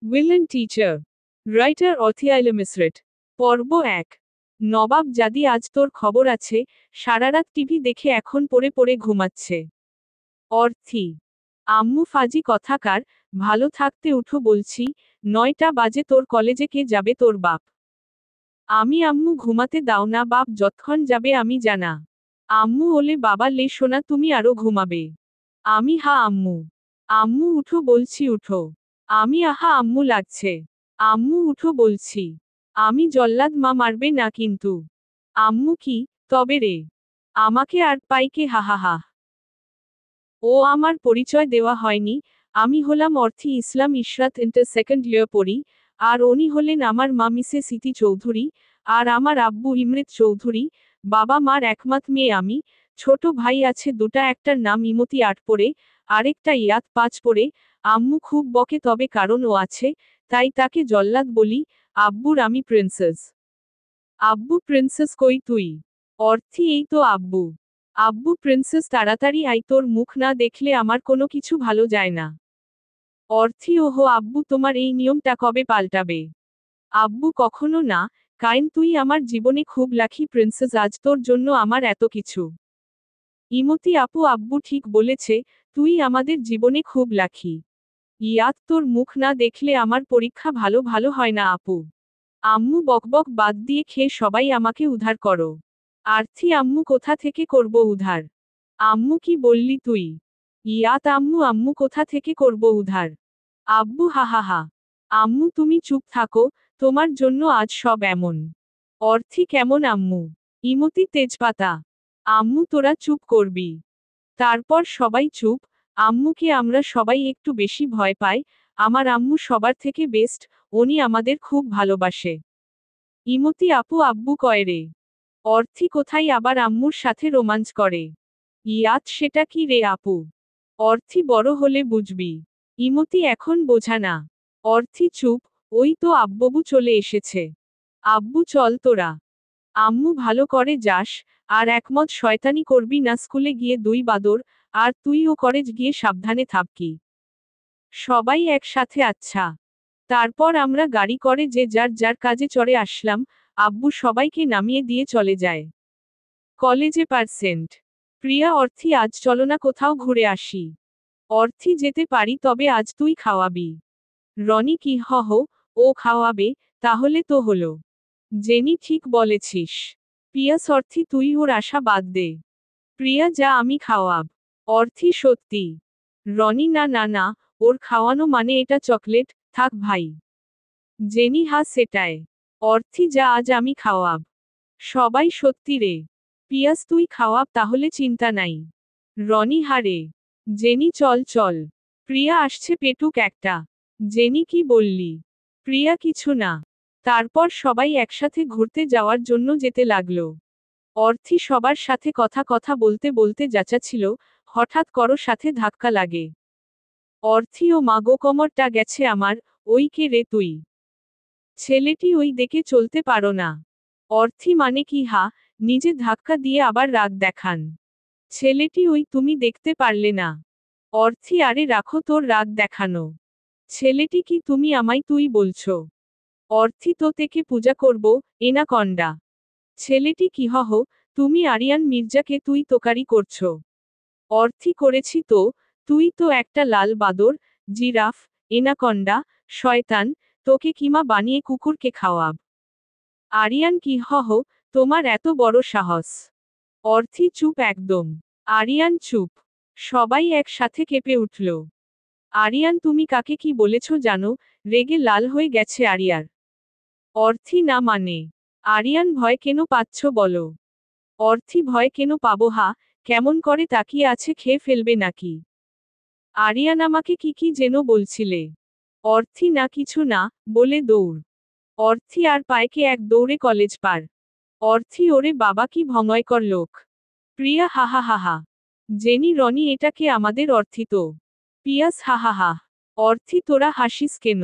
Villain teacher writer অথিয়াইল মিসরেট পর্ব 1 নবাব জাদি আজ তোর খবর আছে সারারাত টিভি দেখে এখন পড়ে পড়ে ঘুমাচ্ছে অর্থী আম্মু ফাজি কথাকার ভালো থাকতে উঠো বলছি 9টা বাজে তোর কলেজে কে যাবে তোর বাপ আমি আম্মু ঘুমাতে দাও না বাপ যতক্ষণ যাবে আমি জানা আম্মু ওলে বাবা লে শোনা তুমি আরো ঘুমাবে আমি হা আম্মু আম্মু উঠো বলছি উঠো আমি আহা আম্মু লাগছে আম্মু উঠো বলছি আমি জল্লাদ মা মারবে না কিন্তু আম্মু কি তবে রে আমাকে আর পাইকে হাহাহা ও আমার পরিচয় দেওয়া হয়নি আমি হলাম অর্থী ইসলাম ইশরাত ইন্টার সেকেন্ড ইয়ার পড়ি আর উনি হলেন আমার মা মিসে সিটি চৌধুরী আর আমার আব্বু ইমৃত চৌধুরী বাবা মার একমাত্র মেয়ে আমি ছোট ভাই আছে দুটা একটার নাম ইমতি 8 পড়ে আরেকটা ইয়াত 5 পড়ে আম্মু খুব বকে তবে কারণ ও আছে তাই তাকে জল্লাদ বলি আব্বুর আমি প্রিন্সেস আব্বু প্রিন্সেস কই তুই অর্থী এই তো আব্বু আব্বু প্রিন্সেস তাড়াতাড়ি আই তোর মুখ না দেখলে আমার কোনো কিছু ভালো যায় না অর্থী ওহো আব্বু তোমার এই নিয়মটা কবে পাল্টাবে আব্বু কখনো না কাইন তুই আমার জীবনে খুব লাকি প্রিন্সেস আজ তোর জন্য আমার এত কিছু ইমতি আপু আব্বু ঠিক বলেছে তুই আমাদের জীবনে খুব লাকি ইয়াত তোর মুখ না দেখলে আমার পরীক্ষা ভালো ভালো হয় না আপু আম্মু বকবক বাদ দিয়ে খেয়ে সবাই আমাকে উদ্ধার করো আর্থি আম্মু কোথা থেকে করব উদ্ধার আম্মু কি বললি তুই ইয়াত আম্মু আম্মু কোথা থেকে করব উদ্ধার আব্বু হাহাহা আম্মু তুমি চুপ থাকো তোমার জন্য আজ সব এমন অর্থি কেমন আম্মু ইমতি তেজপাতা আম্মু তোরা চুপ করবি তারপর সবাই চুপ আম্মুকে আমরা সবাই একটু বেশি ভয় পাই আমার আম্মু সবার থেকে বেস্ট উনি আমাদের খুব ভালোবাসে ইমতি আপু আব্বু কয় রে অর্থি কোথায় আবার আম্মুর সাথে রোমাঞ্চ করে ইয়াত সেটা কি রে আপু অর্থি বড় হলে বুঝবি ইমতি এখন বোঝা না অর্থি চুপ ওই তো আব্বু চলে এসেছে আব্বু চল তোরা আম্মু ভালো করে যাস আর একমত শয়তানি করবি না স্কুলে গিয়ে 2 বাদর আর তুইও কলেজ গিয়ে সাবধানে থাকবি সবাই একসাথে আচ্ছা তারপর আমরা গাড়ি করে যে যার যার কাজে চড়ে আসলাম আব্বু সবাইকে নামিয়ে দিয়ে চলে যায় কলেজে পার্সেন্ট প্রিয়া অর্থী আজ চলো না কোথাও ঘুরে আসি অর্থী যেতে পারি তবে আজ তুই খাওয়াবি রনি কি হহ ও খাওয়াবে তাহলে তো হলো জেনি ঠিক বলেছিস পিয়াস অর্থী তুই ওর আশা বাদ দে প্রিয়া যা আমি খাওয়াব অর্থী সত্যি রনি না না না ওর খাওয়ানো মানে এটা চকলেট থাক ভাই জেনি হা সেটায় অর্থী যা আজ আমি খাওয়াব সবাই সত্যি রে পিয়াস তুই খাওয়াব তাহলে চিন্তা নাই রনি হারে জেনি চল চল প্রিয়া আসছে পেটুক একটা জেনি কি বললি প্রিয়া কিছু না তারপর সবাই একসাথে ঘুরতে যাওয়ার জন্য যেতে লাগলো অর্থী সবার সাথে কথা কথা বলতে বলতে যাচ্ছিল হঠাৎ করো সাথে ধাক্কা লাগে অর্থী ও মাগো কোমরটা গেছে আমার ওই কে রে তুই ছেলেটি ওই দেখে চলতে পারো না অর্থী মানে কি হা নিজে ধাক্কা দিয়ে আবার রাগ দেখান ছেলেটি ওই তুমি দেখতে পারলে না অর্থী আরে রাখো তোর রাগ দেখানো ছেলেটি কি তুমি আমায় তুই বলছো অর্থী তো তেকে পূজা করব এনাকন্ডা ছেলেটি কি হহ তুমি আরিয়ান মির্জাকে তুই তোকারি করছো অর্থী করেছি তো তুই তো একটা লাল বাদর জিরাফ এনাকন্ডা শয়তান তোকে কিমা বানিয়ে কুকুরকে খাওয়াব আরিয়ান কি হহ তোমার এত বড় সাহস অর্থী চুপ একদম আরিয়ান চুপ সবাই একসাথে কেঁপে উঠল আরিয়ান তুমি কাকে কি বলেছ জানো রেগে লাল হয়ে গেছে আরিয়ার অর্থী না মানে আরিয়ান ভয় কেন পাচ্ছ বলো অর্থী ভয় কেন পাবো হা কেমন করে তাকিয়ে আছে খেয়ে ফেলবে নাকি আরিয়ান আমাকে কি কি যেন বলছিলে অর্থী না কিছু না বলে দৌড় অর্থী আর পায়কে এক দৌড়ে কলেজ পার অর্থী ওরে বাবা কি ভঙ্গয়কর লোক প্রিয়া হাহা হাহা জেনি রনি এটাকে আমাদের অর্থী তো পিয়াস হাহাহা অর্থী তোরা হাসিস কেন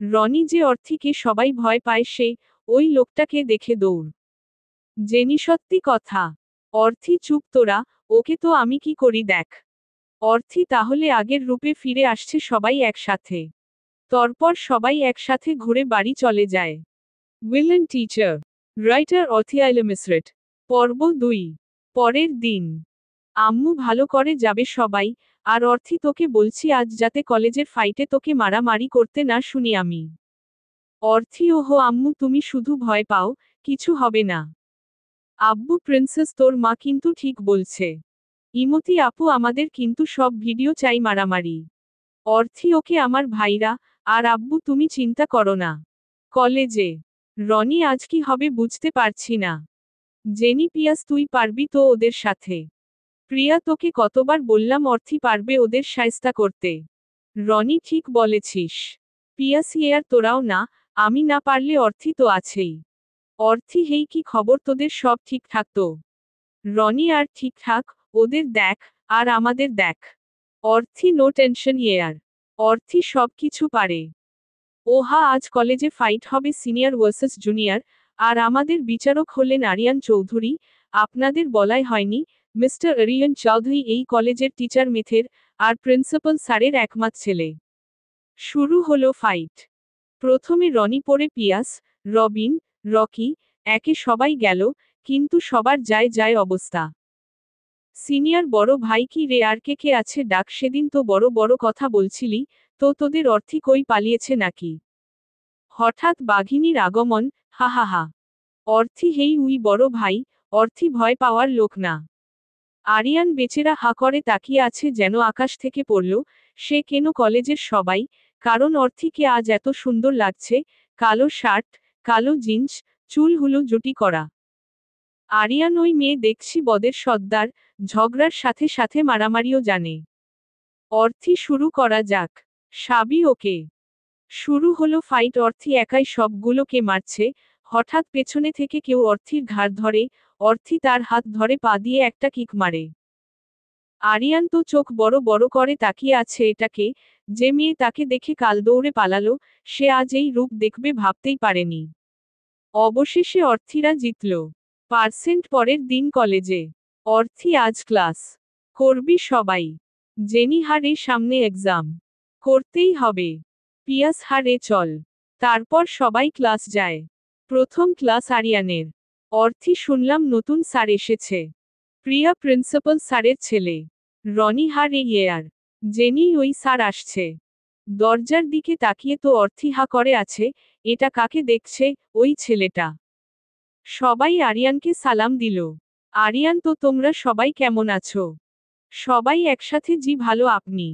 রনি যে অর্থীকে সবাই ভয় পায় সে ওই লোকটাকে দেখে দৌড় জেনি সত্যি কথা অর্থী চুপ তোরা ওকে তো আমি কি করি দেখ অর্থী তাহলে আগের রূপে ফিরে আসছে সবাই একসাথে তারপর সবাই একসাথে ঘুরে বাড়ি চলে যায়। উইলেন টিচার, রাইটার অথিয়াইল মিসরেট। পর্ব 2। পরের দিন। আম্মু ভালো করে যাবে সবাই, আর অর্থি তোকে বলছি আজ যাতে কলেজের ফাইটে তোকে মারামারি করতে না শুনি আমি। অর্থি ওহো আম্মু তুমি শুধু ভয় পাও, কিছু হবে না। আব্বু প্রিন্সেস তোর মা কিন্তু ঠিক বলছে। ইমতি আপু আমাদের কিন্তু সব ভিডিও চাই মারামারি। অর্থি ওকে আমার ভাইরা, আর আব্বু তুমি চিন্তা করো না। কলেজে। রনি আজ কি হবে বুঝতে পারছি না। জেনি পিয়াস তুই পারবি তো ওদের সাথে? প্রিয়া তোকে কতবার বললাম অর্থি পারবে ওদের শায়েস্তা করতে। রনি ঠিক বলেছিস। পিয়াস আর তোরাও না, আমি না পারলে অর্থি তো আছেই। অর্থি হেই কি খবর তোদের সব ঠিকঠাক তো? রনি আর ঠিকঠাক, ওদের দেখ, আর আমাদের দেখ। অর্থি নো টেনশন আর। অর্থি সব কিছু পারে। ওহা আজ কলেজে ফাইট হবে সিনিয়র ভার্সেস জুনিয়র, আর আমাদের বিচারক হলেন আরিয়ান চৌধুরী। আপনাদের বলাই হয়নি, মিস্টার আরিয়ান চৌধুরী এই কলেজের টিচার মেথের, আর প্রিন্সিপাল স্যারের একমাত্র ছেলে। শুরু হলো ফাইট। প্রথমে রনি পরে পিয়াস, রবিন, রকি, একে সবাই গেল, কিন্তু সবার যায় যায় অবস্থা। সিনিয়র বড় ভাই কি রে আর কে কে আছে ডাক সেদিন তো বড় বড় কথা বলছিলি, তো তোদের অর্থি কই পালিয়েছে নাকি? হঠাৎ বাঘিনীর আগমন, হা হা হা। অর্থি হেই উই বড় ভাই, অর্থি ভয় পাওয়ার লোক না। আরিয়ান বেচেরা হা করে তাকিয়ে আছে যেন আকাশ থেকে পড়ল, সে কেন কলেজের সবাই, কারণ অর্থিকে আজ এত সুন্দর লাগছে, কালো শার্ট, কালো জিন্স, চুলগুলো জুটি করা। আরিয়ান ওই মেয়ে দেখছি বদের সর্দার, ঝগড়ার সাথে সাথে মারামারিও জানে। অর্থি শুরু করা যাক। সাবি ওকে। শুরু হলো ফাইট অর্থি একাই সবগুলোকে মারছে, হঠাৎ পেছনে থেকে কেউ অর্থির ঘাড় ধরে, অর্থি তার হাত ধরে পা দিয়ে একটা কিক মারে। আরিয়ান তো চোখ বড় বড় করে তাকিয়ে আছে এটাকে, যে মেয়ে তাকে দেখে কাল দৌড়ে পালালো, সে আজ এই রূপ দেখবে ভাবতেই পারেনি। অবশেষে অর্থিরা জিতল। পার্সেন্ট পরের দিন কলেজে। অর্থি আজ ক্লাস করবি সবাই। জেনি হারে সামনে এক্সাম করতেই হবে। পিয়াস হারে চল। তারপর সবাই ক্লাস যায়। প্রথম ক্লাস আরিয়ানের। অর্থি শুনলাম নতুন স্যার এসেছে। প্রিয়া প্রিন্সিপাল স্যারের ছেলে। রনি হারে আর। জেনি ওই স্যার আসছে। দরজার দিকে তাকিয়ে তো অর্থি হা করে আছে, এটা কাকে দেখছে, ওই ছেলেটা। সবাই আরিয়ানকে সালাম দিল। আরিয়ান তো তোমরা সবাই কেমন আছো? সবাই একসাথে জি ভালো আপনি?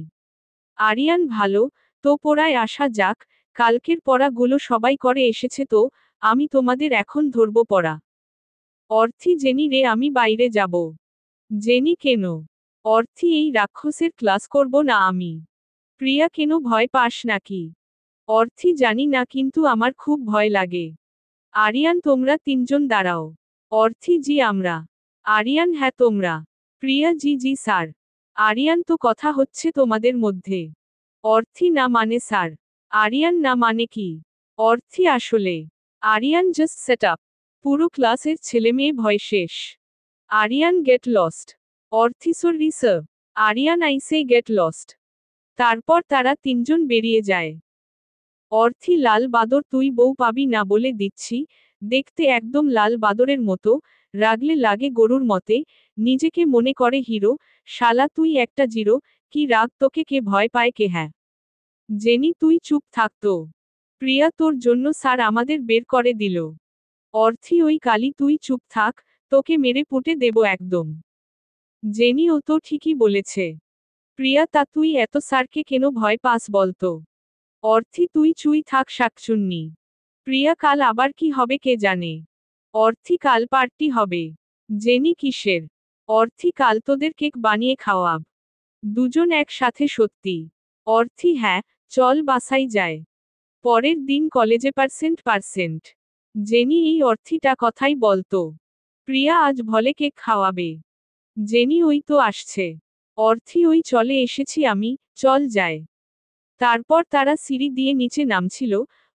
আরিয়ান ভালো, তো পড়ায় আসা যাক, কালকের পড়াগুলো সবাই করে এসেছে তো, আমি তোমাদের এখন ধরব পড়া। অর্থি জেনি রে আমি বাইরে যাব। জেনি কেন? অর্থি এই রাক্ষসের ক্লাস করব না আমি। প্রিয়া কেন ভয় পাস নাকি? অর্থি জানি না কিন্তু আমার খুব ভয় লাগে। আরিয়ান তোমরা তিনজন দাঁড়াও। অর্থি জি আমরা। আরিয়ান হ্যাঁ তোমরা। প্রিয়া জি জি স্যার। আরিয়ান তো কথা হচ্ছে তোমাদের মধ্যে। অর্থি না মানে স্যার। আরিয়ান না মানে কি? অর্থি আসলে। Ariyan just shut up. পুরো ক্লাসের ছেলেমেয়ে ভয় শেষ। Ariyan get lost. Orthi sorry sir. Ariyan I say get lost. তারপর তারা তিনজন বেরিয়ে যায়। অর্থি লাল বাদর তুই বউ পাবি না বলে দিচ্ছি, দেখতে একদম লাল বাদরের মতো, রাগলে লাগে গরুর মতে, নিজেকে মনে করে হিরো, শালা তুই একটা জিরো, কি রাগ তোকে কে ভয় পায় কে হ্যাঁ। জেনি তুই চুপ থাকতো। প্রিয়া তোর জন্য স্যার আমাদের বের করে দিল। অর্থি ওই কালি তুই চুপ থাক, তোকে মেরে পুঁটে দেব একদম। জেনি ও তো ঠিকই বলেছে। প্রিয়া তা তুই এত স্যারকে কেন ভয় পাস বলতো? অর্থি তুই চুই থাক শাকচুন্নি। প্রিয়া কাল আবার কি হবে কে জানে। অর্থি কাল পার্টি হবে। জেনি কিসের? অর্থি কাল তোদের কেক বানিয়ে খাওয়াব। দুজন একসাথে সত্যি। অর্থি হ্যাঁ, চল বাসাই যায়। পরের দিন কলেজে পার্সেন্ট। জেনি এই অর্থিটা কথাই বলতো। প্রিয়া আজ ভলে কেক খাওয়াবে। জেনি ওই তো আসছে। অর্থি ওই চলে এসেছি আমি, চল যায়। তারপর তারা সিঁড়ি দিয়ে নিচে নামছিল,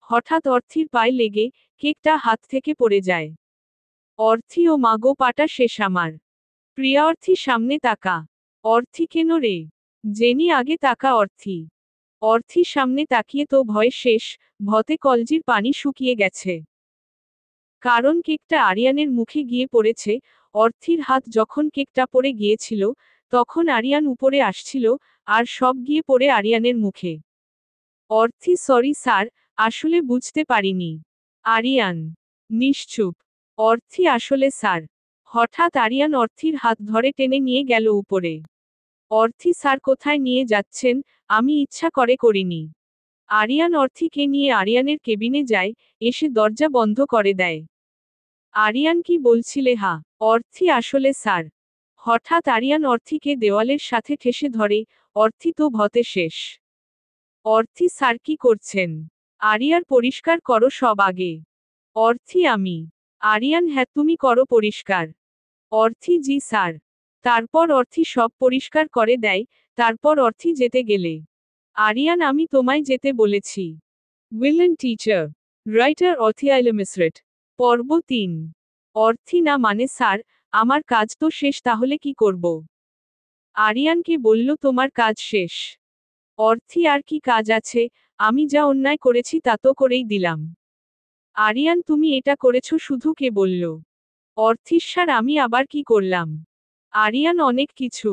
হঠাৎ অর্থির পায়ে লেগে, কেকটা হাত থেকে পড়ে যায়। অর্থি ও মাগো পাটা শেষ আমার। প্রিয়া অর্থি সামনে তাকা। অর্থি কেন রে? জেনি আগে তাকা অর্থি। অর্থি সামনে তাকিয়ে তো ভয় শেষ, ভতে কলজির পানি শুকিয়ে গেছে। কারণ কেকটা আরিয়ানের মুখে গিয়ে পড়েছে। অর্থির হাত যখন কেকটা পড়ে গিয়েছিল, তখন আরিয়ান উপরে আসছিল, আর সব গিয়ে পড়ে আরিয়ানের মুখে। অর্থি সরি স্যার, আসলে বুঝতে পারিনি। আরিয়ান নিশ্চুপ। অর্থি আসলে স্যার। হঠাৎ আরিয়ান অর্থির হাত ধরে টেনে নিয়ে গেল উপরে। অর্থি স্যার কোথায় নিয়ে যাচ্ছেন, আমি ইচ্ছা করে করিনি। আরিয়ান অর্থিকে নিয়ে আরিয়ানের কেবিনে যায়, এসে দরজা বন্ধ করে দেয়। আরিয়ান কি বলছিলে হা? অর্থি আসলে স্যার। হঠাৎ আরিয়ান অর্থিকে দেওয়ালের সাথে ঠেসে ধরে, অর্থি তো ভতে শেষ। অর্থি স্যার কি করছেন? আরিয়ার পরিষ্কার করো সব আগে। অর্থি আমি। আরিয়ান হ্যাঁ তুমি করো পরিষ্কার। অর্থি জি স্যার। তারপর অর্থি সব পরিষ্কার করে দেয়, তারপর অর্থি যেতে গেলে। আরিয়ান আমি তোমায় যেতে বলেছি। উইলেন টিচার। রাইটার অর্থিয়াইলে মিসরেট। পর্ব 3। অর্থি না মানে স্যার, আমার কাজ তো শেষ তাহলে কি করব? আরিয়ানকে বলল তোমার কাজ শেষ। অর্থি আর কি কাজ আছে, আমি যা অন্যায় করেছি তা তো করেই দিলাম। আরিয়ান তুমি এটা করেছ শুধু কে বলল? অর্থি স্যার আমি আবার কি করলাম? আরিয়ান অনেক কিছু।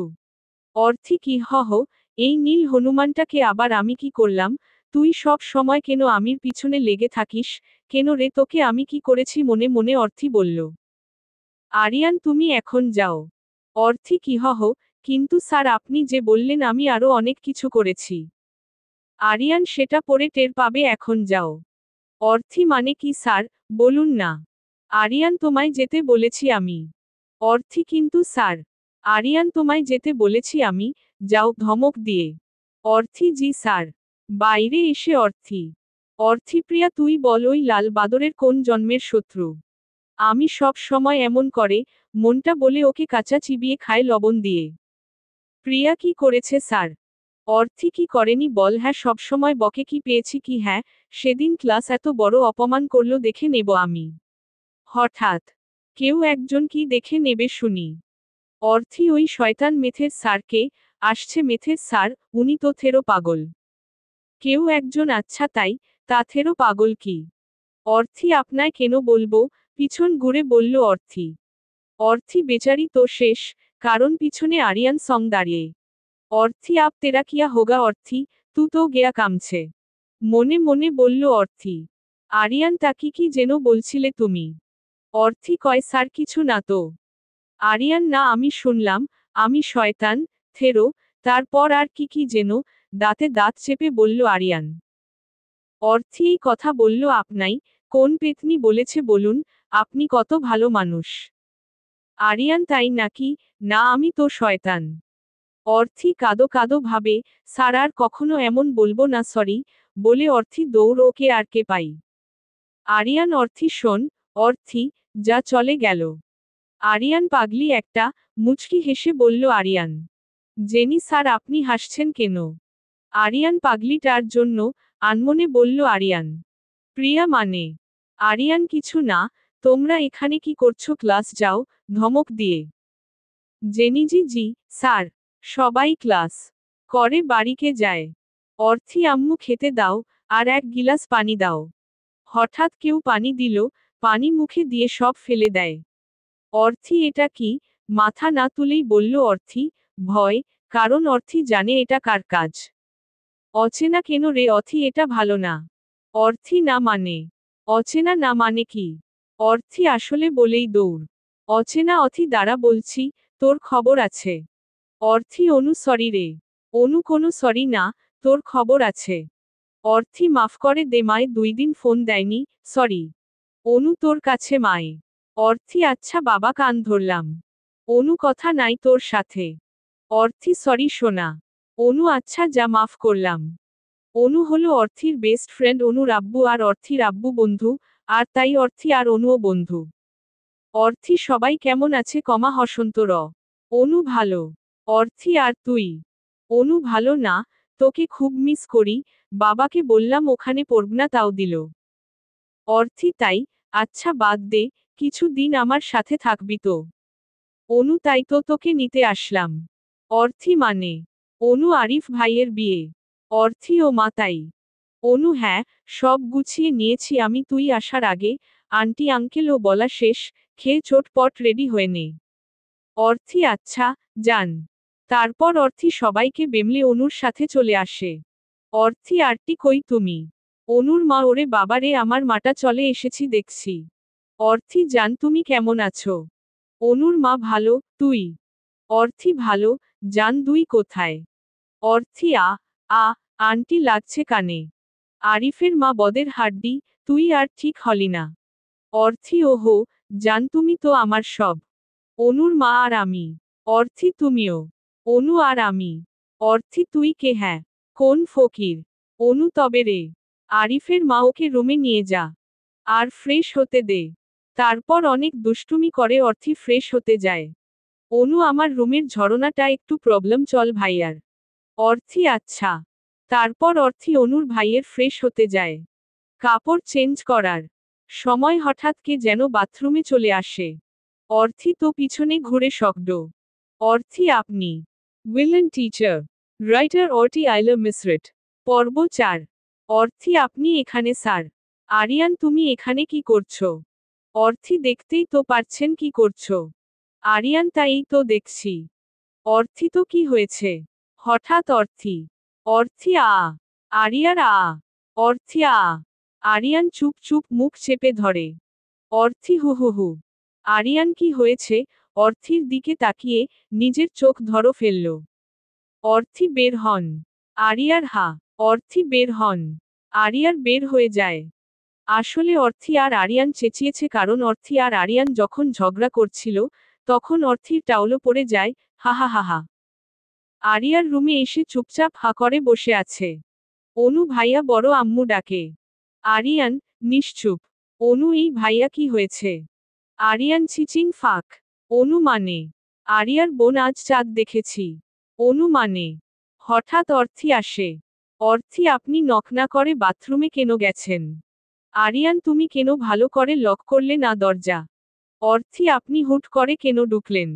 অর্থি কি হহ, এই নীল হনুমানটাকে আবার আমি কি করলাম? তুই সব সময় কেন আমির পিছনে লেগে থাকিস, কেন রে তোকে আমি কি করেছি মনে মনে অর্থি বলল। আরিয়ান তুমি এখন যাও। অর্থি কি হহ, কিন্তু স্যার আপনি যে বললেন আমি আরো অনেক কিছু করেছি। আরিয়ান সেটা পরে টের পাবে এখন যাও। অর্থি মানে কি স্যার, বলুন না। আরিয়ান তোমায় যেতে বলেছি আমি। অর্থি কিন্তু স্যার। আরিয়ান তোমায় যেতে বলেছি আমি, যাও ধমক দিয়ে। অর্থি জি স্যার। বাইরে এসে অর্থি। অর্থিপ্রিয়া তুই বল ওই লাল বাদরের কোন জন্মের শত্রু? আমি সব সময় এমন করে, মনটা বলে ওকে কাঁচা চিবিয়ে খায় লবণ দিয়ে। প্রিয়া কি করেছে স্যার? অর্থি কি করেনি বল হ্যাঁ সবসময় বকে কি পেয়েছি কি হ্যাঁ, সেদিন ক্লাস এত বড় অপমান করলো দেখে নেব আমি। হঠাৎ কেউ একজন কি দেখে নেবে শুনি। অর্থি ওই শয়তান মেথের স্যারকে, আসছে মেথের স্যার, উনি তো থেরো পাগল। কেউ একজন আচ্ছা তাই, তা থেরো পাগল কি? অর্থি আপনায় কেন বলবো, পিছন ঘুরে বলল অর্থি। অর্থি বেচারি তো শেষ, কারণ পিছনে আরিয়ান সং দাঁড়িয়ে। অর্থি আপ তেরা কিয়া হোগা অর্থি, তু তো গেয়া কামছে। মনে মনে বলল অর্থি। আরিয়ান তাকি কি যেন বলছিলে তুমি? অর্থি কয় স্যার কিছু না তো। আরিয়ান না আমি শুনলাম, আমি শয়তান, থেরো, তারপর আর কি কি যেন, দাঁতে দাঁত চেপে বলল আরিয়ান। অর্থি এই কথা বলল আপনাই, কোন পেতনি বলেছে বলুন, আপনি কত ভালো মানুষ। আরিয়ান তাই নাকি, না আমি তো শয়তান। অর্থি কাদো কাদো ভাবে, স্যার আর কখনো এমন বলবো না সরি, বলে অর্থি দৌড় ওকে আর কে পাই। আরিয়ান অর্থি শোন, অর্থি, যা চলে গেল। আরিয়ান পাগলি একটা, মুচকি হেসে বলল আরিয়ান। জেনি স্যার আপনি হাসছেন কেন? আরিয়ান পাগলিটার জন্য, আনমনে বলল আরিয়ান। প্রিয়া মানে? আরিয়ান কিছু না, তোমরা এখানে কি করছো ক্লাস যাও, ধমক দিয়ে। জেনি জি জি, স্যার। সবাই ক্লাস করে বাড়িকে যায়। অর্থি আম্মু খেতে দাও, আর এক গিলাস পানি দাও। হঠাৎ কেউ পানি দিল, পানি মুখে দিয়ে সব ফেলে দেয়। অর্থি এটা কি, মাথা না তুলেই বলল অর্থি, ভয়, কারণ অর্থি জানে এটা কার কাজ। অচেনা কেন রে অথি এটা ভালো না। অর্থি না মানে? অচেনা না মানে কি? অর্থি আসলে বলেই দৌড়। অচেনা অথি দ্বারা বলছি, তোর খবর আছে। অর্থি অনু সরি রে। অনু কোনো সরি না, তোর খবর আছে। অর্থি মাফ করে দে মায় 2 দিন ফোন দেয়নি, সরি। অনু তোর কাছে মায়ে। অর্থি আচ্ছা বাবা কান ধরলাম। অনু কথা নাই তোর সাথে। অর্থি সরি সোনা। অনু আচ্ছা যা মাফ করলাম। অনু হলো অর্থির বেস্ট ফ্রেন্ড অনুর আব্বু আর অর্থির আব্বু বন্ধু, আর তাই অর্থি আর অনুও বন্ধু। অর্থি সবাই কেমন আছে কমা হসন্ত র। অনু ভালো। অর্থি আর তুই? অনু ভালো না, তোকে খুব মিস করি, বাবাকে বললাম ওখানে পড়বনা তাও দিল। অর্থি তাই, আচ্ছা বাদ দে, কিছু দিন আমার সাথে থাকবি তো? অনু তাই তো তোকে নিতে আসলাম। অর্থি মানে? অনু আরিফ ভাইয়ের বিয়ে। অর্থি ও মা তাই। অনু হ্যাঁ, সব গুছিয়ে নিয়েছি আমি তুই আসার আগে, আন্টি আঙ্কেলও বলা শেষ, খেয়ে চটপট রেডি হয়ে নে। অর্থি আচ্ছা, যান। তারপর অর্থি সবাইকে বেমলে অনুর সাথে চলে আসে। অর্থি আরটি কই তুমি? অনুর মা ওরে বাবারে আমার মাটা চলে এসেছি দেখছি। অর্থি জান তুমি কেমন আছো? অনুর মা ভালো, তুই? অর্থি ভালো, জান দুই কোথায়? অর্থি আ আন্টি লাগছে কানে। আরিফের মা বদের হাড্ডি, তুই আর ঠিক হলি না। অর্থি ওহো, জান তুমি তো আমার সব। অনুর মা আর আমি। অর্থি তুমিও। অনু আর আমি। অর্থি তুই কে হ্যাঁ? কোন ফকির? অনু তবে রে। আরিফের মা ওকে রুমে নিয়ে যা। আর ফ্রেশ হতে দে। তারপর অনেক দুষ্টুমি করে অর্থি ফ্রেশ হতে যায়। অনু আমার রুমের ঝরনাটা একটু প্রবলেম চল ভাইয়ার। অর্থি আচ্ছা। তারপর অর্থি অনুর ভাইয়ের ফ্রেশ হতে যায়। কাপড় চেঞ্জ করার সময় হঠাৎ কে যেন বাথরুমে চলে আসে। অর্থি তো পিছনে ঘুরে শব্দ। অর্থি আপনি? উইলেন টিচার। রাইটার অর্টি আইলা মিসরেট। পর্ব 4। অর্থি আপনি এখানে স্যার। আরিয়ান তুমি এখানে কি করছো? অর্থি দেখতেই তো পারছেন কি করছো। আরিয়ান তাই তো দেখছি। অর্থি তো কি হয়েছে? হঠাৎ অর্থি। অর্থি আরিয়ার অর্থি আরিয়ান চুপ চুপ মুখ চেপে ধরে। অর্থি হু হু হু। আরিয়ান কি হয়েছে? অর্থির দিকে তাকিয়ে নিজের চোখ ধরো ফেলল। অর্থি বের হন। আরিয়ার অর্থি বের হন। আরিয়ার বের হয়ে যায়। আসলে অর্থি আর আরিয়ান চেঁচিয়েছে কারণ অর্থি আর আরিয়ান যখন ঝগড়া করছিল, তখন অর্থির টাউলো পড়ে যায়, হা হা হা হা। আরিয়ার রুমে এসে চুপচাপ হা করে বসে আছে। অনু ভাইয়া বড় আম্মু ডাকে। আরিয়ান নিশ্চুপ। অনু এই ভাইয়া কি হয়েছে? আরিয়ান চিচিং ফাক। অনু মানে? আরিয়ার বোন আজ চাঁদ দেখেছি। অনু মানে? হঠাৎ অর্থি আসে। অর্থি আপনি নক না করে বাথরুমে কেন গেছেন? আরিয়ান তুমি কেন ভালো করে লক করলে না দরজা? অর্থি আপনি হুট করে কেন ঢুকলেন?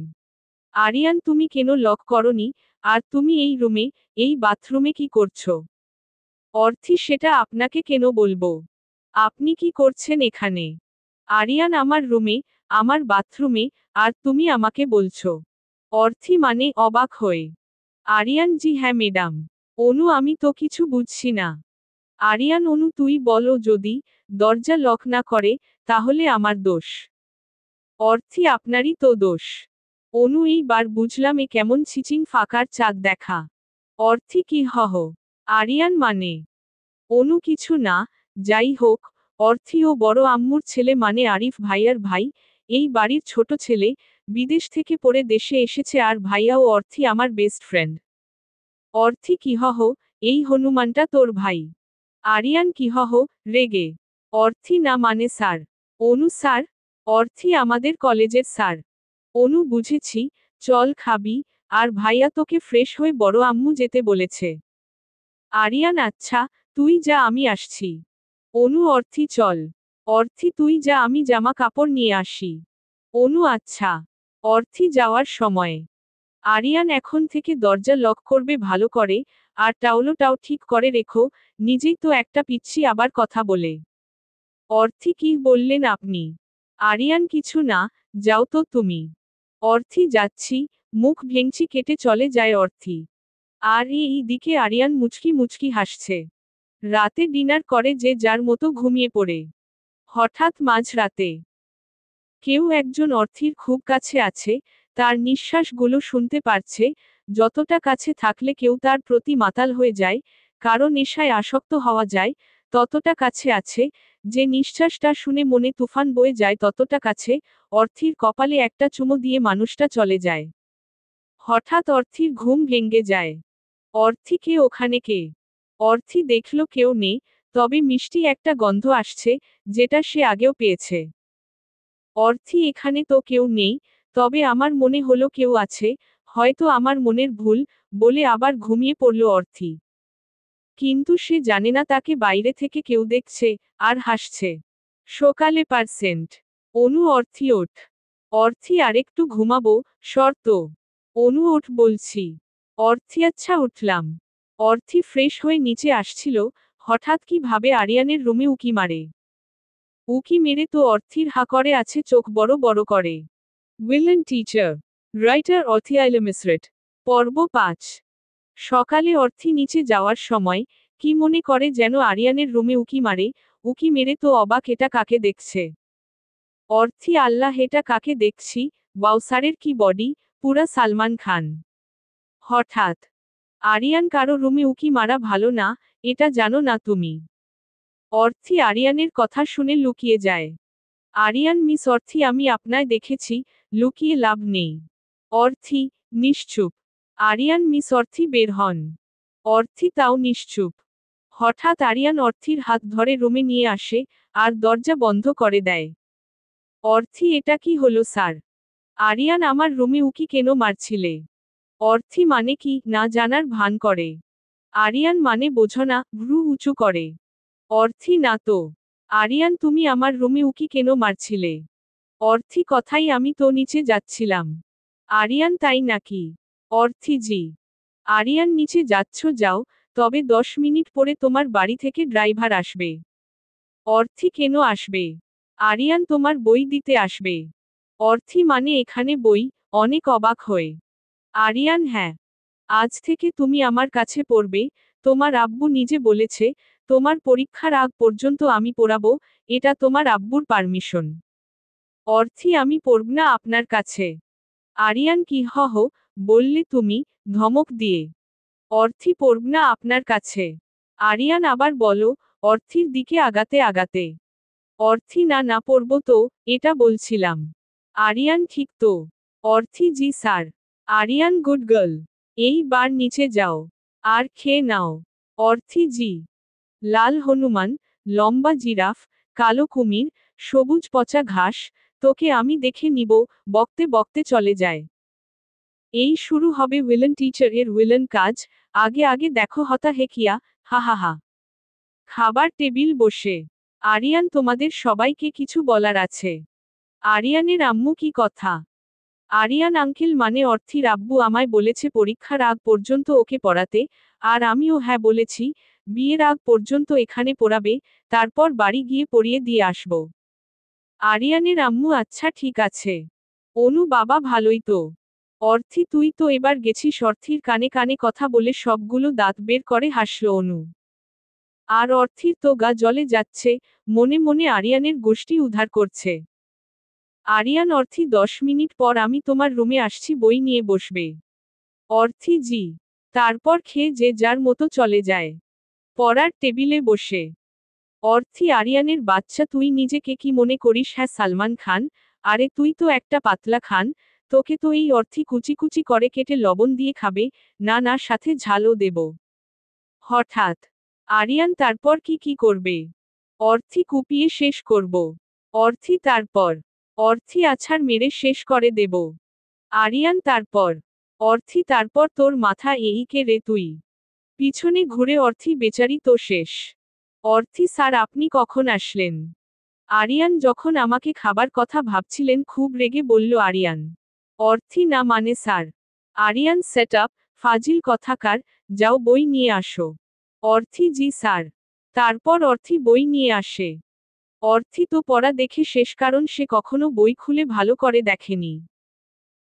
আরিয়ান তুমি কেন লক করনি? আর তুমি এই রুমে, এই বাথরুমে কি করছো? অর্থি সেটা আপনাকে কেন বলবো? আপনি কি করছেন এখানে? আরিয়ান আমার রুমে, আমার বাথরুমে, আর তুমি আমাকে বলছো? অর্থি মানে অবাক হয়ে। আরিয়ান জি হ্যাঁ ম্যাডাম। অনু আমি তো কিছু বুঝছি না। আরিয়ান অনু তুই বলো যদি দরজা লক না করে, তাহলে আমার দোষ। অর্থি আপনারই তো দোষ। অনু এইবার বুঝলাম এ কেমন ছিচিং ফাঁকার চাঁদ দেখা। অর্থি কি হহ? আরিয়ান মানে? অনু কিছু না, যাই হোক, অর্থি ও বড় আম্মুর ছেলে মানে আরিফ ভাইয়ার ভাই, এই বাড়ির ছোট ছেলে, বিদেশ থেকে পড়ে দেশে এসেছে আর ভাইয়া ও অর্থি আমার বেস্ট ফ্রেন্ড। অর্থি কি হহ, এই হনুমানটা তোর ভাই? আরিয়ান কি হহ, রেগে। অর্থি না মানে স্যার। অনু স্যার? অর্থি আমাদের কলেজের স্যার। অনু বুঝেছি, চল খাবি, আর ভাইয়া তোকে ফ্রেশ হয়ে বড় আম্মু যেতে বলেছে। আরিয়ান আচ্ছা, তুই যা আমি আসছি। অনু অর্থি চল। অর্থি তুই যা আমি জামা কাপড় নিয়ে আসি। অনু আচ্ছা। অর্থি যাওয়ার সময়। আরিয়ান এখন থেকে দরজা লক করবে ভালো করে, আর টাউলোটাও ঠিক করে রেখো, নিজেই তো একটা পিচ্ছি আবার কথা বলে। অর্থি কি বললেন আপনি? আরিয়ান কিছু না, যাও তো তুমি। অর্থি যাচ্ছি, মুখ ভেঙচি কেটে চলে যায় অর্থি। আর এই দিকে আরিয়ান মুচকি মুচকি হাসছে। রাতে ডিনার করে যে যার মতো ঘুমিয়ে পড়ে। হঠাৎ মাঝরাতে কেউ একজন অর্থির খুব কাছে আছে, তার নিঃশ্বাসগুলো শুনতে পারছে, যতটা কাছে থাকলে কেউ তার প্রতি মাতাল হয়ে যায়, কারো নেশায় আসক্ত হওয়া যায়, ততটা কাছে আছে, যে নিঃশ্বাসটা শুনে মনে তুফান বয়ে যায় ততটা কাছে, অর্থির কপালে একটা চুমো দিয়ে মানুষটা চলে যায়। হঠাৎ অর্থির ঘুম ভেঙে যায়। অর্থি কে ওখানে কে? অর্থি দেখল কেউ নেই, তবে মিষ্টি একটা গন্ধ আসছে, যেটা সে আগেও পেয়েছে। অর্থি এখানে তো কেউ নেই, তবে আমার মনে হলো কেউ আছে, হয়তো আমার মনের ভুল, বলে আবার ঘুমিয়ে পড়ল অর্থি। কিন্তু সে জানে না তাকে বাইরে থেকে কেউ দেখছে, আর হাসছে। সকালে পার্সেন্ট। অনু অর্থি ওঠ। অর্থি আরেকটু ঘুমাবো, শর্ত। অনু ওঠ বলছি। অর্থি আচ্ছা উঠলাম। অর্থি ফ্রেশ হয়ে নিচে আসছিল, হঠাৎ কি ভাবে আরিয়ানের রুমে উকি মারে। উকি মেরে তো অর্থির হা করে আছে, চোখ বড় বড় করে। উইলেন টিচার, রাইটার অথিয়াইলে মিসরেট। পর্ব 5। সকালে অর্থি নিচে যাওয়ার সময় কি মনে করে যেন আরিয়ানের রুমে উকি মারে। উকি মেরে তো অবাক, এটা কাকে দেখছে। অর্থি, আল্লাহ, এটা কাকে দেখছি। ওয়াও স্যারের কি বডি, পুরা সালমান খান। হঠাৎ আরিয়ান, কারো রুমে উকি মারা ভালো না, এটা জানো না তুমি? অর্থি আরিয়ানের কথা শুনে লুকিয়ে যায়। আরিয়ান, মিস অর্থি, আমি আপনায় দেখেছি, লুকিয়ে লাভ নেই। অর্থি নিশ্চুপ। আরিয়ান, মিস অর্থি বের হন। অর্থি তাও নিশ্চুপ। হঠাৎ আরিয়ান অর্থির হাত ধরে রুমে নিয়ে আসে, আর দরজা বন্ধ করে দেয়। অর্থি, এটা কি হলো স্যার? আরিয়ান, আমার রুমে উকি কেন মারছিলে? অর্থি, মানে কি, না জানার ভান করে। আরিয়ান, মানে বোঝো না, ভ্রু উঁচু করে। অর্থি, না তো। আরিয়ান, তুমি আমার রুমে উকি কেন মারছিলে? অর্থি, কথাই, আমি তো নিচে যাচ্ছিলাম। আরিয়ান, তাই নাকি? অর্থি, জি। আরিয়ান, নিচে যাচ্ছ যাও, তবে 10 মিনিট পরে তোমার বাড়ি থেকে ড্রাইভার আসবে। অর্থি, কেন আসবে? আরিয়ান, তোমার বই দিতে আসবে। অর্থি, মানে এখানে বই? অনেক অবাক হয়ে। আরিয়ান, হ্যাঁ। আজ থেকে তুমি আমার কাছে পড়বে, তোমার আব্বু নিজে বলেছে, তোমার পরীক্ষার আগ পর্যন্ত আমি পড়াবো, এটা তোমার আব্বুর পারমিশন। অর্থি, আমি পড়ব না আপনার কাছে। আরিয়ান, কি বললে তুমি, ধমক দিয়ে? অর্থি, পড়ব না আপনার কাছে। আরিয়ান আবার বলো, অর্থির দিকে আগাতে আগাতে। অর্থি, না না, পড়ব তো, এটা বলছিলাম। আরিয়ান, ঠিক তো? অর্থি, জি স্যার। Ariyan, good girl. এইবার নিচে যাও। আর খেয়ে নাও। অর্থি, জি। লাল হনুমান, লম্বা জিরাফ, কালো কুমির, সবুজ পচা ঘাস, তোকে আমি দেখে নিব, বকতে বকতে চলে যায়। এই শুরু হবে উইলেন টিচার এর উইলেন কাজ। আগে আগে দেখো হতা হেকিয়া, হা হা হা। খাবার টেবিল বসে। আরিয়ান, তোমাদের সবাইকে কিছু বলার আছে। আরিয়ানের আম্মু, কি কথা? আরিয়ান, আঙ্কেল, মানে অর্থির আব্বু আমায় বলেছে পরীক্ষার আগ পর্যন্ত ওকে পড়াতে, আর আমিও হ্যাঁ বলেছি, বিয়ের আগ পর্যন্ত এখানে পড়াবে, তারপর বাড়ি গিয়ে পড়িয়ে দিয়ে আসব। আরিয়ানের আম্মু, আচ্ছা ঠিক আছে। অনু, বাবা ভালোই তো। অর্থি, তুই তো এবার গেছিস। অর্থির কানে কানে কথা বলে সবগুলো দাঁত বের করে হাসল অনু। আর অর্থির তো গা জ্বলে যাচ্ছে, মনে মনে আরিয়ানের গোষ্ঠী উদ্ধার করছে। আরিয়ান, অর্থি, 10 মিনিট পর আমি তোমার রুমে আসছি, বই নিয়ে বসবে। অর্থি, জি। তারপর খেয়ে যে যার মতো চলে যায়। পড়ার টেবিলে বসে। অর্থি, আরিয়ানের বাচ্চা, তুই নিজেকে কি মনে করিস? হ্যাঁ সালমান খান। আরে তুই তো একটা পাতলা খান, তোকে তো এই অর্থি কুচি কুচি করে কেটে লবণ দিয়ে খাবে, না না সাথে ঝালও দেব। হঠাৎ আরিয়ান, তারপর কি কি করবে? অর্থি, কুপিয়ে শেষ করব। অর্থি, তারপর? অর্থি, আছাড় মেরে শেষ করে দেব। আরিয়ান, তারপর? অর্থি, তারপর তোর মাথা এই কে রে তুই? পিছনে ঘুরে অর্থি, বেচারি তো শেষ। অর্থি, স্যার আপনি কখন আসলেন? আরিয়ান, যখন আমাকে খাবার কথা ভাবছিলেন, খুব রেগে বলল আরিয়ান। অর্থি, না মানে স্যার। আরিয়ান, সেট আপ, ফাজিল কথাকার, যাও বই নিয়ে আসো। অর্থি, জি স্যার। তারপর অর্থি বই নিয়ে আসে। অর্থি তো পড়া দেখে শেষ, কারণ সে কখনো বই খুলে ভালো করে দেখেনি।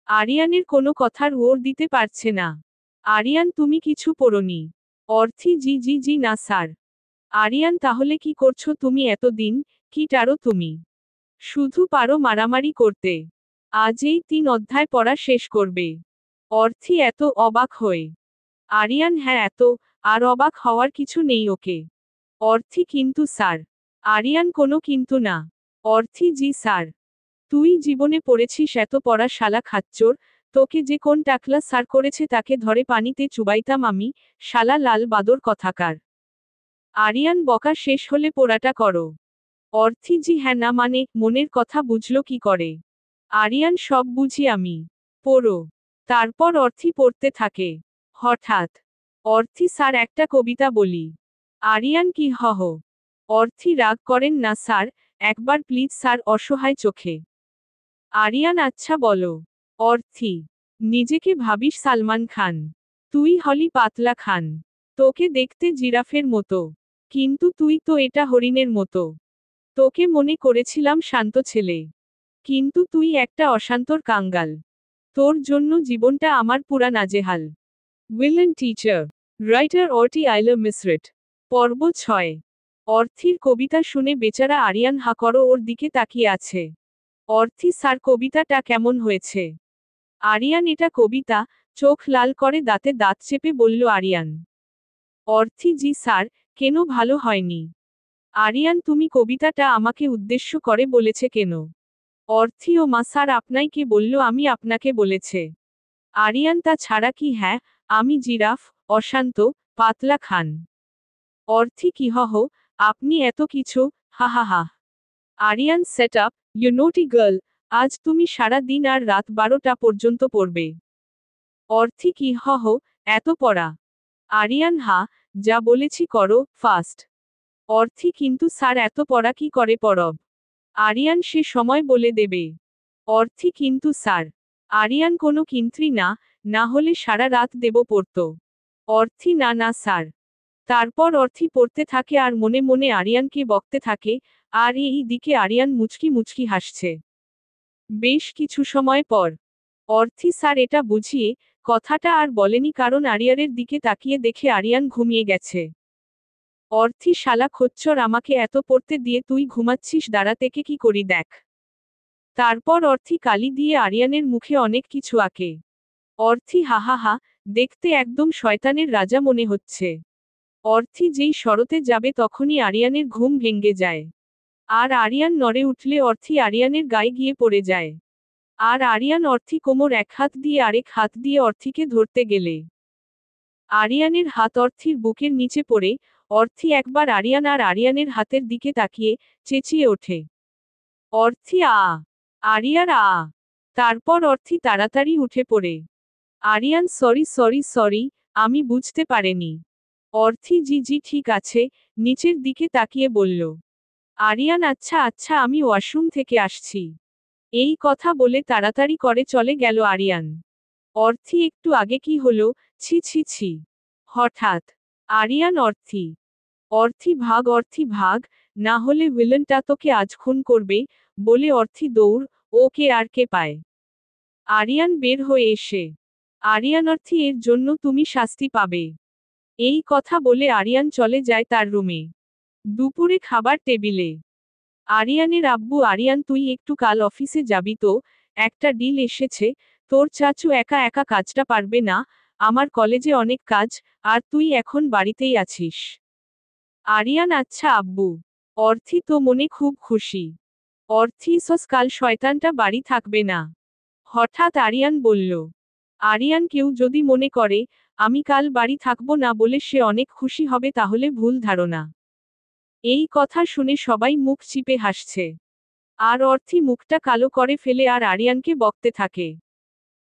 আরিয়ানের কোনো কথার ওর দিতে পারছে না। আরিয়ান, তুমি কিছু পড়োনি? অর্থি, জি জি জি না স্যার। আরিয়ান, তাহলে কি করছো তুমি এতদিন? কি টারো তুমি? শুধু পারো মারামারি করতে। আজ এই 3 অধ্যায় পড়া শেষ করবে। অর্থি, এত অবাক হয়ে। আরিয়ান, হ্যাঁ এত, আর অবাক হওয়ার কিছু নেই ওকে। অর্থি, কিন্তু স্যার। আরিয়ান, কোনো কিন্তু না। অর্থি, জি স্যার। তুই জীবনে পড়েছিস এত পড়া, শালা খাচ্চোর? তোকে যে কোন টাকলা স্যার করেছে তাকে ধরে পানিতে চুবাইতাম আমি, শালা লাল বাদর কথাকার। আরিয়ান, বকা শেষ হলে পড়াটা করো। অর্থি, জি হ্যাঁ, না মানে, মনের কথা বুঝলো কি করে? আরিয়ান, সব বুঝি আমি। পড়ো। তারপর অর্থি পড়তে থাকে। হঠাৎ অর্থি, স্যার একটা কবিতা বলি। আরিয়ান, কি অর্থি, রাগ করেন না স্যার, একবার প্লিজ স্যার, অসহায় চোখে। আরিয়ান, আচ্ছা বলো। অর্থি, নিজেকে ভাবিস সালমান খান? তুই হলি পাতলা খান। তোকে দেখতে জিরাফের মতো, কিন্তু তুই তো এটা হরিণের মতো। তোকে মনে করেছিলাম শান্ত ছেলে, কিন্তু তুই একটা অশান্তর কাঙ্গাল। তোর জন্য জীবনটা আমার পুরা নাজেহাল। উইলেন টিচার, রাইটার অর্টি আইলা মিসরেট। পর্ব 6। অর্থির কবিতা শুনে বেচারা আরিয়ান হা করো ওর দিকে তাকিয়ে আছে। অর্থি স্যার কবিতাটা কেমন হয়েছে? আরিয়ান এটা কবিতা, চোখ লাল করে দাঁতে দাঁত চেপে বলল আরিয়ান। অর্থি জি স্যার, কেন ভালো হয়নি? আরিয়ান তুমি কবিতাটা আমাকে উদ্দেশ্য করে বলেছে কেন? অর্থি ও মা স্যার আপনাইকে বলল আমি আপনাকে বলেছে। আরিয়ান তা ছাড়া কি হ্যাঁ, আমি জিরাফ, অশান্ত, পাতলা খান। অর্থি কি হহ, আপনি এত কিছু, হা হা হা। Aryan shut up, you naughty girl, আজ তুমি সারা দিন আর রাত 12টা পর্যন্ত পড়বে। অর্থি কি হহ, এত পড়া? আরিয়ান হা, যা বলেছি করো, ফাস্ট। অর্থি কিন্তু স্যার এত পড়া কি করে পড়ব? আরিয়ান সে সময় বলে দেবে। অর্থি কিন্তু স্যার। আরিয়ান কোনো কিন্ত্রি না, না হলে সারা রাত দেব পড়ত। অর্থি না না স্যার। তারপর অর্থি পড়তে থাকে আর মনে মনে আরিয়ানকে বকতে থাকে, আর এই দিকে আরিয়ান মুচকি মুচকি হাসছে। বেশ কিছু সময় পর অর্থি স্যার এটা বুঝিয়ে কথাটা আর বলেনি কারণ আরিয়ানের দিকে তাকিয়ে দেখে আরিয়ান ঘুমিয়ে গেছে। অর্থি শালা খচ্চর আমাকে এত পড়তে দিয়ে তুই ঘুমাচ্ছিস দাঁড়া থেকে কি করি দেখ। তারপর অর্থি কালি দিয়ে আরিয়ানের মুখে অনেক কিছু আঁকে। অর্থি হাহা হা, দেখতে একদম শয়তানের রাজা মনে হচ্ছে। অর্থি যেই শরতে যাবে তখনই আরিয়ানের ঘুম ভেঙ্গে যায়। আর আরিয়ান নড়ে উঠলে অর্থি আরিয়ানের গায়ে গিয়ে পড়ে যায়। আর আরিয়ান অর্থি কোমর এক হাত দিয়ে আরেক হাত দিয়ে অর্থিকে ধরতে গেলে আরিয়ানের হাত অর্থির বুকের নিচে পড়ে, অর্থি একবার আরিয়ান আর আরিয়ানের হাতের দিকে তাকিয়ে চেঁচিয়ে ওঠে। অর্থি আ! আরিয়ার আ! তারপর অর্থি তাড়াতাড়ি উঠে পড়ে। আরিয়ান সরি সরি সরি, আমি বুঝতে পারিনি। অর্থি জি জি ঠিক আছে, নিচের দিকে তাকিয়ে বলল। আরিয়ান আচ্ছা আচ্ছা আমি ওয়াশরুম থেকে আসছি। এই কথা বলে তাড়াতাড়ি করে চলে গেল আরিয়ান। অর্থি একটু আগে কি হলো, ছি ছি ছি। হঠাৎ আরিয়ান অর্থি, অর্থি ভাগ অর্থি ভাগ, না হলে উইলেনটা তোকে আজ খুন করবে, বলে অর্থি দৌড়, ওকে আর কে পায়। আরিয়ান বের হয়ে এসে, আরিয়ান অর্থি এর জন্য তুমি শাস্তি পাবে। এই কথা বলে আরিয়ান চলে যায় তার রুমে। দুপুরে খাবার টেবিলে আরিয়ানের আব্বু আরিয়ান তুই একটু কাল অফিসে যাবি তো, একটা ডিল এসেছে, তোর চাচু একা একা কাজটা পারবে না, আমার কলেজে অনেক কাজ, আর তুই এখন বাড়িতেই আছিস। আরিয়ান আচ্ছা আব্বু। অর্থি তো মনে খুব খুশি। অর্থি সস কাল শয়তানটা বাড়ি থাকবে না। হঠাৎ আরিয়ান বলল। আরিয়ান কেউ যদি মনে করে, আমি কাল বাড়ি থাকব না বলে সে অনেক খুশি হবে তাহলে ভুল ধারণা। এই কথা শুনে সবাই মুখ চিপে হাসছে। আর অর্থি মুখটা কালো করে ফেলে আর আরিয়ানকে বকতে থাকে।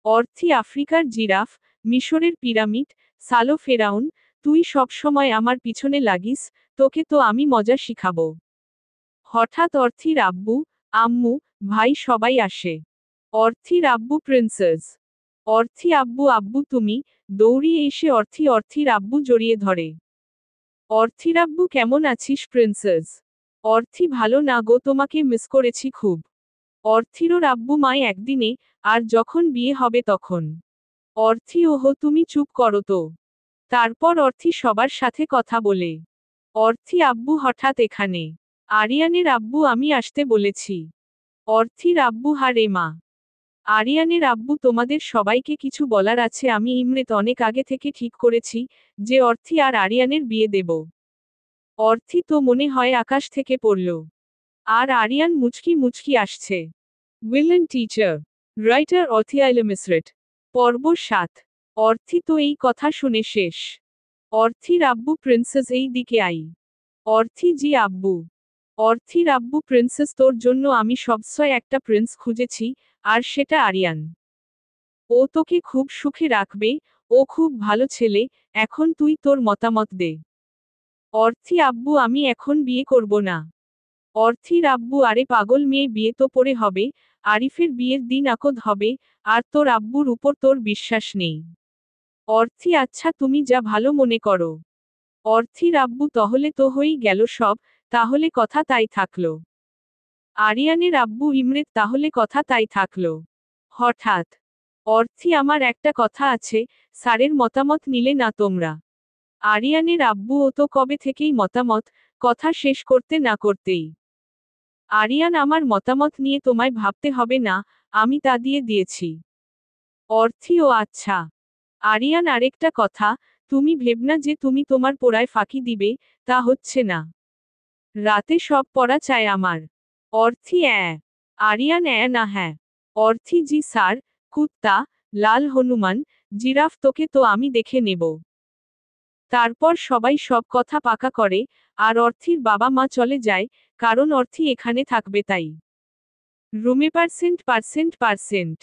অর্থি আফ্রিকার জিরাফ, মিশরের পিরামিড, সালো ফেরাউন, তুই সব সময় আমার পিছনে লাগিস, তোকে তো আমি মজা শিখাবো। হঠাৎ অর্থির আব্বু, আম্মু, ভাই সবাই আসে। অর্থির আব্বু প্রিন্সেস। অর্থি আব্বু আব্বু তুমি, দৌড়িয়ে এসে অর্থির আব্বু জড়িয়ে ধরে। অর্থির আব্বু কেমন আছিস প্রিন্সেস? অর্থি ভালো না গো তোমাকে মিস করেছি খুব। অর্থিরও আব্বু মায় একদিনে, আর যখন বিয়ে হবে তখন। অর্থি ওহো তুমি চুপ করো তো। তারপর অর্থি সবার সাথে কথা বলে। অর্থি আব্বু হঠাৎ এখানে। আরিয়ানের আব্বু আমি আসতে বলেছি। অর্থির আব্বু হারে মা। আরিয়ানের আব্বু তোমাদের সবাইকে কিছু বলার আছে আমি ইমরেত অনেক আগে থেকে ঠিক করেছি, যে অর্থি আর আরিয়ানের বিয়ে দেব। অর্থি তো মনে হয় আকাশ থেকে পড়ল। আর আরিয়ান মুচকি মুচকি আসছে। উইলেন টিচার, রাইটার অর্থি আইলা মিসরেট। পর্ব 7। অর্থি তো এই কথা শুনে শেষ। অর্থির আব্বু প্রিন্সেস এই দিকে আই। অর্থি জি আব্বু। অর্থির আব্বু প্রিন্সেস তোর জন্য আমি সবসময় একটা প্রিন্স খুঁজেছি, আর সেটা আরিয়ান। ও তোকে খুব সুখে রাখবে, ও খুব ভালো ছেলে, এখন তুই তোর মতামত দে। অর্থি আব্বু আমি এখন বিয়ে করব না। অর্থির আব্বু আরে পাগল মেয়ে বিয়ে তো পরে হবে, আরিফের বিয়ের দিন আকদ হবে, আর তোর আব্বুর উপর তোর বিশ্বাস নেই। অর্থি আচ্ছা তুমি যা ভালো মনে করো। অর্থির আব্বু তাহলে তো হয়েই গেল সব, তাহলে কথা তাই থাকলো। আরিয়ানের আব্বু ইমরেত তাহলে কথা তাই থাকলো। হঠাৎ অর্থি আমার একটা কথা আছে, স্যারের মতামত নিলে না তোমরা? আরিয়ানের আব্বু ও তো কবে থেকেই মতামত, কথা শেষ করতে না করতেই। আরিয়ান আমার মতামত নিয়ে তোমায় ভাবতে হবে না, আমি তা দিয়ে দিয়েছি। অর্থি ও আচ্ছা। আরিয়ান আরেকটা কথা, তুমি ভেবনা যে তুমি তোমার পড়ায় ফাঁকি দিবে, তা হচ্ছে না। রাতে সব পড়া চাই আমার। অর্থি আরিয়ান না হ্যাঁ। অর্থি জি স্যার, কুত্তা, লাল হনুমান, জিরাফ তোকে তো আমি দেখে নেব। তারপর সবাই সব কথা পাকা করে, আর অর্থির বাবা মা চলে যায়, কারণ অর্থি এখানে থাকবে তাই। রুমে %%%।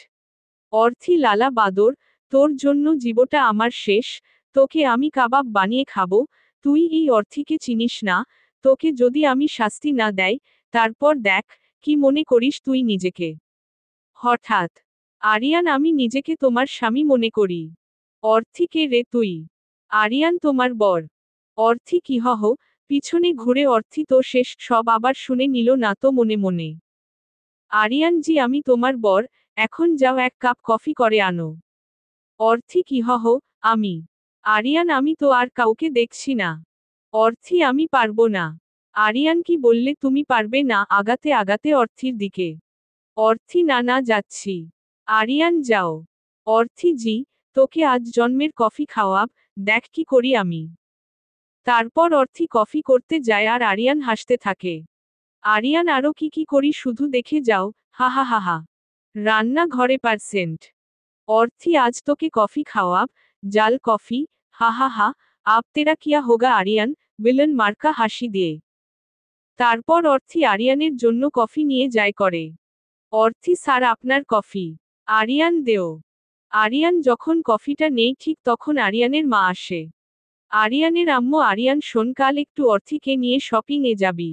অর্থি লালা বাদর, তোর জন্য জীবটা আমার শেষ, তোকে আমি কাবাব বানিয়ে খাবো, তুই এই অর্থিকে চিনিস না, তোকে যদি আমি শাস্তি না দেয়, তারপর দেখ, কি মনে করিস তুই নিজেকে। হঠাৎ আরিয়ান আমি নিজেকে তোমার স্বামী মনে করি। অর্থি কে রে তুই? আরিয়ান তোমার বর। অর্থি কি হহ, পিছনে ঘুরে অর্থি তো শেষ সব আবার শুনে নিল না তো মনে মনে। আরিয়ান জি আমি তোমার বর, এখন যাও এক কাপ কফি করে আনো। অর্থি কি হহ, আমি? আরিয়ান আমি তো আর কাউকে দেখছি না। অর্থি আমি পারবো না। আরিয়ান কি বললে তুমি পারবে না আগাতে আগাতে অর্থির দিকে। অর্থি না না যাচ্ছি। আরিয়ান যাও। অর্থি জি, তোকে আজ জন্মের কফি খাওয়াব, দেখ কি করি আমি। তারপর অর্থি কফি করতে যায় আর আরিয়ান হাসতে থাকে। আরিয়ান আরো কি করি শুধু দেখে যাও, হা হা হা হা। রান্না ঘরে অর্থি আজ তোকে কফি খাওয়াব, জাল কফি, হা হা হা, আপ তেরা কিয়া হোগা আরিয়ান, বিলন মার্কা হাসি দিয়ে। তারপর অর্থি আরিয়ানের জন্য কফি নিয়ে যায় করে। অর্থি স্যার আপনার কফি। আরিয়ান দেও। আরিয়ান যখন কফিটা নেই ঠিক তখন আরিয়ানের মা আসে। আরিয়ানের আম্মু আরিয়ান শোন কাল একটু অর্থিকে নিয়ে শপিং এ যাবি।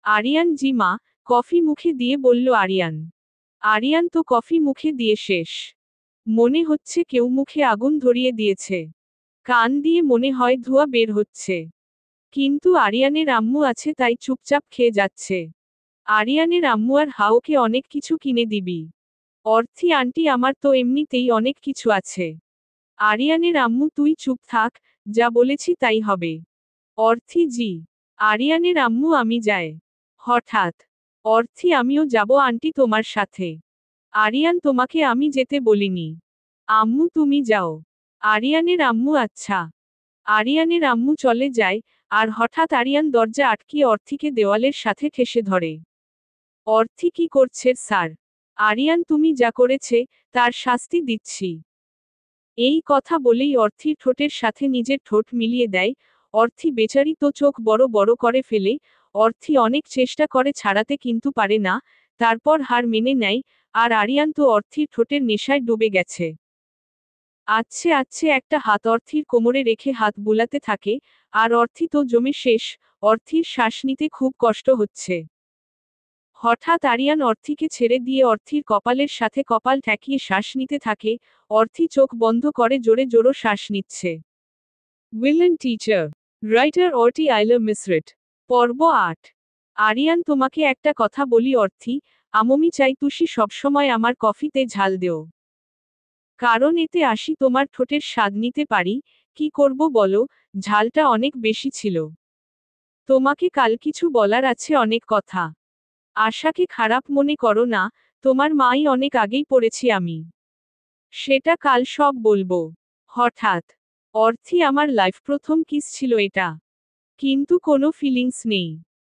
আরিয়ান জি মা, কফি মুখে দিয়ে বলল আরিয়ান। আরিয়ান তো কফি মুখে দিয়ে শেষ। মনে হচ্ছে কেউ মুখে আগুন ধরিয়ে দিয়েছে। কান দিয়ে মনে হয় ধোঁয়া বের হচ্ছে। কিন্তু আরিয়ানের আম্মু আছে তাই চুপচাপ খেয়ে যাচ্ছে। আরিয়ানের আম্মু আর হাওকে অনেক কিছু কিনে দিবি। অর্থি আন্টি আমার তো এমনিতেই অনেক কিছু আছে। আরিয়ানের আম্মু তুই চুপ থাক, যা বলেছি তাই হবে। অর্থি জি। আরিয়ানের আম্মু আমি যায়। হঠাৎ অর্থি আমিও যাব আন্টি তোমার সাথে। আরিয়ান তোমাকে আমি যেতে বলিনি। আম্মু তুমি যাও। আরিয়ানের আম্মু আচ্ছা। আরিয়ানের আম্মু চলে যায়, আর হঠাৎ আরিয়ান দরজা আটকিয়ে অর্থিকে দেওয়ালের সাথে ঠেসে ধরে। অর্থি কি করছে স্যার? আরিয়ান তুমি যা করেছে, তার শাস্তি দিচ্ছি। এই কথা বলেই অর্থির ঠোঁটের সাথে নিজের ঠোঁট মিলিয়ে দেয়, অর্থি বেচারি তো চোখ বড় বড় করে ফেলে, অর্থি অনেক চেষ্টা করে ছাড়াতে কিন্তু পারে না, তারপর হার মেনে নেয়, আর আরিয়ান তো অর্থির ঠোঁটের নেশায় ডুবে গেছে। আচ্ছে একটা হাত অর্থির কোমরে রেখে হাত বুলাতে থাকে, আর অর্থি তো জমে শেষ, অর্থির শ্বাস নিতে খুব কষ্ট হচ্ছে। হঠাৎ আরিয়ান অর্থিকে ছেড়ে দিয়ে অর্থির কপালের সাথে কপাল ঠেকিয়ে শ্বাস নিতে থাকে, অর্থি চোখ বন্ধ করে জোরে জোরে শ্বাস নিচ্ছে। উইলেন টিচার। রাইটার অর্টি আইলার মিসরেট। পর্ব ৮। আরিয়ান তোমাকে একটা কথা বলি অর্থি, আমি চাই তুষি সবসময় আমার কফিতে ঝাল দেও। কারণ এতে আসি তোমার ঠোঁটের স্বাদ নিতে পারি, কি করব বলো, ঝালটা অনেক বেশি ছিল। তোমাকে কাল কিছু বলার আছে অনেক কথা। আশাকে খারাপ মনে করো না, তোমার মাই অনেক আগেই পড়েছি আমি। সেটা কাল সব বলবো। হঠাৎ অর্থি আমার লাইফ প্রথম কিস ছিল এটা। কিন্তু কোনো ফিলিংস নেই।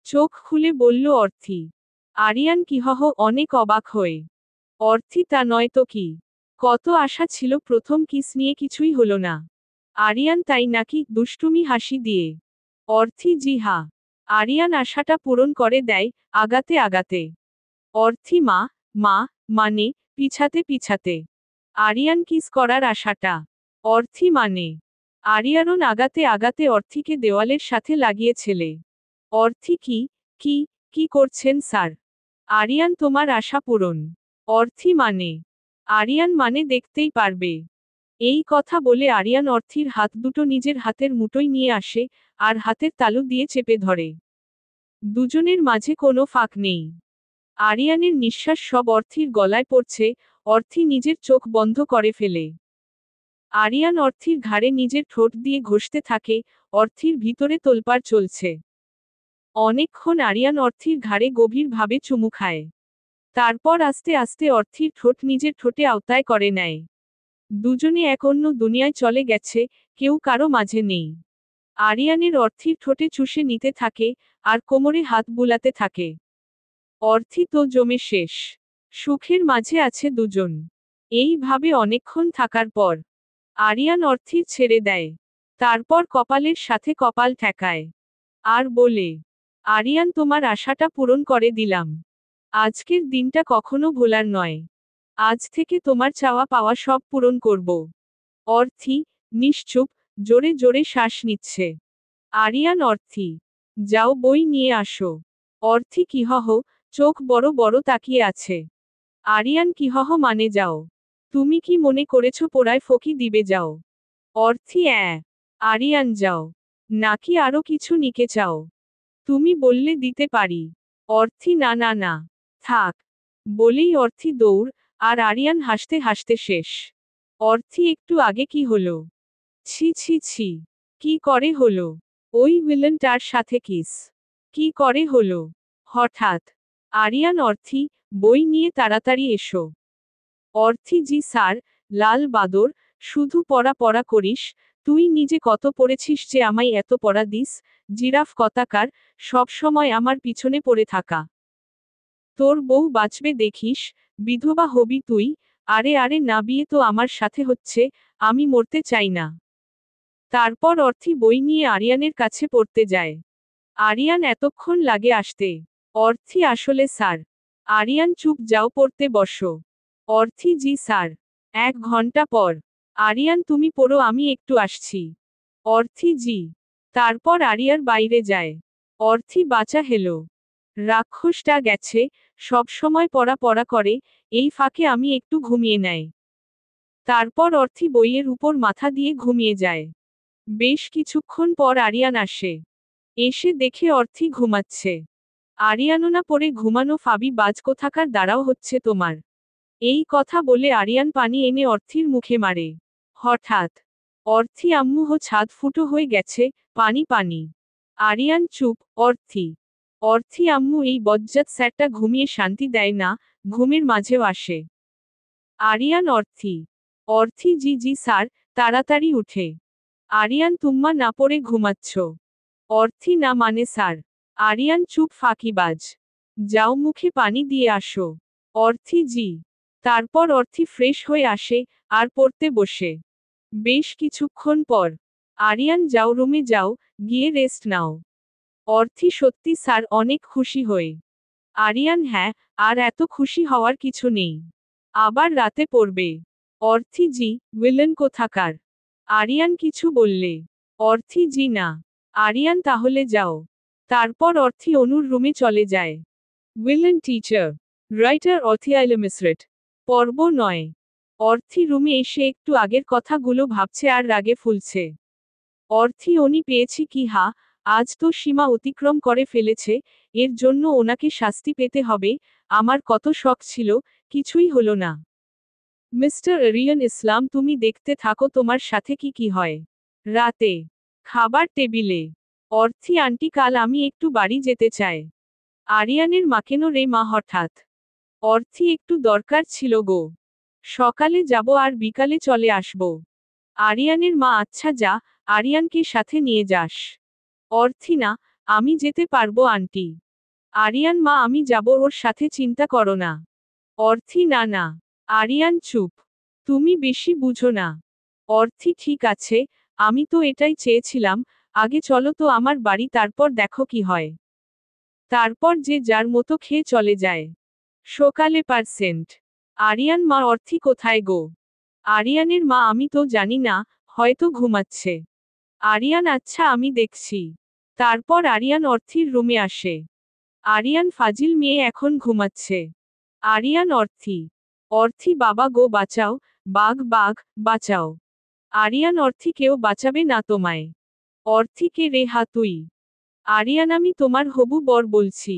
চোখ খুলে বলল অর্থি। আরিয়ান কিহহ অনেক অবাক হয়ে। অর্থি তা নয় তো কি? কত আশা ছিল প্রথম কিস নিয়ে কিছুই হলো না। আরিয়ান তাই নাকি দুষ্টুমি হাসি দিয়ে। অর্থি জি হা। আরিয়ান আশাটা পূরণ করে দেয়, আগাতে আগাতে। অর্থি মা, মা, মানে, পিছাতে পিছাতে। আরিয়ান কিস করার আশাটা। অর্থি মানে। আরিয়ারন আগাতে আগাতে অর্থিকে দেওয়ালের সাথে লাগিয়েছিলে। অর্থি কি, কি, কি করছেন স্যার? আরিয়ান তোমার আশা পূরণ। অর্থি মানে। আরিয়ান মানে দেখতেই পারবে। এই কথা বলে আরিয়ান অর্থির হাত দুটো নিজের হাতের মুঠোয় নিয়ে আসে, আর হাতের তালু দিয়ে চেপে ধরে। দুজনের মাঝে কোনো ফাঁক নেই। আরিয়ানের নিঃশ্বাস সব অর্থির গলায় পড়ছে, অর্থি নিজের চোখ বন্ধ করে ফেলে। আরিয়ান অর্থির ঘাড়ে নিজের ঠোঁট দিয়ে ঘষতে থাকে, অর্থির ভিতরে তোলপাড় চলছে। অনেকক্ষণ আরিয়ান অর্থির ঘাড়ে গভীরভাবে চুমু খায়। তারপর আস্তে আস্তে অর্থির ঠোঁট নিজের ঠোঁটে আওতায় করে নেয়। দুজনে এক অন্য দুনিয়ায় চলে গেছে, কেউ কারো মাঝে নেই। আরিয়ানের অর্থির ঠোঁটে চুষে নিতে থাকে, আর কোমরে হাত বুলাতে থাকে। অর্থি তো জমে শেষ। সুখের মাঝে আছে দুজন। এইভাবে অনেকক্ষণ থাকার পর আরিয়ান অর্থির ছেড়ে দেয়। তারপর কপালের সাথে কপাল ঠেকায়। আর বলে, আরিয়ান, তোমার আশাটা পূরণ করে দিলাম। আজকের দিনটা কখনো ভোলার নয়। আজ থেকে তোমার চাওয়া পাওয়া সব পূরণ করব। অর্থি নিশ্চুপ, জোরে জোরে শ্বাস নিচ্ছে। আরিয়ান, অর্থি, যাও বই নিয়ে আসো। অর্থি কিহহ, চোখ বড় বড় তাকিয়ে আছে। আরিয়ান, কিহহ মানে যাও? তুমি কি মনে করেছ পোড়ায় ফকি দিবে যাও? অর্থি, আরিয়ান, যাও। নাকি আরো কিছু নিকে চাও? তুমি বললে দিতে পারি। অর্থি, না না না, থাক। বলেই অর্থি দৌড়, আর আরিয়ান হাসতে হাসতে শেষ। অর্থি, একটু আগে কি হলো? ছি ছি ছি, কি করে হলো? ওই ভিলেনটার সাথে কিস? কি করে হলো? হঠাৎ আরিয়ান, অর্থি, বই নিয়ে তাড়াতাড়ি এসো। অর্থি, জি স্যার। লাল বাদর, শুধু পড়া পড়া করিস। তুই নিজে কত পড়েছিস যে আমায় এত পড়া দিস? জিরাফ কথাকার, সব সময় আমার পিছনে পড়ে থাকা। তোর বউ বাঁচবে দেখিস, বিধবা হবি তুই। আরে আরে না, বিয়ে তো আমার সাথে হচ্ছে, আমি মরতে চাই না। তারপর অর্থি বই নিয়ে আরিয়ানের কাছে পড়তে যায়। আরিয়ান এতক্ষণ লাগে আসতে। অর্থি, আসলে স্যার। আরিয়ান, চুপ, যাও পড়তে বসো। অর্থি, জি স্যার। 1 ঘন্টা পর আরিয়ান, তুমি পড়ো, আমি একটু আসছি। অর্থি, জি। তারপর আরিয়ার বাইরে যায়। অর্থি, বাঁচা হেলো। রাক্ষসটা গেছে, সব সময় পড়া পড়া করে, এই ফাঁকে আমি একটু ঘুমিয়ে নেয়। তারপর অর্থি বইয়ের উপর মাথা দিয়ে ঘুমিয়ে যায়। বেশ কিছুক্ষণ পর আরিয়ান আসে। এসে দেখে অর্থি ঘুমাচ্ছে। আরিয়ানও না পড়ে ঘুমানো ফাবি বাজ কোথাকার, দাঁড়াও হচ্ছে তোমার। এই কথা বলে আরিয়ান পানি এনে অর্থির মুখে মারে। হঠাৎ অর্থি, আম্মু হো, ছাদ ফুটো হয়ে গেছে, পানি পানি। আরিয়ান, চুপ। অর্থি, অর্থি, আম্মু এই বজ্জাত স্যারটা ঘুমিয়ে শান্তি দেয় না, ঘুমের মাঝেও আসে। আরিয়ান, অর্থি, অর্থি, জি জি স্যার, তাড়াতাড়ি উঠে। আরিয়ান, তুম্মা না পড়ে ঘুমাচ্ছ? অর্থি, না মানে স্যার। আরিয়ান, চুপ, ফাঁকিবাজ। যাও মুখে পানি দিয়ে আসো। অর্থি, জি। তারপর অর্থি ফ্রেশ হয়ে আসে, আর পড়তে বসে। বেশ কিছুক্ষণ পর আরিয়ান, যাও রুমে যাও, গিয়ে রেস্ট নাও। অর্থি, সত্যি স্যার, অনেক খুশি হয়ে। আরিয়ান, হ্যাঁ, আর এত খুশি হওয়ার কিছু নেই। আবার রাতে পড়বে। অর্থি, জি। ভিলেন কোথাকার? আরিয়ান কিছু বললে? অর্থি, জি না। আরিয়ান, তাহলে যাও। তারপর অর্থি অনুর রুমে চলে যায়। ভিলেন টিচার, রাইটার অথিয়াইলে মিসরেট। পর্ব 9। অর্থি রুমে এসে একটু আগের কথাগুলো ভাবছে আর রাগে ফুলছে। অর্থি, উনি পেয়েছি কি, হা? আজ তো সীমা অতিক্রম করে ফেলেছে, এর জন্য ওনাকে শাস্তি পেতে হবে। আমার কত শখ ছিল, কিছুই হলো না। মিস্টার আরিয়ান ইসলাম, তুমি দেখতে থাকো তোমার সাথে কি কি হয়। রাতে খাবার টেবিলে অর্থি, আন্টি, কাল আমি একটু বাড়ি যেতে চাই। আরিয়ানের মাকেন রে মা হঠাৎ? অর্থি, একটু দরকার ছিল গো। সকালে যাব আর বিকালে চলে আসব। আরিয়ানের মা, আচ্ছা যা, আরিয়ানকে সাথে নিয়ে যাস। অর্থি, না, আমি যেতে পারবো আন্টি। আরিয়ান, মা আমি যাব ওর সাথে, চিন্তা করো না। অর্থি, না না। আরিয়ান, চুপ। তুমি বেশি বুঝো না। অর্থি, ঠিক আছে, আমি তো এটাই চেয়েছিলাম, আগে চলো তো আমার বাড়ি, তারপর দেখো কি হয়। তারপর যে যার মতো খেয়ে চলে যায়। সকালে পার্সেন্ট আরিয়ান, মা, অর্থি কোথায় গো? আরিয়ানের মা, আমি তো জানি না, হয়তো ঘুমাচ্ছে। আরিয়ান, আচ্ছা আমি দেখছি। তারপর আরিয়ান অর্থির রুমে আসে। আরিয়ান, ফাজিল মেয়ে এখন ঘুমাচ্ছে। আরিয়ান, অর্থি, অর্থি, বাবা গো বাঁচাও, বাঘ বাঘ, বাঁচাও। আরিয়ান অর্থি কেউ বাঁচাবে না তোমায়। অর্থি কে রে হা তুই? আরিয়ান আমি তোমার হবু বর বলছি।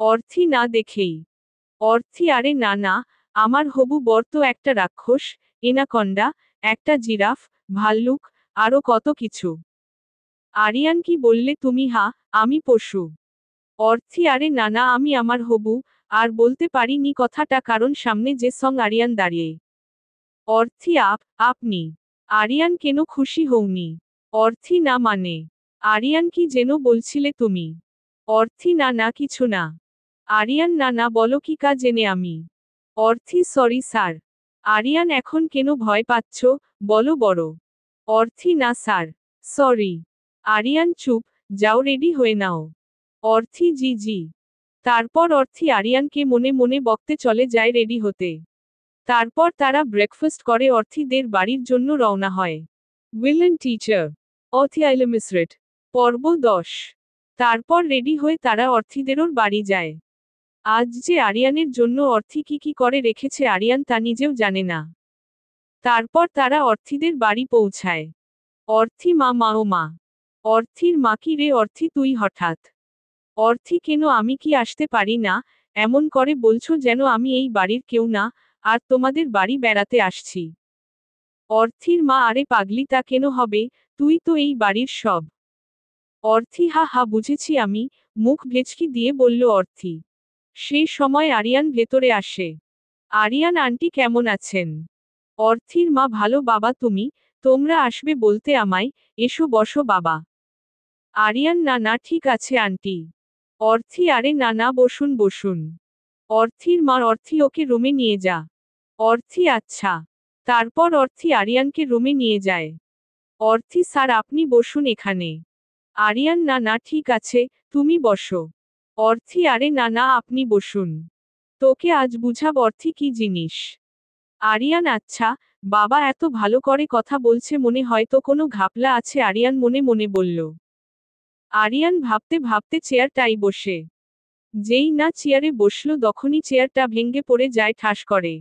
অর্থি না দেখেই। অর্থি আরে না না, আমার হবু বর তো একটা রাক্ষস, এনাকন্ডা, একটা জিরাফ, ভাল্লুক, আরো কত কিছু। আরিয়ান কি বললে তুমি? হা, আমি পশু। অর্থি আরে না না আমি আমার হবু, আর বলতে পারিনি কথাটা কারণ সামনে যে সং আরিয়ান দাঁড়িয়ে। অর্থি আপনি। আরিয়ান কেন খুশি হওনি? অর্থি না মানে। আরিয়ান কি যেন বলছিলে তুমি? অর্থি না না কিছু না। আরিয়ান না না বলো কি কা জেনে আমি? Worthy sorry sir. আরিয়ান এখন কেন ভয় পাচ্ছ, বলো বড়। অর্থি না স্যার, সরি। আরিয়ান চুপ, যাও রেডি হয়ে নাও। অর্থি জি জি। তারপর অর্থি আরিয়ানকে মনে মনে বকতে চলে যায় রেডি হতে। তারপর তারা ব্রেকফাস্ট করে অর্থিদের বাড়ির জন্য রওনা হয়। উইলেন টিচার অথি আইলে মিসরেট পর্ব 10। তারপর রেডি হয়ে তারা অর্থিদেরও বাড়ি যায়। আজ যে আরিয়ানের জন্য অর্থি কি করে রেখেছে আরিয়ান তা নিজেও জানে না। তারপর তারা অর্থিদের বাড়ি পৌঁছায়। অর্থি মা ও মা। অর্থির মা কি রে অর্থি তুই হঠাৎ? অর্থি কেন আমি কি আসতে পারি না, এমন করে বলছো যেন আমি এই বাড়ির কেউ না, আর তোমাদের বাড়ি বেড়াতে আসছি। অর্থির মা আরে পাগলি তা কেন হবে, তুই তো এই বাড়ির সব। অর্থি হা হা বুঝেছি আমি, মুখ ভেচকি দিয়ে বলল অর্থি। সেই সময় আরিয়ান ভেতরে আসে। আরিয়ান আন্টি কেমন আছেন? অর্থির মা ভালো বাবা তুমি, তোমরা আসবে বলতে আমায়, এসো বসো বাবা। আরিয়ান না না ঠিক আছে আন্টি। অর্থি আরে না না বসুন বসুন। অর্থির মা অর্থি ওকে রুমে নিয়ে যা। অর্থি আচ্ছা। তারপর অর্থি আরিয়ানকে রুমে নিয়ে যায়। অর্থি স্যার আপনি বসুন এখানে। আরিয়ান না না ঠিক আছে, তুমি বসো। অর্থি আরে না না আপনি বসুন। তোকে আজ বুঝাব অর্থি কি জিনিস। আরিয়ান আচ্ছা, বাবা এত ভালো করে কথা বলছে মনে হয়তো কোনো ঘাপলা আছে আরিয়ান মনে মনে বলল। আরিয়ান ভাবতে ভাবতে চেয়ারটাই বসে। যেই না চেয়ারে বসল তখনই চেয়ারটা ভেঙে পড়ে যায় ঠাস করে।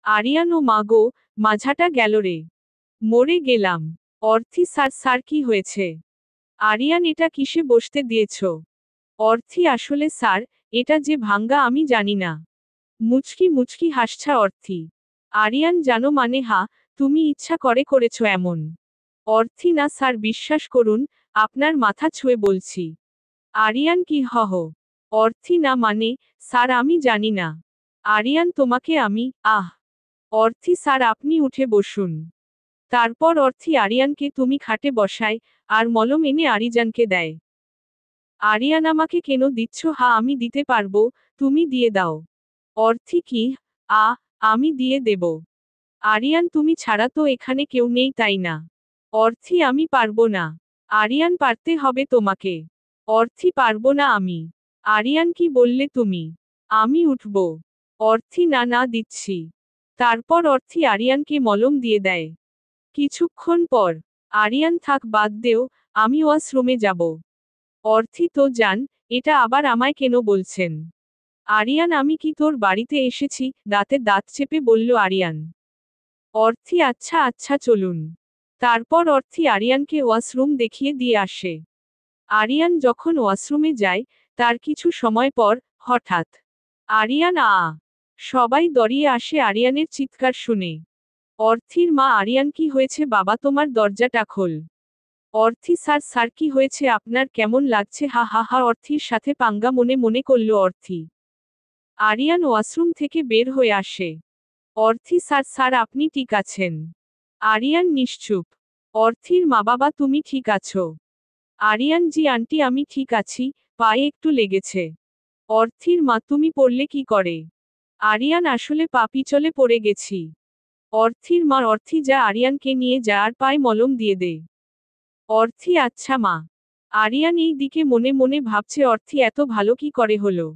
আরিয়ান ও মা গো, মাঝাটা গেল রে। মরে গেলাম। অর্থি স্যার স্যার কি হয়েছে? আরিয়ান এটা কিসে বসতে দিয়েছ? অর্থি আসলে স্যার, এটা যে ভাঙ্গা আমি জানি না। মুচকি মুচকি হাসছা অর্থি। আরিয়ান জানো মানে হা, তুমি ইচ্ছা করে করেছ এমন। অর্থি না স্যার বিশ্বাস করুন, আপনার মাথা ছুঁয়ে বলছি। আরিয়ান কি হহ? অর্থি না মানে, স্যার আমি জানি না। আরিয়ান তোমাকে আমি অর্থি স্যার আপনি উঠে বসুন। তারপর অর্থি আরিয়ানকে তুমি খাটে বসায়, আর মলম এনে আরিজানকে দেয়। আরিয়ান আমাকে কেন দিচ্ছ? হা আমি দিতে পারবো, তুমি দিয়ে দাও। অর্থি কি? আমি দিয়ে দেব। আরিয়ান তুমি ছাড়া তো এখানে কেউ নেই তাই না? অর্থি আমি পারবো না। আরিয়ান পারতে হবে তোমাকে। অর্থি পারবো না আমি। আরিয়ান কি বললে তুমি? আমি উঠব। অর্থি না না দিচ্ছি। তারপর অর্থি আরিয়ানকে মলম দিয়ে দেয়। কিছুক্ষণ পর, আরিয়ান থাক বাদ দেও, আমি ওয়াশরুমে যাব। অর্থি তো জান, এটা আবার আমায় কেন বলছেন? আরিয়ান আমি কি তোর বাড়িতে এসেছি? দাঁতে দাঁত চেপে বলল আরিয়ান। অর্থি আচ্ছা আচ্ছা চলুন। তারপর অর্থি আরিয়ানকে ওয়াশরুম দেখিয়ে দিয়ে আসে। আরিয়ান যখন ওয়াশরুমে যায়, তার কিছু সময় পর, হঠাৎ আরিয়ান সবাই দড়িয়ে আসে আরিয়ানের চিৎকার শুনে। অর্থির মা আরিয়ান কি হয়েছে বাবা তোমার দরজাটা খোল। অর্থি স্যার স্যার কি হয়েছে আপনার কেমন লাগছে? হা হা হা অর্থির সাথে পাঙ্গা মনে মনে করল অর্থি। আরিয়ান ওয়াশরুম থেকে বের হয়ে আসে। অর্থি স্যার স্যার আপনি ঠিক আছেন? আরিয়ান নিশ্চুপ। অর্থির মা বাবা তুমি ঠিক আছো? আরিয়ান জি আন্টি আমি ঠিক আছি, পায়ে একটু লেগেছে। অর্থির মা তুমি পড়লে কি করে? আরিয়ান আসলে পা পিছলে পড়ে গেছি। অর্থির মা অর্থি যা আরিয়ানকে নিয়ে যা আর পায়ে মলম দিয়ে দে। অর্থি আচ্ছা মা। আরিয়ান এই দিকে মনে মনে ভাবছে অর্থি এত ভালো কি করে হলো।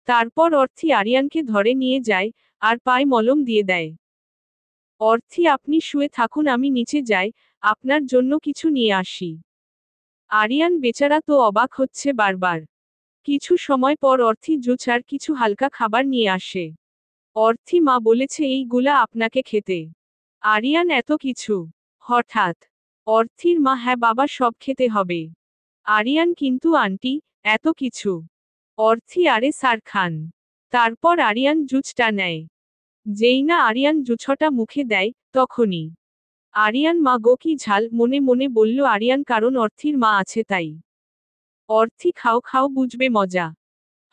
তারপর অর্থি আরিয়ানকে ধরে নিয়ে যায়, আর পায়ে মলম দিয়ে দেয়। অর্থি আপনি শুয়ে থাকুন আমি নিচে যাই, আপনার জন্য কিছু নিয়ে আসি। আরিয়ান বেচারা তো অবাক হচ্ছে বারবার। কিছু সময় পর অর্থি জুস আর কিছু হালকা খাবার নিয়ে আসে। অর্থি মা বলেছে এইগুলা আপনাকে খেতে। আরিয়ান এত কিছু। হঠাৎ। অর্থির মা হ্যাঁ বাবা সব খেতে হবে। আরিয়ান কিন্তু আন্টি, এত কিছু। অর্থি আরে স্যার খান। তারপর আরিয়ান জুসটা নেয়। যেই না আরিয়ান জুছটা মুখে দেয়, তখনই আরিয়ান মা গো কি ঝাল মনে মনে বলল আরিয়ান কারণ অর্থির মা আছে তাই। অর্থি খাও খাও বুঝবে মজা।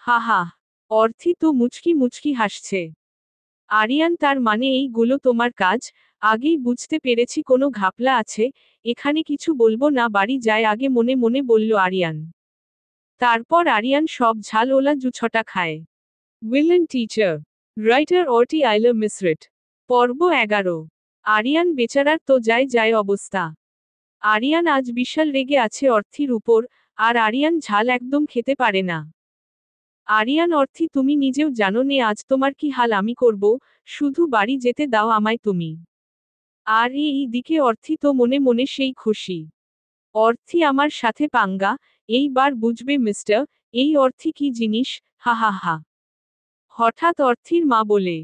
হা হা। অর্থি তো মুচকি মুচকি হাসছে। আরিয়ান তার মানে এইগুলো তোমার কাজ, আগেই বুঝতে পেরেছি কোনো ঘাপলা আছে, এখানে কিছু বলবো না বাড়ি যায় আগে মনে মনে বলল আরিয়ান। তারপর আরিয়ান সব ঝাল ওলা জুছটা খায়। উইলেন টিচার। রাইটার অর্টি আইলা মিসরিট। পর্ব 11। আরিয়ান বেচারার তো যায় যায় অবস্থা। আরিয়ান আজ বিশাল রেগে আছে অর্থির উপর, আর আরিয়ান ঝাল একদম খেতে পারে না। আরিয়ান অর্থি তুমি নিজেও জানো নে আজ তোমার কি হাল আমি করব, শুধু বাড়ি যেতে দাও আমায় তুমি। আর এই দিকে অর্থি তো মনে মনে সেই খুশি। অর্থি আমার সাথে পাঙ্গা, এইবার বুঝবে মিস্টার, এই অর্থি কি জিনিস, হা হা হা। হঠাৎ অর্থির মা বলে।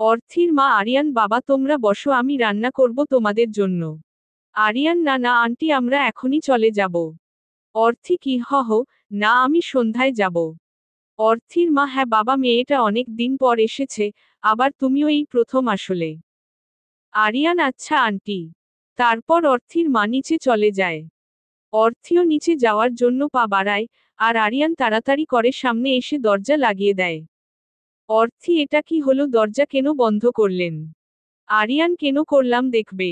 অর্থির মা আরিয়ান বাবা তোমরা বসো আমি রান্না করব তোমাদের জন্য। আরিয়ান না না আন্টি আমরা এখনই চলে যাব। অর্থি কি হ হ, না আমি সন্ধ্যায় যাব। অর্থির মা হ্যাঁ বাবা মেয়েটা অনেক দিন পর এসেছে, আবার তুমিও এই প্রথম আসলে। আরিয়ান আচ্ছা আন্টি। তারপর অর্থির মা নিচে চলে যায়। অর্থিও নিচে যাওয়ার জন্য পা বাড়ায়, আর আরিয়ান তাড়াতাড়ি করে সামনে এসে দরজা লাগিয়ে দেয়। অর্থি এটা কি হলো দরজা কেন বন্ধ করলেন? আরিয়ান কেন করলাম দেখবে।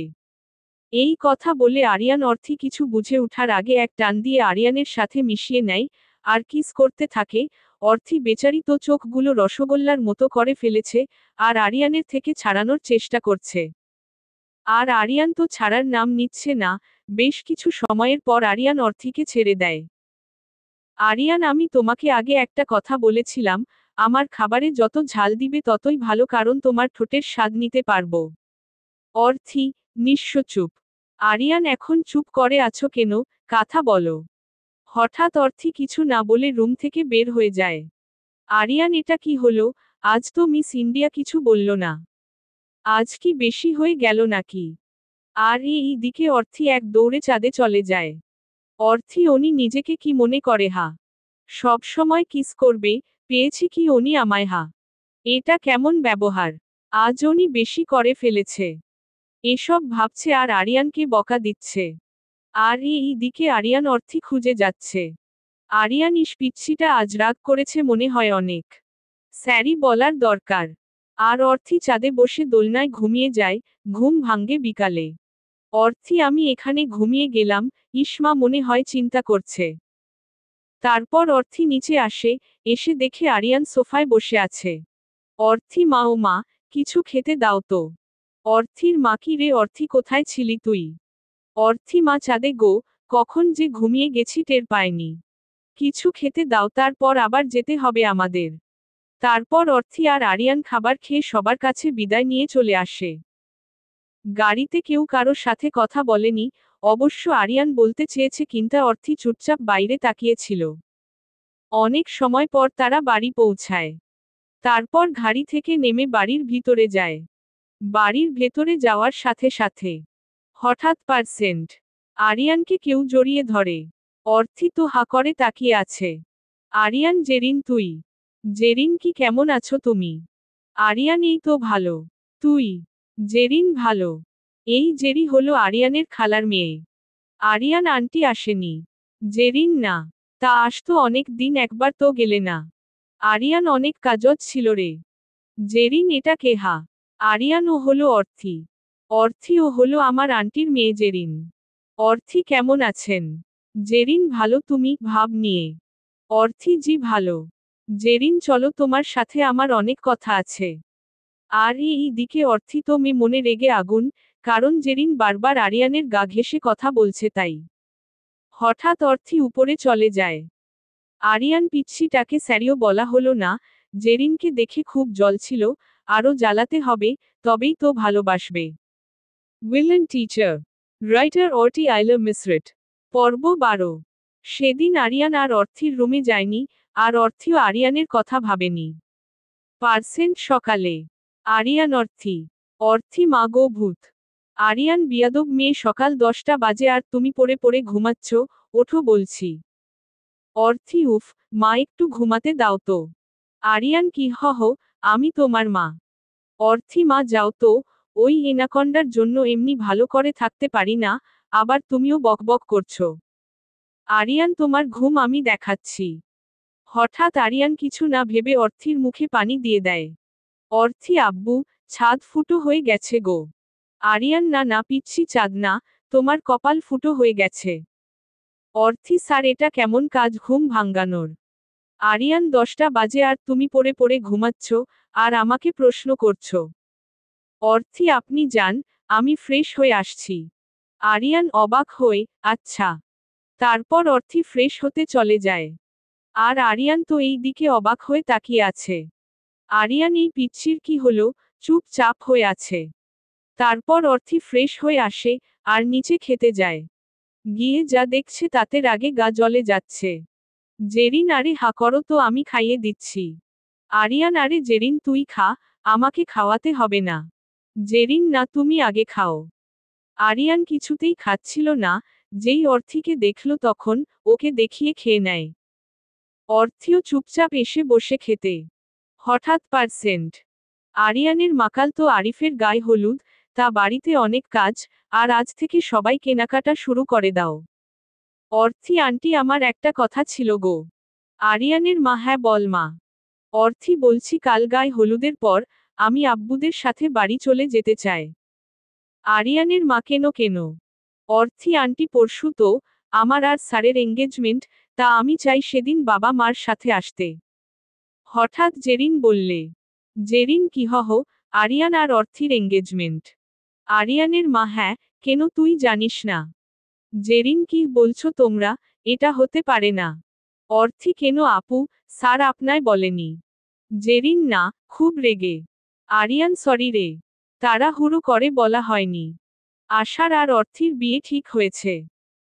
এই কথা বলে আরিয়ান অর্থি কিছু বুঝে ওঠার আগে এক টান দিয়ে আরিয়ানের সাথে মিশিয়ে নেয়, আর কিস করতে থাকে। অর্থি বেচারি তো চোখগুলো রসগোল্লার মতো করে ফেলেছে, আর আরিয়ানের থেকে ছাড়ানোর চেষ্টা করছে। আর আরিয়ান তো ছাড়ার নাম নিচ্ছে না, বেশ কিছু সময়ের পর আরিয়ান অর্থিকে ছেড়ে দেয়। আরিয়ান আমি তোমাকে আগে একটা কথা বলেছিলাম, আমার খাবারে যত ঝাল দিবে ততই ভালো কারণ তোমার ঠোঁটের স্বাদ নিতে পারবো। অর্থি, নিঃস্ব চুপ। আরিয়ান এখন চুপ করে আছো কেন, কথা বলো। হঠাৎ অর্থি কিছু না বলে রুম থেকে বের হয়ে যায়। আরিয়ান এটা কি হলো, আজ তো মিস ইন্ডিয়া কিছু বলল না। আজ কি বেশি হয়ে গেল নাকি? আর এই দিকে অর্থি এক দৌড়ে চাঁদে চলে যায়। অর্থি উনি নিজেকে কি মনে করে হা? সব সময় কিস করবে, পেয়েছি কি উনি আমায় হা? এটা কেমন ব্যবহার? আজ উনি বেশি করে ফেলেছে। এসব ভাবছে আর আরিয়ানকে বকা দিচ্ছে। আর এই দিকে আরিয়ান অর্থি খুঁজে যাচ্ছে। আরিয়ান পিচ্ছিটা আজ রাগ করেছে মনে হয় অনেক। স্যারি বলার দরকার। আর অর্থি চাঁদে বসে দোলনায় ঘুমিয়ে যায়, ঘুম ভাঙ্গে বিকালে। অর্থি আমি এখানে ঘুমিয়ে গেলাম, ইসমা মনে হয় চিন্তা করছে। তারপর অর্থি নিচে আসে, এসে দেখে আরিয়ান সোফায় বসে আছে। অর্থি মা ও মা, কিছু খেতে দাও তো। অর্থির মা কি রে অর্থি কোথায় ছিলি তুই? অর্থি মা চাঁদে গো, কখন যে ঘুমিয়ে গেছি টের পায়নি। কিছু খেতে দাও তারপর আবার যেতে হবে আমাদের। তারপর অর্থি আর আরিয়ান খাবার খেয়ে সবার কাছে বিদায় নিয়ে চলে আসে। গাড়িতে কেউ কারো সাথে কথা বলেনি, অবশ্য আরিয়ান বলতে চেয়েছে কিন্তু অর্থি চুপচাপ বাইরে তাকিয়েছিল। অনেক সময় পর তারা বাড়ি পৌঁছায়। তারপর গাড়ি থেকে নেমে বাড়ির ভিতরে যায়। বাড়ির ভেতরে যাওয়ার সাথে সাথে হঠাৎ আরিয়ানকে কেউ জড়িয়ে ধরে। অর্থি তো হা করে তাকিয়ে আছে। আরিয়ান জেরিন তুই? জেরিন কি কেমন আছো তুমি? আরিয়ান এই তো ভালো। তুই? জেরিন ভালো। এই জেরি হলো আরিয়ানের খালার মেয়ে। আরিয়ান আন্টি আসেনি। জেরিন না। তা আসতো অনেক দিন একবার তো গেলে না। আরিয়ান অনেক কাজজ ছিল রে। জেরিন এটা কে হা? আরিয়ান ও হলো অর্থি। অর্থি ও হলো আমার আন্টির মেয়ে জেরিন। অর্থি কেমন আছেন? জেরিন ভালো তুমি ভাব নিয়ে। অর্থি জি ভালো। জেরিন চলো তোমার সাথে আমার অনেক কথা আছে। আর এই দিকে অর্থি তো মনে রেগে আগুন, কারণ জেরিন বারবার আরিয়ানের গা ঘেঁষে কথা বলছে তাই। হঠাৎ অর্থি উপরে চলে যায়। আরিয়ান পিচ্ছিটাকে স্যারিও বলা হলো না, জেরিনকে দেখে খুব জ্বলছিল, আরও জ্বালাতে হবে, তবেই তো ভালোবাসবে। উইলেন টিচার। রাইটার অর্টি আইলা মিসরিট। পর্ব 12। সেদিন আরিয়ান আর অর্থির রুমে যায়নি, আর অর্থিও আরিয়ানের কথা ভাবেনি। সকালে। আরিয়ান অর্থি। অর্থি মা গো ভূত। আরিয়ান বিয়াদব মেয়ে, সকাল 10টা বাজে আর তুমি পড়ে পড়ে ঘুমাচ্ছ, ওঠো বলছি। অর্থি উফ, মা একটু ঘুমাতে দাও তো। আরিয়ান কি আমি তোমার মা। অর্থি মা যাও তো, ওই এনাকন্ডার জন্য এমনি ভালো করে থাকতে পারি না, আবার তুমিও বকবক করছো। আরিয়ান তোমার ঘুম আমি দেখাচ্ছি। হঠাৎ আরিয়ান কিছু না ভেবে অর্থির মুখে পানি দিয়ে দেয়। অর্থি আব্বু, ছাদ ফুটো হয়ে গেছে গো। আরিয়ান না না পিচ্ছি চাঁদ না, তোমার কপাল ফুটো হয়ে গেছে। অর্থি স্যার এটা কেমন কাজ ঘুম ভাঙ্গানোর। আরিয়ান 10টা বাজে আর তুমি পড়ে পড়ে ঘুমাচ্ছ, আর আমাকে প্রশ্ন করছো। অর্থি আপনি যান, আমি ফ্রেশ হয়ে আসছি। আরিয়ান অবাক হয়ে, আচ্ছা। তারপর অর্থি ফ্রেশ হতে চলে যায়। আর আরিয়ান তো এই দিকে অবাক হয়ে তাকিয়ে আছে। আরিয়ান এই পিচ্ছির কি হলো, চুপচাপ হয়ে আছে। তারপর অর্থি ফ্রেশ হয়ে আসে, আর নিচে খেতে যায়। গিয়ে যা দেখছে তাতে রাগে গা জ্বলে যাচ্ছে। জেরিন আরে হা করো তো, আমি খাইয়ে দিচ্ছি। আরিয়ান আরে জেরিন তুই খা, আমাকে খাওয়াতে হবে না। জেরিন না তুমি আগে খাও। আরিয়ান কিছুতেই খাচ্ছিল না, যেই অর্থিকে দেখল তখন ওকে দেখিয়ে খেয়ে নেয়। অর্থিও চুপচাপ এসে বসে খেতে। হঠাৎ পার্সেন্ট। আরিয়ানের মাকাল তো আরিফের গায়ে হলুদ, তা বাড়িতে অনেক কাজ, আর আজ থেকে সবাই কেনাকাটা শুরু করে দাও। অর্থি আন্টি আমার একটা কথা ছিল গো। আরিয়ানের মা হ্যাঁ বল মা। অর্থি বলছি কাল গায়ে হলুদের পর, আমি আব্বুদের সাথে বাড়ি চলে যেতে চাই। আরিয়ানের মা কেন কেন? অর্থি আন্টি পরশু তো আমার আর স্যারের এঙ্গেজমেন্ট, তা আমি চাই সেদিন বাবা মার সাথে আসতে। হঠাৎ জেরিন বললে। জেরিন কি আরিয়ান আর অর্থির এঙ্গেজমেন্ট? আরিয়ানের মা হ্যাঁ, কেন তুই জানিস না? জেরিন কি বলছো তোমরা, এটা হতে পারে না। অর্থি কেন আপু, স্যার আপনায় বলেনি। জেরিন না, খুব রেগে। আরিয়ান সরি রে, তাড়াহুড়ো করে বলা হয়নি। আশার আর অর্থির বিয়ে ঠিক হয়েছে।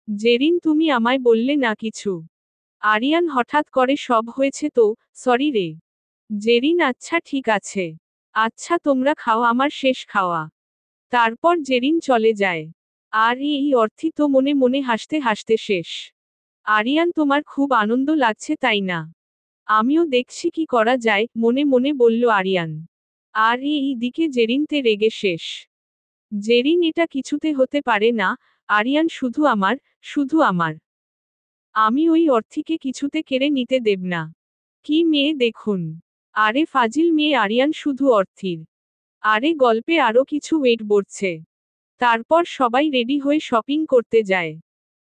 জেরিন তুমি আমায় বললে না কিছু। আরিয়ান হঠাৎ করে সব হয়েছে তো, সরি রে। জেরিন আচ্ছা ঠিক আছে। আচ্ছা তোমরা খাও, আমার শেষ খাওয়া। তারপর জেরিন চলে যায়। আর এই অর্থি তো মনে মনে হাসতে হাসতে শেষ। আরিয়ান তোমার খুব আনন্দ লাগছে তাই না? আমিও দেখছি কি করা যায়, মনে মনে বলল আরিয়ান। আর এই দিকে জেরিনতে রেগে শেষ। জেরিন এটা কিছুতে হতে পারে না, আরিয়ান শুধু আমার, শুধু আমার। আমি ওই অর্থিকে কিছুতে কেড়ে নিতে দেব না। কি মেয়ে দেখুন। আরে ফাজিল মেয়ে আরিয়ান শুধু অর্থির। আরে গল্পে আরো কিছু ওয়েট বাড়ছে। তারপর সবাই রেডি হয়ে শপিং করতে যায়।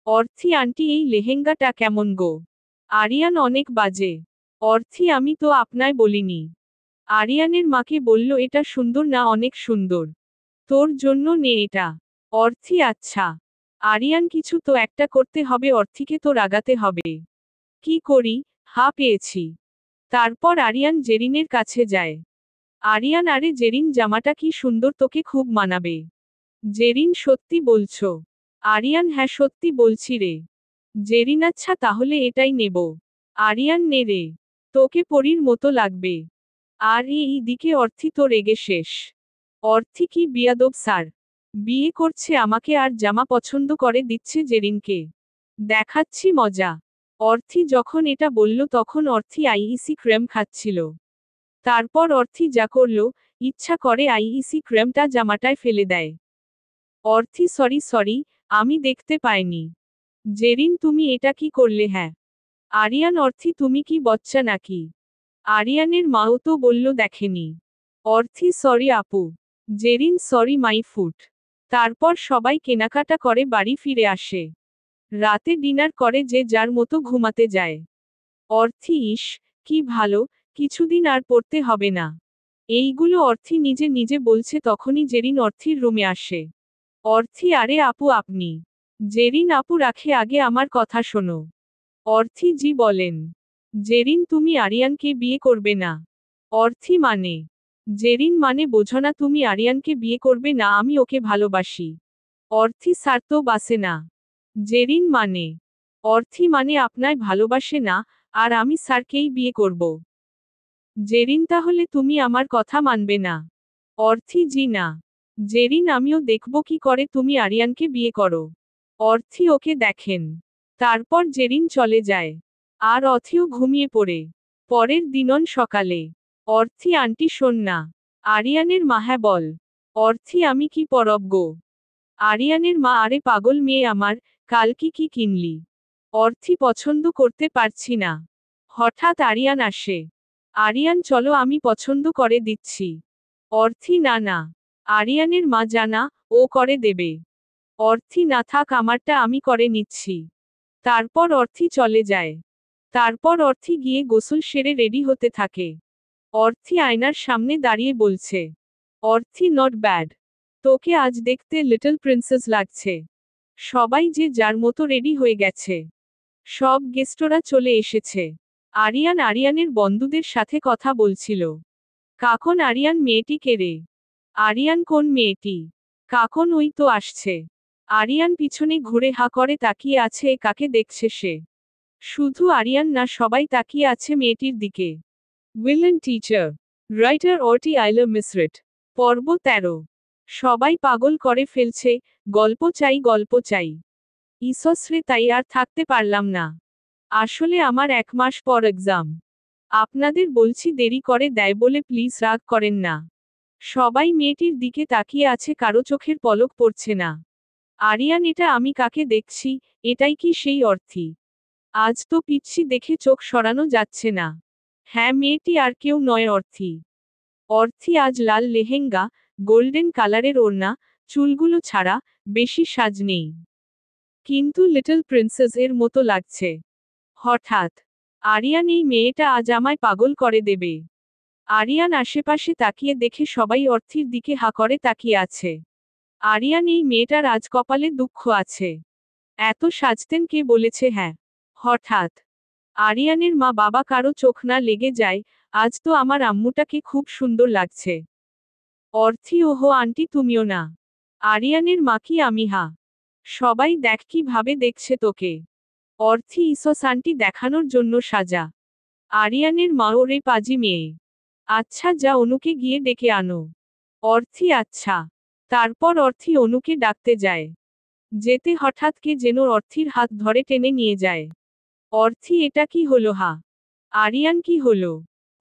অর্থি আন্টি এই লেহেঙ্গাটা কেমন গো? আরিয়ান অনেক বাজে। অর্থি আমি তো আপনায় বলিনি। আরিয়ানের মাকে বলল এটা সুন্দর না, অনেক সুন্দর। তোর জন্য নে এটা। অর্থি আচ্ছা। আরিয়ান কিছু তো একটা করতে হবে, অর্থিকে তো রাগাতে হবে। কি করি, পেয়েছি। তারপর আরিয়ান জেরিনের কাছে যায়। আরিয়ান আরে জেরিন জামাটা কি সুন্দর, তোকে খুব মানাবে। জেরিন সত্যি বলছো? আরিয়ান হ্যাঁ সত্যি বলছি রে। জেরিন আচ্ছা তাহলে এটাই নেব। আরিয়ান নে রে, তোকে পরীর মতো লাগবে। আর এই দিকে অর্থি তো রেগে শেষ। অর্থি কি বিয়াদব স্যার, বিয়ে করছে আমাকে আর জামা পছন্দ করে দিচ্ছে জেরিনকে। দেখাচ্ছি মজা। অর্থি যখন এটা বলল তখন অর্থি আইইসি ক্রেম খাচ্ছিল। তারপর অর্থি যা করল, ইচ্ছা করে আইইসি ক্রেমটা জামাটায় ফেলে দেয়। অর্থি সরি সরি, আমি দেখতে পাইনি। জেরিন তুমি এটা কি করলে হ্যাঁ? আরিয়ান অর্থি তুমি কি বচ্চা নাকি? আরিয়ানের মাও তো বলল দেখেনি। অর্থি সরি আপু। Jerin sorry my foot. তারপর সবাই কেনাকাটা করে বাড়ি ফিরে আসে। রাতে ডিনার করে যে যার মতো ঘুমাতে যায়। অর্থি ইস, কি ভালো, কিছুদিন আর পড়তে হবে না। এইগুলো অর্থি নিজে নিজে বলছে তখনই জেরিন অর্থির রুমে আসে। অর্থি আরে আপু আপনি। জেরিন আপু রাখে আগে আমার কথা শোনো। অর্থি জি বলেন। জেরিন তুমি আরিয়ানকে বিয়ে করবে না? অর্থি মানে? জেরিন মানে বোঝো না তুমি আরিয়ানকে বিয়ে করবে না, আমি ওকে ভালোবাসি। অর্থি স্যার তো বাসে না। জেরিন মানে? অর্থি মানে আপনায় ভালোবাসে না, আর আমি স্যারকেই বিয়ে করব। জেরিন তাহলে তুমি আমার কথা মানবে না? অর্থি জি না। জেরিন আমিও দেখব কি করে তুমি আরিয়ানকে বিয়ে করো। অর্থি ওকে দেখেন। তারপর জেরিন চলে যায়। আর অথিও ঘুমিয়ে পড়ে। পরের দিনন সকালে। অর্থি আন্টি শোন না। আরিয়ানের মা হ্যাঁ বল। অর্থি আমি কি পরব গো। আরিয়ানের মা আরে পাগল মেয়ে আমার, কাল কি কি কিনলি। অর্থি পছন্দ করতে পারছি না। হঠাৎ আরিয়ান আসে। আরিয়ান চলো আমি পছন্দ করে দিচ্ছি। অর্থি না না। আরিয়ানের মা জানা, ও করে দেবে। অর্থি না থাক আমারটা আমি করে নিচ্ছি। তারপর অর্থি চলে যায়। তারপর অর্থি গিয়ে গোসল সেরে রেডি হতে থাকে। অর্থি আয়নার সামনে দাঁড়িয়ে বলছে। Worthy not bad. তোকে আজ দেখতে লিটল প্রিন্সেস লাগছে। সবাই যে যার মতো রেডি হয়ে গেছে। সব গেস্টরা চলে এসেছে। আরিয়ানের বন্ধুদের সাথে কথা বলছিল। কাকন আরিয়ান মেয়েটি কে রে? আরিয়ান কোন মেয়েটি? কাকন ওই তো আসছে। আরিয়ান পিছনে ঘুরে হা করে তাকিয়ে আছে কাকে দেখছে সে। শুধু আরিয়ান না সবাই তাকিয়ে আছে মেয়েটির দিকে। উইলেন টিচার। রাইটার অর্টি আইলার মিসরেট। পর্ব 13। সবাই পাগল করে ফেলছে, গল্প চাই গল্প চাই। ইসসরে তাই আর থাকতে পারলাম না। আসলে আমার 1 মাস পর এক্সাম। আপনাদের বলছি দেরি করে দেয় বলে প্লিজ রাগ করেন না। সবাই মেয়েটির দিকে তাকিয়ে আছে কারো চোখের পলক পড়ছে না। আরিয়ান এটা আমি কাকে দেখছি, এটাই কি সেই অর্থি? আজ তো পিচ্ছি দেখে চোখ সরানো যাচ্ছে না। হ্যাঁ মেয়েটি আর কেউ নয় অর্থি। অর্থি আজ লাল লেহেঙ্গা, গোল্ডেন কালারের ওড়না, চুলগুলো ছাড়া, বেশি সাজ নেই। কিন্তু লিটল প্রিন্সেস এর মতো লাগছে। হঠাৎ আরিয়ান এই মেয়েটা আজ আমায় পাগল করে দেবে। আরিয়ান আশেপাশে তাকিয়ে দেখে সবাই অর্থির দিকে হা করে তাকিয়ে আছে। আরিয়ান এই মেয়েটার আজ কপালে দুঃখ আছে। এত সাজতেন কে বলেছে হ্যাঁ? হঠাৎ আরিয়ানের মা বাবা কারো চোখ না লেগে যায়, আজ তো আমার আম্মুটাকে খুব সুন্দর লাগছে। অর্থি ওহো আন্টি তুমিও না। আরিয়ানের মা কি আমি হা? সবাই দেখ কিভাবে দেখছে তোকে। অর্থি ইসস আন্টি দেখানোর জন্য সাজা। আরিয়ানের মা ওরে পাজি মেয়ে। আচ্ছা যা অনুকে গিয়ে ডেকে আনো। অর্থি আচ্ছা। তারপর অর্থি অনুকে ডাকতে যায়। যেতে হঠাৎ কে যেন অর্থির হাত ধরে টেনে নিয়ে যায়। অর্থি এটা কি হলো হা? আরিয়ান কি হলো?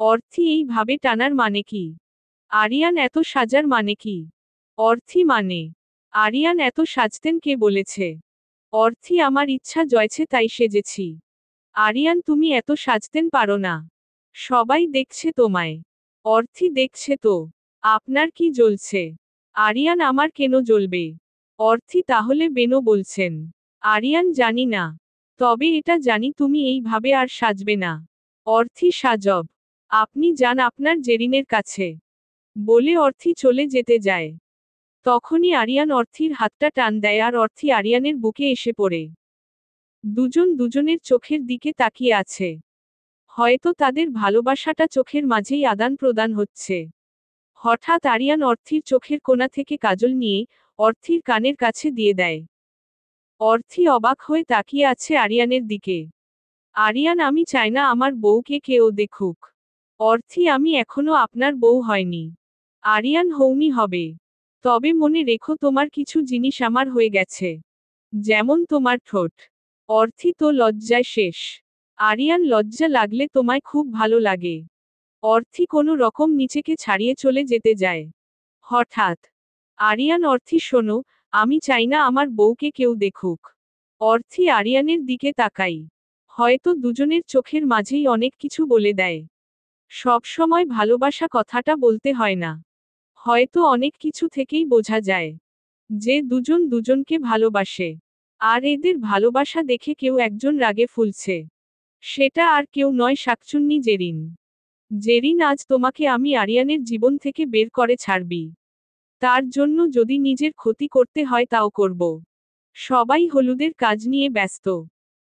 অর্থি এইভাবে টানার মানে কি? আরিয়ান এত সাজার মানে কি? অর্থি মানে আরিয়ান এত সাজতেন কে বলেছে? অর্থি আমার ইচ্ছা জয়ছে তাই সেজেছি। আরিয়ান তুমি এত সাজতেন পারো না। সবাই দেখছে তোমায়। অর্থি দেখছে তো। আপনার কি জ্বলছে? আরিয়ান আমার কেন জ্বলবে? অর্থি তাহলে বেনো বলছেন। আরিয়ান জানি না। তবে এটা জানি তুমি এইভাবে আর সাজবে না। অর্থি সাজব। আপনি যান আপনার জেরিনের কাছে। বলে অর্থি চলে যেতে যায়। তখনই আরিয়ান অর্থির হাতটা টান দেয় আর অর্থি আরিয়ানের বুকে এসে পড়ে। দুজন দুজনের চোখের দিকে তাকিয়ে আছে। হয়তো তাদের ভালোবাসাটা চোখের মাঝেই আদান প্রদান হচ্ছে। হঠাৎ আরিয়ান অর্থির চোখের কোণা থেকে কাজল নিয়ে, অর্থির কানের কাছে দিয়ে দেয়। অর্থি অবাক হয়ে তাকিয়ে আছে আরিয়ানের দিকে। আরিয়ান আমি চাই না আমার বউকে কেউ দেখুক। অর্থি আমি এখনো আপনার বউ হয়নি। আরিয়ান হৌনি হবে। তবে মনে রেখো তোমার কিছু জিনিস আমার হয়ে গেছে। যেমন তোমার ঠোঁট। অর্থি তো লজ্জায় শেষ। আরিয়ান লজ্জা লাগলে তোমায় খুব ভালো লাগে। অর্থি কোনো রকম নিচেকে ছাড়িয়ে চলে যেতে যায়। হঠাৎ আরিয়ান অর্থি শোনো, আমি চাই না আমার বউকে কেউ দেখুক। অর্থি আরিয়ানের দিকে তাকাই। হয়তো দুজনের চোখের মাঝেই অনেক কিছু বলে দেয়। সব সময় ভালোবাসা কথাটা বলতে হয় না। হয়তো অনেক কিছু থেকেই বোঝা যায় যে দুজন দুজনকে ভালোবাসে। আর এদের ভালোবাসা দেখে কেউ একজন রাগে ফুলছে। সেটা আর কেউ নয় শাকচুন্নি জেরিন। জেরিন আজ তোমাকে আমি আরিয়ানের জীবন থেকে বের করে ছাড়বি। তার জন্য যদি নিজের ক্ষতি করতে হয় তাও করব। সবাই হলুদের কাজ নিয়ে ব্যস্ত।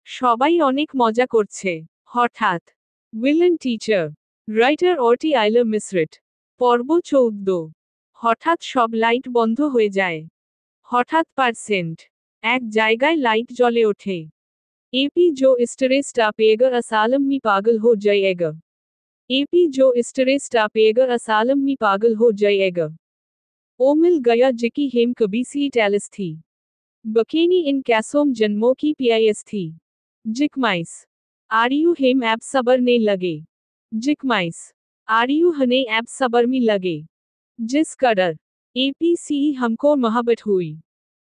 সবাই অনেক মজা করছে। হঠাৎ উইলেন টিচার। রাইটার অর্টি আইলার মিসরেট। পর্ব 14। হঠাৎ সব লাইট বন্ধ হয়ে যায়। হঠাৎ পার্সেন্ট এক জায়গায় লাইট জ্বলে ওঠে। एपी जो इस्टरे स्टापेगा असालम मी पागल हो जाएगा। एपी जो इस्टरे स्टापेगा असालम मी पागल हो जाएगा। ओ मिल गया जिकी हेम कभी सीट एलिस थी। बकेनी इन कैसोम जन्मों की पीआईएस थी। जिकमाइस। आर यू हेम एब सबर ने लगे। जिकमाइस। आर यू हने एब सबर में लगे। जिस कदर एपीसी हमको मोहब्बत हुई।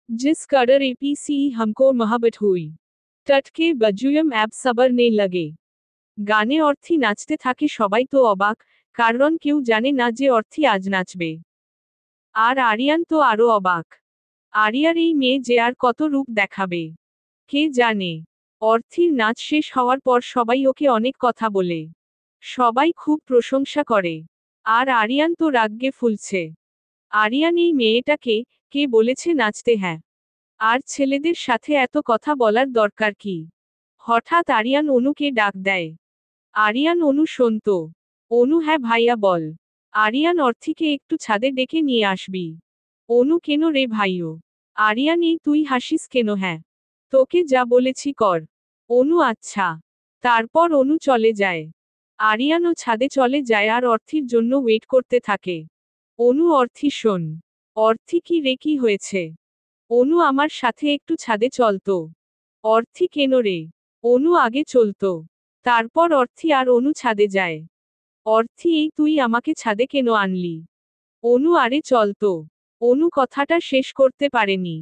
जिस कदर एपीसी हमको मोहब्बत हुई। टटके बजुयम एब सबर ने लगे। গানে অর্থী নাচতে থাকে সবাই তো অবাক, কারণ কেউ জানে না যে অর্থী আজ নাচবে। আর আরিয়ান তো আরো অবাক। আরিয়ার এই মেয়ে যে আর কত রূপ দেখাবে কে জানে। অর্থীর নাচ শেষ হওয়ার পর সবাই ওকে অনেক কথা বলে। সবাই খুব প্রশংসা করে। আর আরিয়ান তো রাগ্যে ফুলছে। আরিয়ান এই মেয়েটাকে কে বলেছে নাচতে হ্যাঁ? আর ছেলেদের সাথে এত কথা বলার দরকার কি? হঠাৎ আরিয়ান অনুকে ডাক দেয়। আরিয়ান অনু শোনত। অনু হ্যাঁ ভাইয়া বল। আরিয়ান অর্থীকে একটু ছাদে ডেকে নিয়ে আসবি। অনু কেন রে ভাইও? আরিয়ান এই তুই হাসিস কেন হ্যাঁ? তোকে যা বলেছি কর। অনু আচ্ছা। তারপর অনু চলে যায়। আরিয়ানও ছাদে চলে যায় আর অর্থীর জন্য ওয়েট করতে থাকে। অনু অর্থী শোন। অর্থী কি রে কি হয়েছে? অনু আমার সাথে একটু ছাদে চলতো। অর্থী কেন রে? অনু আগে চলতো। তারপর অর্থী আর অনু ছাদে যায়। অর্থী এই তুই আমাকে ছাদে কেন আনলি? অনু আরে চলতো। অনু কথাটা শেষ করতে পারেনি।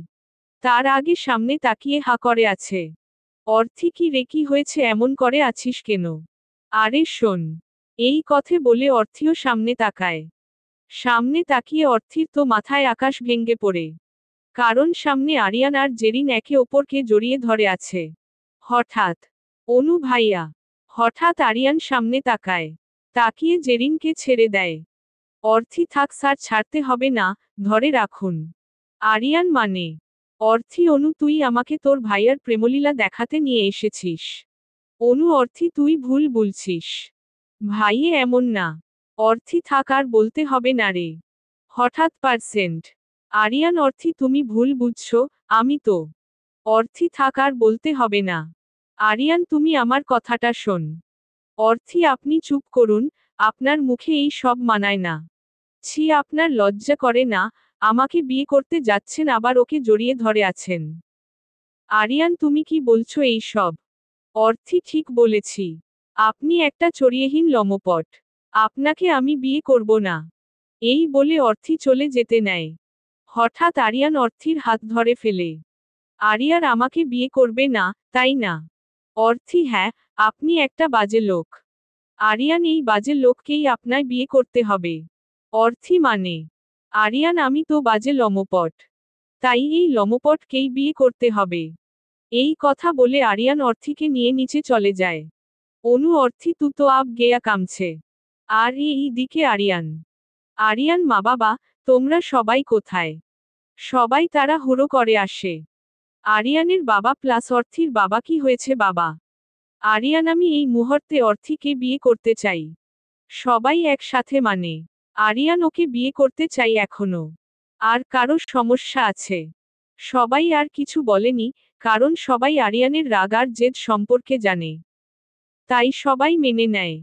তার আগে সামনে তাকিয়ে হা করে আছে। অর্থী কি রে কি হয়েছে এমন করে আছিস কেন? আরে শোন। এই কথা বলে অর্থীও সামনে তাকায়। সামনে তাকিয়ে অর্থীর তো মাথায় আকাশ ভেঙ্গে পড়ে। কারণ সামনে আরিয়ান আর জেরিন একে অপরকে জড়িয়ে ধরে আছে। হঠাৎ অনু ভাইয়া। হঠাৎ আরিয়ান সামনে তাকায়। তাকিয়ে জেরিনকে ছেড়ে দেয়। অর্থী থাক স্যার ছাড়তে হবে না, ধরে রাখুন। আরিয়ান মানে। অর্থী অনু তুই আমাকে তোর ভাইয়ার প্রেমলীলা দেখাতে নিয়ে এসেছিস। অনু অর্থী তুই ভুল বলছিস। ভাইয়ে এমন না। অর্থী থাক আর বলতে হবে না রে। হঠাৎ পার্সেন্ট। আরিয়ান অর্থী তুমি ভুল বুঝছো, আমি তো। অর্থী থাক আর বলতে হবে না। আরিয়ান তুমি আমার কথাটা শোন। অর্থী আপনি চুপ করুন, আপনার মুখে এই সব মানায় না। ছি আপনার লজ্জা করে না, আমাকে বিয়ে করতে যাচ্ছেন আবার ওকে জড়িয়ে ধরে আছেন। আরিয়ান তুমি কি বলছো এই সব? অর্থী ঠিক বলেছি। আপনি একটা চরিয়েহীন লম্পট। আপনাকে আমি বিয়ে করব না। এই বলে অর্থী চলে যেতে নেয়। হঠাৎ আরিয়ান অর্থীর হাত ধরে ফেলে। আরিয়ার আমাকে বিয়ে করবে না, তাই না? অর্থী হ্যাঁ, আপনি একটা বাজে লোক। আরিয়ান এই বাজে লোককেই আপনায় বিয়ে করতে হবে। অর্থী মানে। আরিয়ান আমি তো বাজে লম্পট। তাই এই লম্পটকেই বিয়ে করতে হবে। এই কথা বলে আরিয়ান অর্থীকে নিয়ে নিচে চলে যায়। অনু অর্থী তু তো আব গেয়া কামছে। আর এই দিকে আরিয়ান। আরিয়ান মা বাবা, তোমরা সবাই কোথায়? সবাই তারা হুড়ো করে আসে। আরিয়ানের বাবা প্লাস অর্থীর বাবা কি হয়েছে বাবা? আরিয়ান আমি এই মুহূর্তে অর্থীকে বিয়ে করতে চাই। সবাই একসাথে মানে। আরিয়ান ওকে বিয়ে করতে চাই এখনো। আর কারো সমস্যা আছে? সবাই আর কিছু বলেনি, কারণ সবাই আরিয়ানের রাগ আর জেদ সম্পর্কে জানে। তাই সবাই মেনে নেয়।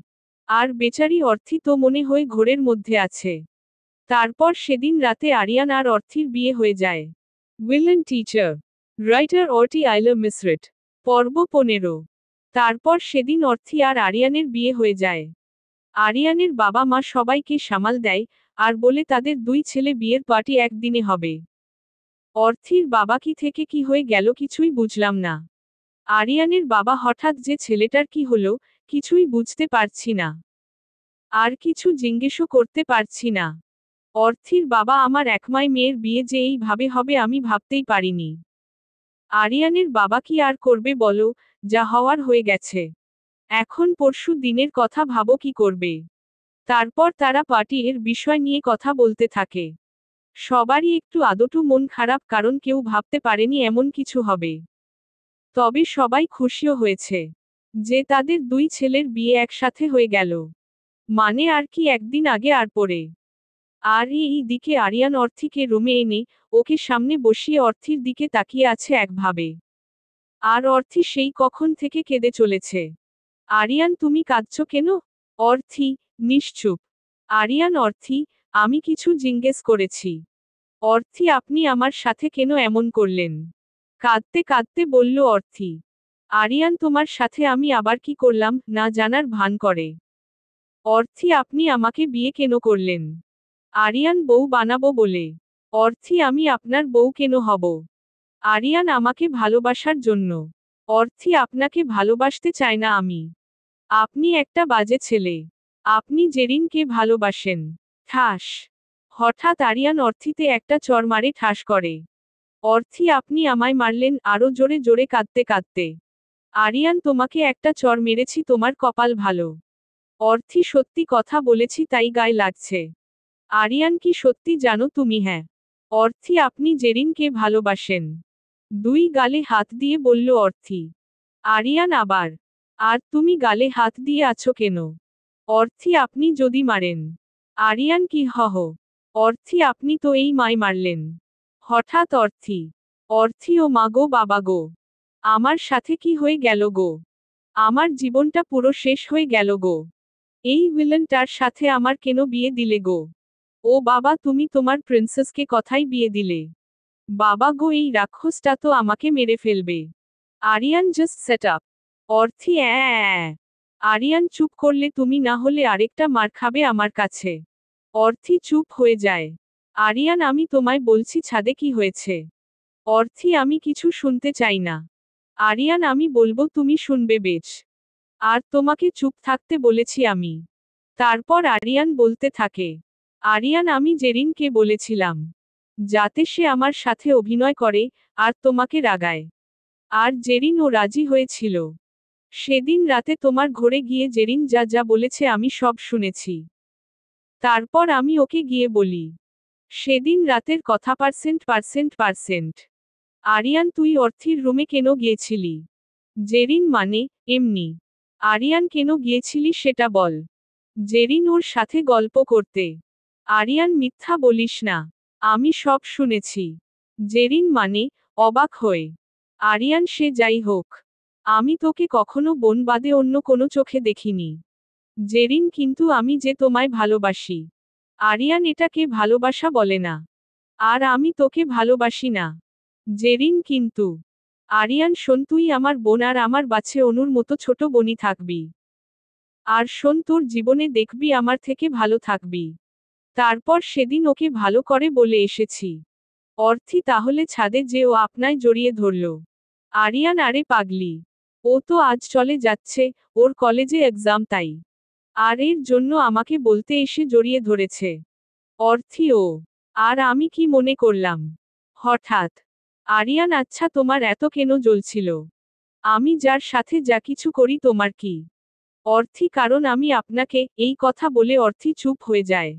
আর বেচারি অর্থী তো মনে হয় ঘোরের মধ্যে আছে। তারপর সেদিন রাতে আরিয়ান আর অর্থীর বিয়ে হয়ে যায়। উইলেন টিচার। রাইটার অর্টি আইলা মিসরেট। পর্ব 15। তারপর সেদিন অর্থী আর আরিয়ানের বিয়ে হয়ে যায়। আরিয়ানের বাবা মা সবাইকে সামাল দেয়, আর বলে তাদের দুই ছেলে বিয়ের পার্টি একদিনে হবে। অর্থীর বাবা কি থেকে কি হয়ে গেল কিছুই বুঝলাম না। আরিয়ানের বাবা হঠাৎ যে ছেলেটার কি হলো, কিছুই বুঝতে পারছি না। আর কিছু জিজ্ঞেসও করতে পারছি না। অর্থীর বাবা আমার একমাই মেয়ের বিয়ে যে এইভাবে হবে আমি ভাবতেই পারিনি। আরিয়ানের বাবা কি আর করবে বলো, যা হওয়ার হয়ে গেছে। এখন পরশু দিনের কথা ভাবো কি করবে। তারপর তারা পার্টি এর বিষয় নিয়ে কথা বলতে থাকে। সবারই একটু আদটু মন খারাপ কারণ কেউ ভাবতে পারেনি এমন কিছু হবে। তবে সবাই খুশিও হয়েছে যে তাদের দুই ছেলের বিয়ে একসাথে হয়ে গেল। মানে আর কি একদিন আগে আর পরে। আর এই দিকে আরিয়ান অর্থীকে রুমে এনে ওকে সামনে বসিয়ে অর্থীর দিকে তাকিয়ে আছে একভাবে। আর অর্থী সেই কখন থেকে কেঁদে চলেছে। আরিয়ান তুমি কাঁদছো কেন? অর্থী নিশ্চুপ। আরিয়ান অর্থী আমি কিছু জিজ্ঞেস করেছি। অর্থী আপনি আমার সাথে কেন এমন করলেন? কাঁদতে কাঁদতে বলল অর্থী। আরিয়ান তোমার সাথে আমি আবার কি করলাম, না জানার ভান করে। অর্থী আপনি আমাকে বিয়ে কেন করলেন? আরিয়ান বউ বানাবো বলে। অর্থী আমি আপনার বউ কেন হব? আরিয়ান আমাকে ভালোবাসার জন্য। অর্থী আপনাকে ভালোবাসতে চায় না আমি। আপনি একটা বাজে ছেলে। আপনি জেরিনকে ভালোবাসেন। ঠাস। হঠাৎ আরিয়ান অর্থীতে একটা চড় মারে ঠাস করে। অর্থী আপনি আমায় মারলেন, আরো জোরে জোরে কাঁদতে কাঁদতে। আরিয়ান তোমাকে একটা চড় মেরেছি, তোমার কপাল ভালো। অর্থী সত্যি কথা বলেছি তাই গায়ে লাগছে। আরিয়ান কি সত্যি জানো তুমি? হ্যাঁ। অর্থী আপনি জেরিনকে ভালোবাসেন। দুই গালে হাত দিয়ে বলল অর্থী। আরিয়ান আবার। আর তুমি গালে হাত দিয়ে আছো কেন? অর্থী আপনি যদি মারেন। আরিয়ান কি হহ? অর্থী আপনি তো এই মায় মারলেন। হঠাৎ অর্থী। অর্থী ও মা গো বাবা গো। আমার সাথে কি হয়ে গেল গো? আমার জীবনটা পুরো শেষ হয়ে গেল গো। এই ভিলেনটার সাথে আমার কেন বিয়ে দিলে গো? ও বাবা তুমি তোমার প্রিন্সেসকে কথাই বিয়ে দিলে। বাবা গো এই রাক্ষসটা তো আমাকে মেরে ফেলবে। Aryan just shut up. Arthi Aryan চুপ করলে তুমি, না হলে আরেকটা মার খাবে আমার কাছে। অর্থী চুপ হয়ে যায়। আরিয়ান আমি তোমায় বলছি ছাদে কি হয়েছে? অর্থী আমি কিছু শুনতে চাই না। আরিয়ান আমি বলবো তুমি শুনবে বেশ। আর তোমাকে চুপ থাকতে বলেছি আমি। তারপর আরিয়ান বলতে থাকে। আরিয়ান আমি জেরিনকে বলেছিলাম যাতে সে আমার সাথে অভিনয় করে, আর তোমাকে রাগায়। আর জেরিন ও রাজি হয়েছিল। সেদিন রাতে তোমার ঘরে গিয়ে জেরিন যা যা বলেছে আমি সব শুনেছি। তারপর আমি ওকে গিয়ে বলি। সেদিন রাতের কথা %%। আরিয়ান তুই অর্থীর রুমে কেন গিয়েছিলি? জেরিন মানে, এমনি। আরিয়ান কেন গিয়েছিলি সেটা বল। জেরিন ওর সাথে গল্প করতে। আরিয়ান মিথ্যা বলিস না। আমি সব শুনেছি। জেরিন মানে, অবাক হয়ে। আরিয়ান সে যাই হোক। আমি তোকে কখনো বোন বাদে অন্য কোনো চোখে দেখিনি। জেরিন কিন্তু আমি যে তোমায় ভালোবাসি। আরিয়ান এটাকে ভালোবাসা বলে না। আর আমি তোকে ভালোবাসি না। জেরিন কিন্তু। আরিয়ান শোন তুই আমার বোন, আর আমার বাছে অনুর মতো ছোট বোনই থাকবি। আর শোন তোর জীবনে দেখবি আমার থেকে ভালো থাকবি। তারপর সেদিন ওকে ভালো করে বলে এসেছি। অর্থী তাহলে ছাদে যে ও আপনায় জড়িয়ে ধরল। আরিয়ান আরে পাগলি। ও তো আজ চলে যাচ্ছে, ওর কলেজে এক্সাম তাই। আর এর জন্য আমাকে বলতে এসে জড়িয়ে ধরেছে। অর্থী ও। আর আমি কি মনে করলাম? হঠাৎ। আরিয়ান আচ্ছা তোমার এত কেন জ্বলছিল? আমি যার সাথে যা কিছু করি তোমার কি? অর্থী কারণ আমি আপনাকে, এই কথা বলে অর্থী চুপ হয়ে যায়।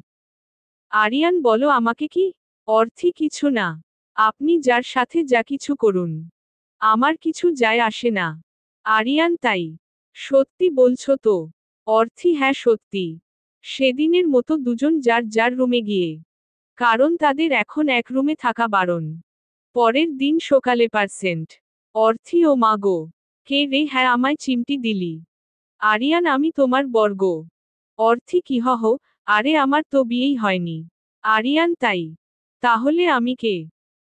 আরিয়ান বলো আমাকে কি? অর্থী কিছু না। আপনি যার সাথে যা কিছু করুন। আমার কিছু যায় আসে না। আরিয়ান তাই। সত্যি বলছো তো? অর্থী হ্যাঁ সত্যি। সেদিনের মতো দুজন যার যার রুমে গিয়ে। কারণ তাদের এখন এক রুমে থাকা বারণ। পরের দিন সকালে অর্থী ও মা গো। কে রে হ্যাঁ আমায় চিমটি দিলি? আরিয়ান আমি তোমার বর্গ। অর্থী কি হহ? আরে আমার তো বিয়েই হয়নি। আরিয়ান তাই। তাহলে আমি কে?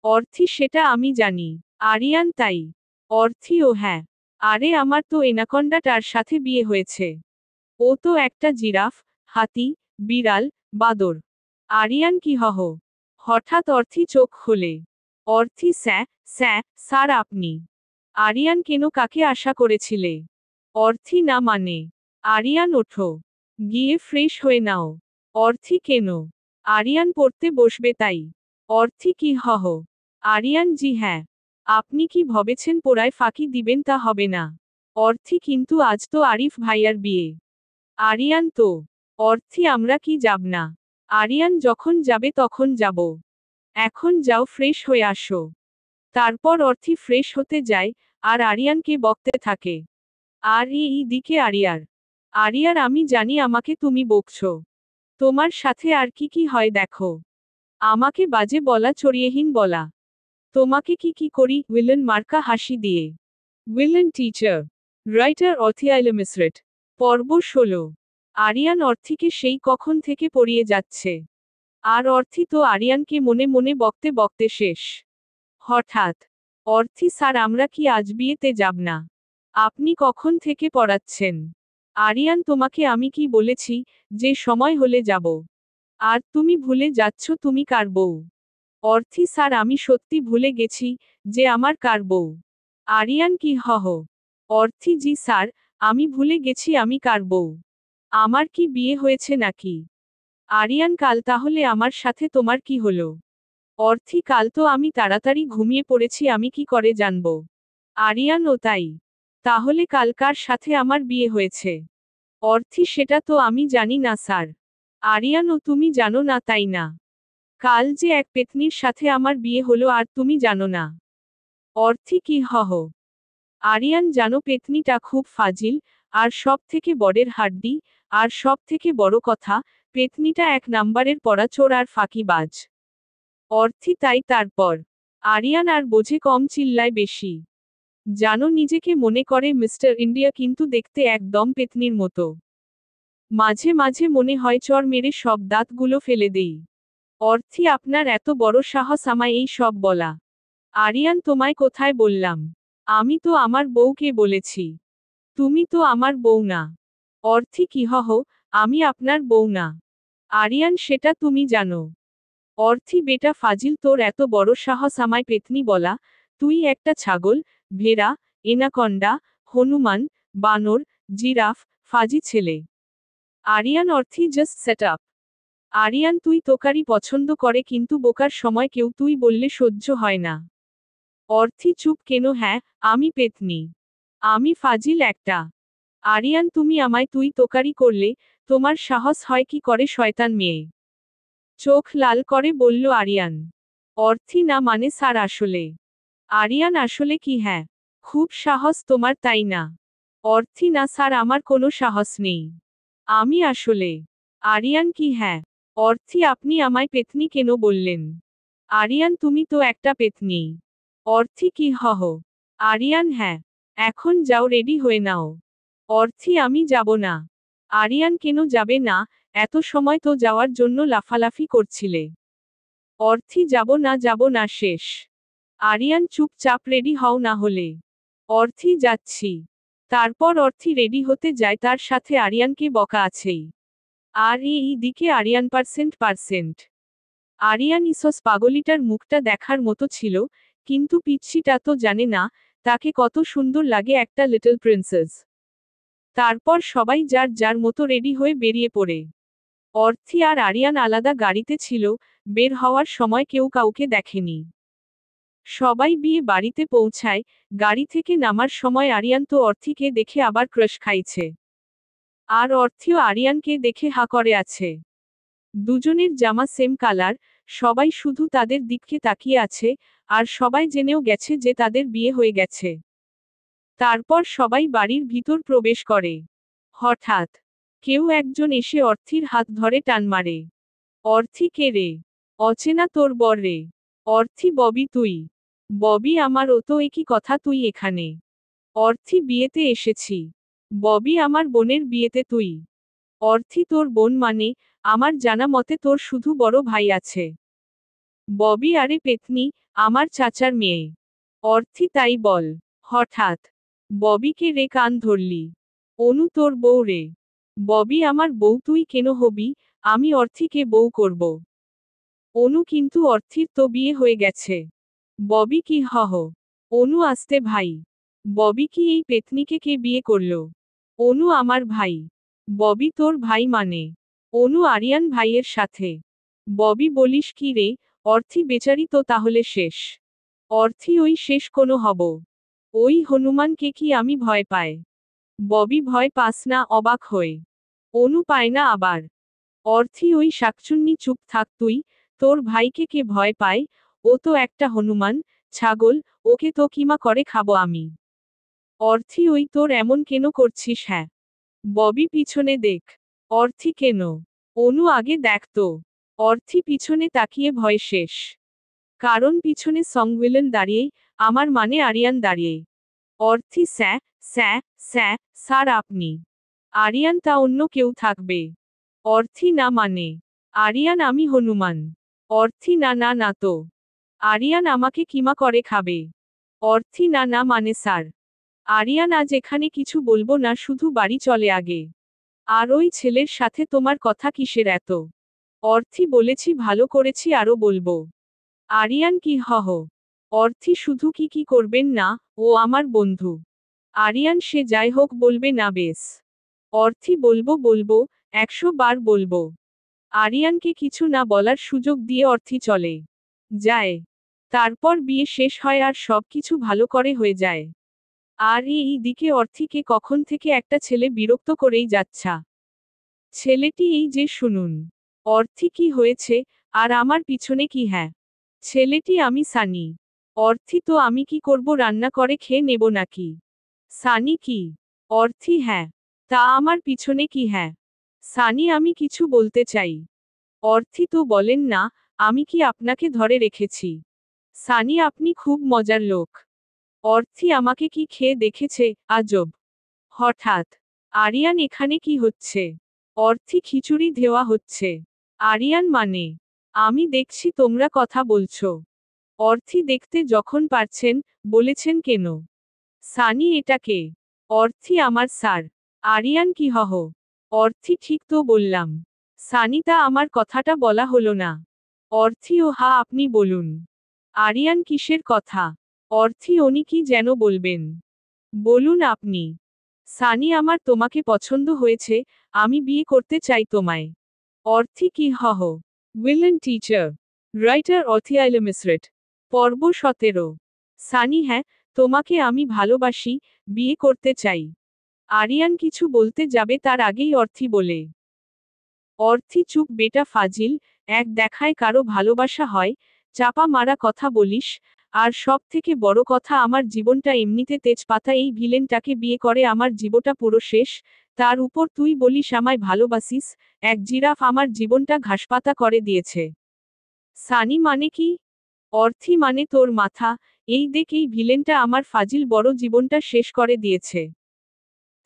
অর্থী সেটা আমি জানি। আরিয়ান তাই। অর্থী ও হ্যাঁ। আরে আমার তো এনাকন্ডাটার সাথে বিয়ে হয়েছে। ও তো একটা জিরাফ, হাতি, বিড়াল, বাদর। আরিয়ান কি হহ? হঠাৎ অর্থী চোখ খোলে। অর্থী স্যার আপনি। আরিয়ান কেন কাকে আশা করেছিলে? অর্থী না মানে। আরিয়ান ওঠো। গিয়ে ফ্রেশ হয়ে নাও। অর্থী কেন? আরিয়ান পড়তে বসবে তাই। অর্থী কি হহ? আরিয়ান জি হ্যাঁ। আপনি কি ভবেছেন পড়ায় ফাঁকি দিবেন? তা হবে না। অর্থী কিন্তু আজ তো আরিফ ভাইয়ার বিয়ে। আরিয়ান তো। অর্থী আমরা কি যাব না? আরিয়ান যখন যাবে তখন যাব। এখন যাও ফ্রেশ হয়ে আসো। তারপর অর্থী ফ্রেশ হতে যায়, আর আরিয়ানকে বকতে থাকে। আর এই দিকে আরিয়ার আমি জানি আমাকে তুমি বকছো। তোমার সাথে আর কি কি হয় দেখো। আমাকে বাজে বলা, চড়িয়েহীন বলা। তোমাকে কি কি করি? উইলেন মার্কা হাসি দিয়ে। উইলেন টিচার। রাইটার অথিয়াইলে মিসরেট। পর্ব 16। আরিয়ান অর্থীকে সেই কখন থেকে পড়িয়ে যাচ্ছে। আর অর্থি তো আরিয়ানকে মনে মনে বকতে বকতে শেষ। হঠাৎ অর্থি, স্যার আমরা কি আজ বিয়েতে যাব না? আপনি কখন থেকে পড়াচ্ছেন? আরিয়ান, তোমাকে আমি কি বলেছি যে সময় হলে যাব? আর তুমি ভুলে যাচ্ছ তুমি কার বউ। অর্থি, স্যার আমি সত্যি ভুলে গেছি যে আমার কার বউ। আরিয়ান, কি হহ? অর্থি, জি স্যার, আমি ভুলে গেছি আমি কার বউ। আমার কি বিয়ে হয়েছে নাকি? আরিয়ান, কাল তাহলে আমার সাথে তোমার কি হলো? অর্থি, কাল তো আমি তাড়াতাড়ি ঘুমিয়ে পড়েছি, আমি কি করে জানব? আরিয়ান, ও তাই? তাহলে কাল কার সাথে আমার বিয়ে হয়েছে? অর্থি, সেটা তো আমি জানি না স্যার। আরিয়ান, ও তুমি জানো না তাই না? কাল যে এক পেতনির সাথে আমার বিয়ে হলো আর তুমি জানো না? অর্থি, কি হহ? আরিয়ান, জানো পেতনিটা খুব ফাজিল, আর সব থেকে বড়ের হাড্ডি, আর সব থেকে বড় কথা, পেতনিটা এক নাম্বারের পড়াচোর আর ফাঁকিবাজ। অর্থি, তাই তারপর? আরিয়ান আর বোঝে কম, চিল্লায় বেশি। জানো নিজেকে মনে করে মিস্টার ইন্ডিয়া, কিন্তু দেখতে একদম পেতনির মতো। মাঝে মাঝে মনে হয় চর মেরে সব দাঁতগুলো ফেলে দেই। অর্থি, আপনার এত বড় সাহস আমায় এই সব বলা? আরিয়ান, তোমায় কোথায় বললাম? আমি তো আমার বউকে বলেছি। তুমি তো আমার বউ না। অর্থি, কি হহ? আমি আপনার বউ না। আরিয়ান, সেটা তুমি জানো? অর্থি, বেটা ফাজিল, তোর এত বড় সাহস আমায় পেতনি বলা? তুই একটা ছাগল, ভেড়া, এনাকন্ডা, হনুমান, বানর, জিরাফ, ফাজি ছেলে। Ariyan, Orthi just shut up. Ariyan, তুই তোকারি পছন্দ করে কিন্তু বোকার সময় কেউ তুই বললে সহ্য হয় না। অর্থি, চুপ কেন? হ্যাঁ, আমি পেতনি। আমি ফাজিল একটা। আরিয়ান, তুমি আমায় তুই তোকারি করলে, তোমার সাহস হয় কি করে শয়তান মেয়ে? চোখ লাল করে বলল আরিয়ান। অর্থি, না মানে স্যার আসলে। আরিয়ান, আসলে কি? হ্যাঁ, খুব সাহস তোমার তাই না? অর্থি, না স্যার আমার কোনো সাহস নেই। আমি আসলে। আরিয়ান, কি হ্যাঁ? অর্থি, আপনি আমায় পেতনি কেন বললেন? আরিয়ান, তুমি তো একটা পেতনি। অর্থি, কি হহ? আরিয়ান, হ্যাঁ। এখন যাও, রেডি হয়ে নাও। অর্থি, আমি যাব না। আরিয়ান, কেন যাবে না? এত সময় তো যাওয়ার জন্য লাফালাফি করছিলে। অর্থি, যাব না শেষ। আরিয়ান, চুপচাপ রেডি হও না হলে। অর্থি, যাচ্ছি। তারপর অর্থি রেডি হতে যায়, তার সাথে আরিয়ানকে বকা আছেই। আর এই দিকে আরিয়ান পার্সেন্ট। আরিয়ান ইসস পাগলিটার মুখটা দেখার মতো ছিল, কিন্তু পিচ্ছিটা তো জানে না, তাকে কত সুন্দর লাগে একটা লিটল প্রিন্সেস। তারপর সবাই যার যার মতো রেডি হয়ে বেরিয়ে পড়ে। অর্থি আর আরিয়ান আলাদা গাড়িতে ছিল, বের হওয়ার সময় কেউ কাউকে দেখেনি। সবাই বিয়ে বাড়িতে পৌঁছায়, গাড়ি থেকে নামার সময় আরিয়ান তো অর্থিকে দেখে আবার ক্রাশ খাইছে। আর অর্থিও আরিয়ানকে দেখে হা করে আছে। দুজনের জামা সেম কালার, সবাই শুধু তাদের দিকে তাকিয়ে আছে, আর সবাই জেনেও গেছে যে তাদের বিয়ে হয়ে গেছে। তারপর সবাই বাড়ির ভিতর প্রবেশ করে। হঠাৎ কেউ একজন এসে অর্থির হাত ধরে টান মারে। অর্থি, কে রে? অচেনা তোর বর রে। অর্থি, ববি তুই? ববি আমার, ও তো একই কথা, তুই এখানে? অর্থি, বিয়েতে এসেছি। ববি, আমার বোনের বিয়েতে তুই? অর্থি, তোর বোন মানে? আমার জানা মতে তোর শুধু বড় ভাই আছে। ববি, আরে পেতনি, আমার চাচার মেয়ে। অর্থি, তাই বল। হঠাৎ ববিকে রে কান ধরলি? অনু তোর বউ রে। ববি, আমার বউ তুই কেন হবি? আমি অর্থিকে বউ করব। অনু, কিন্তু অর্থির তো বিয়ে হয়ে গেছে। ববি, কি হহ? অনু, আস্তে ভাই। ববি, কি এই পেতনিকে কে বিয়ে করল? অনু, আমার ভাই। ববি, তোর ভাই মানে? অনু, আরিয়ান ভাইয়ের সাথে। ববি, বলিস কি রে? অর্থি বেচারি তো তাহলে শেষ। অর্থি, ওই শেষ কোনো হব? ওই হনুমানকে কি আমি ভয় পায়? ববি, ভয় পাস না, অবাক হয়ে। অনু, পায় না আবার? অর্থি, ওই শাকচুন্নি, চুপ থাক তুই, তোর ভাইকে কে ভয় পায়? ও তো একটা হনুমান, ছাগল, ওকে তো কিমা করে খাবো আমি। অর্থি, ওই তোর এমন কেন করছিস? হ্যাঁ। ববি, পিছনে দেখ। অর্থি, কেন? অনু, আগে দেখ তো। অর্থি পিছনে তাকিয়ে ভয় শেষ। কারণ পিছনে সংভিলেন দাঁড়িয়ে, আমার মানে আরিয়ান দাঁড়িয়ে। অর্থি, স্যাঁ, স্যাঁ, স্যাঁ, স্যার আপনি? আরিয়ান, তা অন্য কেউ থাকবে। অর্থি, না মানে? আরিয়ান আমি হনুমান। অর্থী না না না তো। আরিয়ান আমাকে কিমা করে খাবে। অর্থী না না মানে স্যার। আরিয়ান আজ এখানে কিছু বলবো না, শুধু বাড়ি চলে আগে। আর ওই ছেলের সাথে তোমার কথা কিসের এত? অর্থী বলেছি ভালো করেছি, আরো বলবো। আরিয়ান কি হহ? অর্থী শুধু কি করবেন না, ও আমার বন্ধু। আরিয়ান সে যাই হোক বলবে না বেশ। অর্থী বলবো বলবো, 100 বার বলবো। আরিয়ানকে কিছু না বলার সুযোগ দিয়ে অর্থী চলে যায়। তারপর বিয়ে শেষ হয় আর সব কিছু ভালো করে হয়ে যায়। আর এই দিকে অর্থীকে কখন থেকে একটা ছেলে বিরক্ত করেই যাচ্ছা। ছেলেটি এই যে শুনুন। অর্থী কি হয়েছে, আর আমার পিছনে কি? হ্যাঁ, ছেলেটি আমি সানি। অর্থী তো আমি কি করব, রান্না করে খেয়ে নেব নাকি? সানি কি? অর্থী হ্যাঁ। তা আমার পিছনে কি? হ্যাঁ, সানি আমি কিছু বলতে চাই। অর্থী তো বলেন না, আমি কি আপনাকে ধরে রেখেছি? সানি আপনি খুব মজার লোক। অর্থী আমাকে কি খেয়ে দেখেছে? আজব। হঠাৎ আরিয়ান এখানে কি হচ্ছে? অর্থী খিচুড়ি দেওয়া হচ্ছে। আরিয়ান মানে আমি দেখছি তোমরা কথা বলছো। অর্থী দেখতে যখন পারছেন, বলেছেন কেন? সানি এটা কে? অর্থী আমার স্যার। আরিয়ান কি হহ? অর্থী ঠিক তো বললাম। সানি তা আমার কথাটা বলা হলো না। অর্থী ও হা আপনি বলুন। আরিয়ান কিসের কথা? অর্থী উনি কি যেন বলবেন। বলুন আপনি। সানি আমার তোমাকে পছন্দ হয়েছে, আমি বিয়ে করতে চাই তোমায়। অর্থী কি হহ? উইলেন টিচার। রাইটার অথিয়াইল মিসরেট। পর্ব 17। সানি হ্যাঁ, তোমাকে আমি ভালোবাসি, বিয়ে করতে চাই। আরিয়ান কিছু বলতে যাবে তার আগেই অর্থী বলে। অর্থী চুপ বেটা ফাজিল, এক দেখায় কারো ভালোবাসা হয়, চাপা মারা কথা বলিস, আর সব থেকে বড় কথা আমার জীবনটা এমনিতে তেজপাতা, এই ভিলেনটাকে বিয়ে করে আমার জীবনটা পুরো শেষ, তার উপর তুই বলিস আমায় ভালোবাসিস, এক জিরাফ আমার জীবনটা ঘাসপাতা করে দিয়েছে। সানি মানে কি? অর্থী মানে তোর মাথা, এই দেখ এই ভিলেনটা আমার ফাজিল বড় জীবনটা শেষ করে দিয়েছে।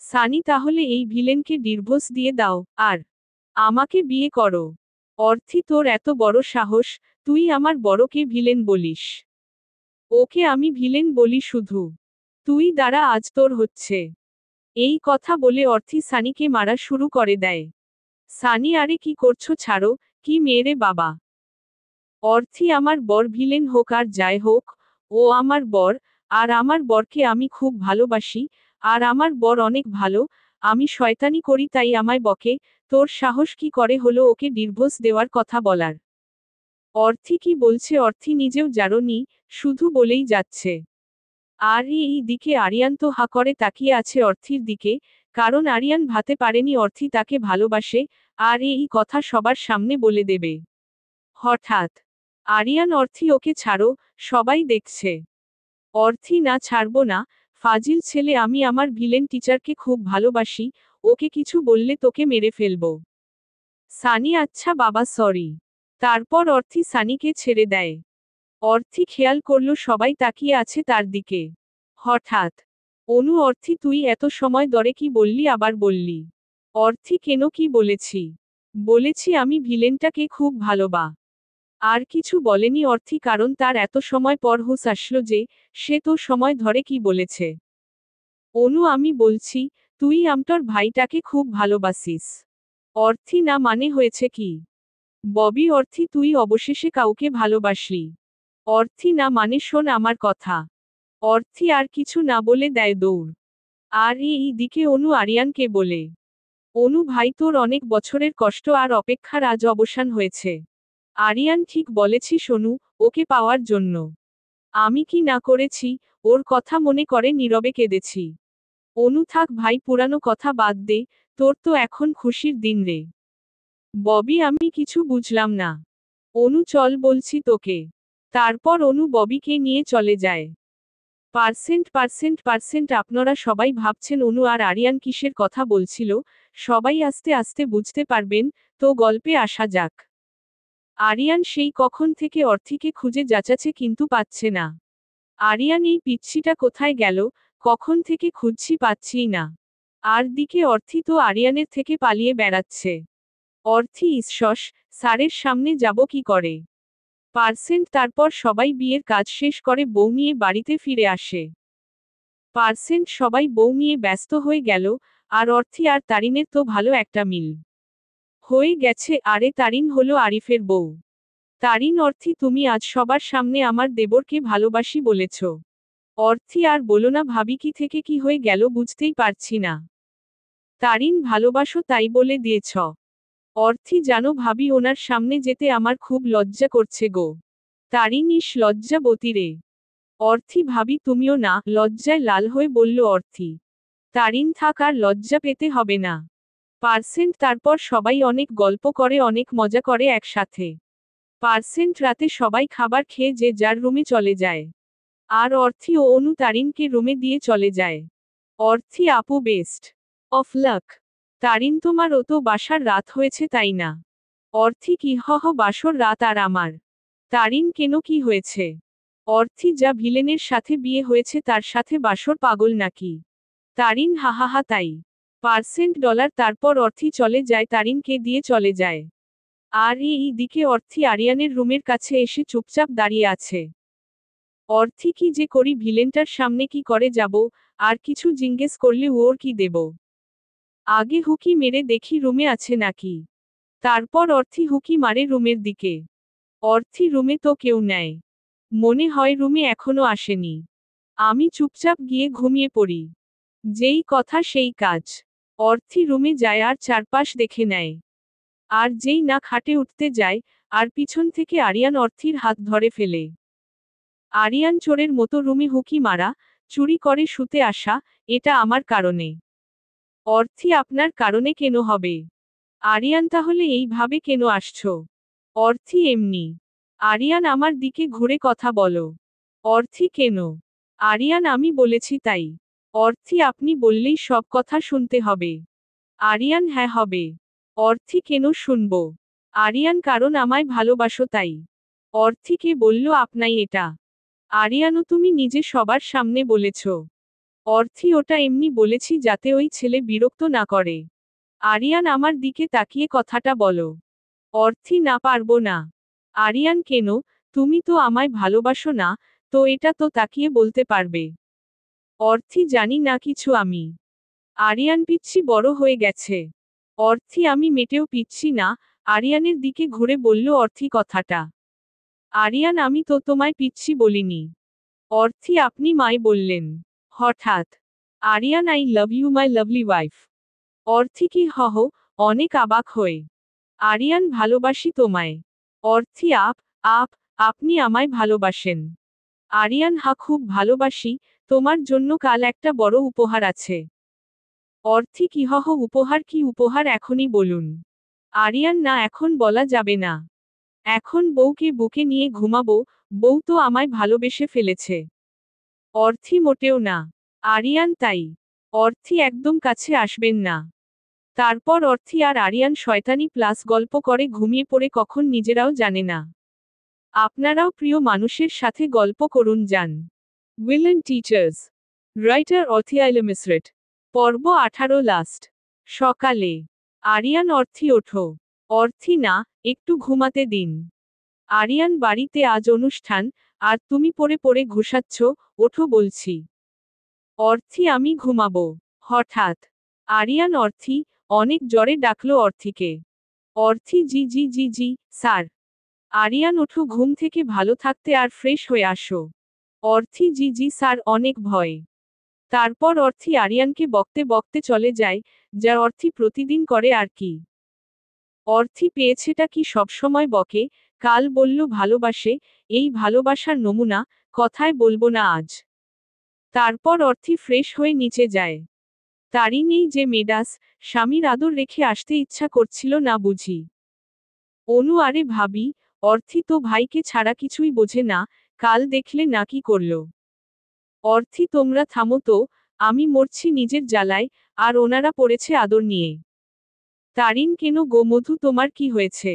সানি তাহলে এই ভিলেনকে ডিভোর্স দিয়ে দাও, আর আমাকে বিয়ে করো। অর্থী তোর এত বড় সাহস, তুই আমার বড়কে ভিলেন বলিস? ওকে আমি ভিলেন বলি শুধু। তুই দাঁড়া আজ তোর হচ্ছে। এই কথা বলে অর্থী সানিকে মারা শুরু করে দেয়। সানি আরে কি করছো, ছাড়ো, কি মেয়েরে বাবা। অর্থী আমার বর ভিলেন হোক আর যাই হোক, ও আমার বর, আর আমার বরকে আমি খুব ভালোবাসি, আর আমার বর অনেক ভালো, আমি শয়তানি করি তাই আমায় বকে, তোর সাহস কি করে হলো ওকে ডিভোর্স দেওয়ার কথা বলার? অর্থী কি বলছে অর্থী নিজেও জানোনি, শুধু বলেই যাচ্ছে। আর এই দিকে আরিয়ান তো হা করে তাকিয়ে আছে অর্থীর দিকে, কারণ আরিয়ান ভাবতে পারেনি অর্থী তাকে ভালোবাসে, আর এই কথা সবার সামনে বলে দেবে। হঠাৎ আরিয়ান অর্থী ওকে ছাড়ো, সবাই দেখছে। অর্থী না ছাড়বো না, ফাজিল ছেলে, আমি আমার ভিলেন টিচারকে খুব ভালোবাসি, ওকে কিছু বললে তোকে মেরে ফেলবো। সানি আচ্ছা বাবা সরি। তারপর অর্থী সানিকে ছেড়ে দেয়। অর্থী খেয়াল করল সবাই তাকিয়ে আছে তার দিকে। হঠাৎ অনু অর্থী তুই এত সময় ধরে কি বললি, আবার বললি? অর্থী কেন কি বলেছি? বলেছি আমি ভিলেনটাকে খুব ভালোবা। আর কিছু বলেনি অর্থী, কারণ তার এত সময় পর হুঁশ আসলো যে সে তো সময় ধরে কি বলেছে। অনু আমি বলছি, তুই আমটর ভাইটাকে খুব ভালোবাসিস। অর্থী না মানে হয়েছে কি? ববি অর্থী তুই অবশেষে কাউকে ভালোবাসলি। অর্থী না মানে শোন আমার কথা। অর্থী আর কিছু না বলে দেয় দৌড়। আর এই দিকে অনু আরিয়ানকে বলে, অনু ভাই তোর অনেক বছরের কষ্ট আর অপেক্ষার আজ অবসান হয়েছে। আরিয়ান ঠিক বলেছি সোনু, ওকে পাওয়ার জন্য আমি কি না করেছি, ওর কথা মনে করে নীরবে কেঁদেছি। অনু থাক ভাই, পুরানো কথা বাদ দে, তোর তো এখন খুশির দিন রে। ববি আমি কিছু বুঝলাম না। অনু চল বলছি তোকে। তারপর অনু ববিকে নিয়ে চলে যায়। পার্সেন্ট পার্সেন্ট পার্সেন্ট আপনারা সবাই ভাবছেন অনু আর আরিয়ান কিসের কথা বলছিল, সবাই আস্তে আস্তে বুঝতে পারবেন, তো গল্পে আসা যাক। আরিয়ান সেই কখন থেকে অর্থীকে খুঁজে যাচাচ্ছে কিন্তু পাচ্ছে না। আরিয়ান এই পিচ্ছিটা কোথায় গেল, কখন থেকে খুঁজছি পাচ্ছিই না। আর দিকে অর্থী তো আরিয়ানের থেকে পালিয়ে বেড়াচ্ছে। অর্থি ইসস, স্যারের সামনে যাব কি করে? পার্সেন্ট তারপর সবাই বিয়ের কাজ শেষ করে বউ নিয়ে বাড়িতে ফিরে আসে। পার্সেন্ট সবাই বউ নিয়ে ব্যস্ত হয়ে গেল, আর অর্থি আর তারিনের তো ভালো একটা মিল হয়ে গেছে। আরে তারিন হলো আরিফের বউ। তারিন, অর্থি তুমি আজ সবার সামনে আমার দেবরকে ভালোবাসি বলেছ। অর্থি, আর বলো না ভাবি, কি থেকে কি হয়ে গেল বুঝতেই পারছি না। তারিন, ভালোবাসো তাই বলে দিয়েছ? অর্থি, জানো ভাবি, ওনার সামনে যেতে আমার খুব লজ্জা করছে গো। তারিন, ইস লজ্জাবতী রে। অর্থি, ভাবি তুমিও না? লজ্জায় লাল হয়ে বলল অর্থি। তারিন, থাক, আর লজ্জা পেতে হবে না। পার্সেন্ট তারপর সবাই অনেক গল্প করে, অনেক মজা করে একসাথে। পার্সেন্ট রাতে সবাই খাবার খেয়ে যে যার রুমে চলে যায়। আর অর্থি ও অনু তারিনকে রুমে দিয়ে চলে যায়। অর্থি, আপু বেস্ট অফ লাক। তারিন, তোমারও তো বাসার রাত হয়েছে তাই না? অর্থি, কি বাসর রাত আর আমার? তারিন, কেন কি হয়েছে? অর্থি, যা ভিলেনের সাথে বিয়ে হয়েছে তার সাথে বাসর, পাগল নাকি? তারিন, হাহাহা তাই। Percent dollar. তারপর অর্থি চলে যায়, তারিনকে দিয়ে চলে যায়। আর এই দিকে অর্থি আরিয়ানের রুমের কাছে এসে চুপচাপ দাঁড়িয়ে আছে। অর্থি, কি যে করি, ভিলেনটার সামনে কি করে যাব? আর কিছু জিজ্ঞেস করলে ওর কি দেব? আগে হুকি মেরে দেখি রুমে আছে নাকি। তারপর অর্থি হুকি মারে রুমের দিকে। অর্থি, রুমে তো কেউ নেয়। মনে হয় রুমে এখনো আসেনি। আমি চুপচাপ গিয়ে ঘুমিয়ে পড়ি। যেই কথা সেই কাজ। অর্থি রুমে যায় আর চারপাশ দেখে নেয়। আর যেই না খাটে উঠতে যায়, আর পিছন থেকে আরিয়ান অর্থির হাত ধরে ফেলে। আরিয়ান চোরের মতো রুমে হুকি মারা, চুরি করে শুতে আসা, এটা আমার কারণে। অর্থি, আপনার কারণে কেন হবে? আরিয়ান, তাহলে এইভাবে কেন আসছো? অর্থি, এমনি। আরিয়ান, আমার দিকে ঘুরে কথা বলো। অর্থি, কেন? আরিয়ান, আমি বলেছি তাই। অর্থি, আপনি বললেই সব কথা শুনতে হবে। আরিয়ান, হ্যাঁ হবে। অর্থি, কেন শুনব? আরিয়ান, কারণ আমায় ভালোবাসো তাই। অর্থি, কে বলল আপনাই এটা? আরিয়ানও, তুমি নিজে সবার সামনে বলেছ। অর্থি, ওটা এমনি বলেছি যাতে ওই ছেলে বিরক্ত না করে। আরিয়ান, আমার দিকে তাকিয়ে কথাটা বলো। অর্থি, না পারবো না। আরিয়ান, কেন? তুমি তো আমায় ভালোবাসো না, তো এটা তো তাকিয়ে বলতে পারবে। অর্থি, জানি না কিছু আমি। আরিয়ান, পিচ্ছি বড় হয়ে গেছে। অর্থি, আমি মেটেও পিচ্ছি না। আরিয়ানের দিকে ঘুরে বলল অর্থি কথাটা। আরিয়ান, আমি তো তোমায় পিচ্ছি বলিনি। অর্থি, আপনি মাই বললেন। হঠাৎ। Ariyan, I love you my lovely wife. Orthi, কি অনেক অবাক হয়ে। আরিয়ান, ভালোবাসি তোমায়। অর্থি, আপনি আমায় ভালোবাসেন? আরিয়ান, হা, খুব ভালোবাসি। তোমার জন্য কাল একটা বড় উপহার আছে। অর্থি, কি উপহার? কি উপহার এখনই বলুন। আরিয়ান, না, এখন বলা যাবে না। এখন বউকে বুকে নিয়ে ঘুমাবো। বউ তো আমায় ভালোবেসে ফেলেছে। অর্থি, মোটেও না। আরিয়ান, তাই। অর্থি, একদম কাছে আসবেন না। তারপর অর্থি আর আরিয়ান শয়তানি প্লাস গল্প করে ঘুমিয়ে পড়ে, কখন নিজেরাও জানে না। আপনারাও প্রিয় মানুষের সাথে গল্প করুন যান। উইলেন টিচার্স। রাইটার অর্থিয়াইল মিসরেট। পর্ব 18 লাস্ট। সকালে। আরিয়ান, অর্থি ওঠো। অর্থি, না, একটু ঘুমাতে দিন। আরিয়ান, বাড়িতে আজ অনুষ্ঠান, আর তুমি পড়ে পড়ে ঘুষাচ্ছ, ওঠো বলছি। অর্থি, আমি ঘুমাবো। হঠাৎ। আরিয়ান, অর্থি, অনেক জ্বরে ডাকলো অর্থিকে। অর্থি, জি জি জি জি, স্যার। আরিয়ান, ওঠো ঘুম থেকে, ভালো থাকতে আর ফ্রেশ হয়ে আসো। অর্থি, জি জি স্যার, অনেক ভয়। তারপর অর্থি আরিয়ানকে বকতে বকতে চলে যায়, যা অর্থি প্রতিদিন করে আর কি। অর্থি পেয়েছেটা কি সবসময় বকে, কাল বলল ভালোবাসে, এই ভালোবাসার নমুনা, কথায় বলবো না আজ। তারপর অর্থি ফ্রেশ হয়ে নিচে যায়। তারিন, এই যে মেডাস, স্বামীর আদর রেখে আসতে ইচ্ছা করছিল না বুঝি? অনু, আরে ভাবি, অর্থি তো ভাইকে ছাড়া কিছুই বোঝে না, কাল দেখলে না কি করল। অর্থি, তোমরা থামো তো, আমি মরছি নিজের জ্বালায়, আর ওনারা পড়েছে আদর নিয়ে। তারিন, কেন গো মধু, তোমার কি হয়েছে?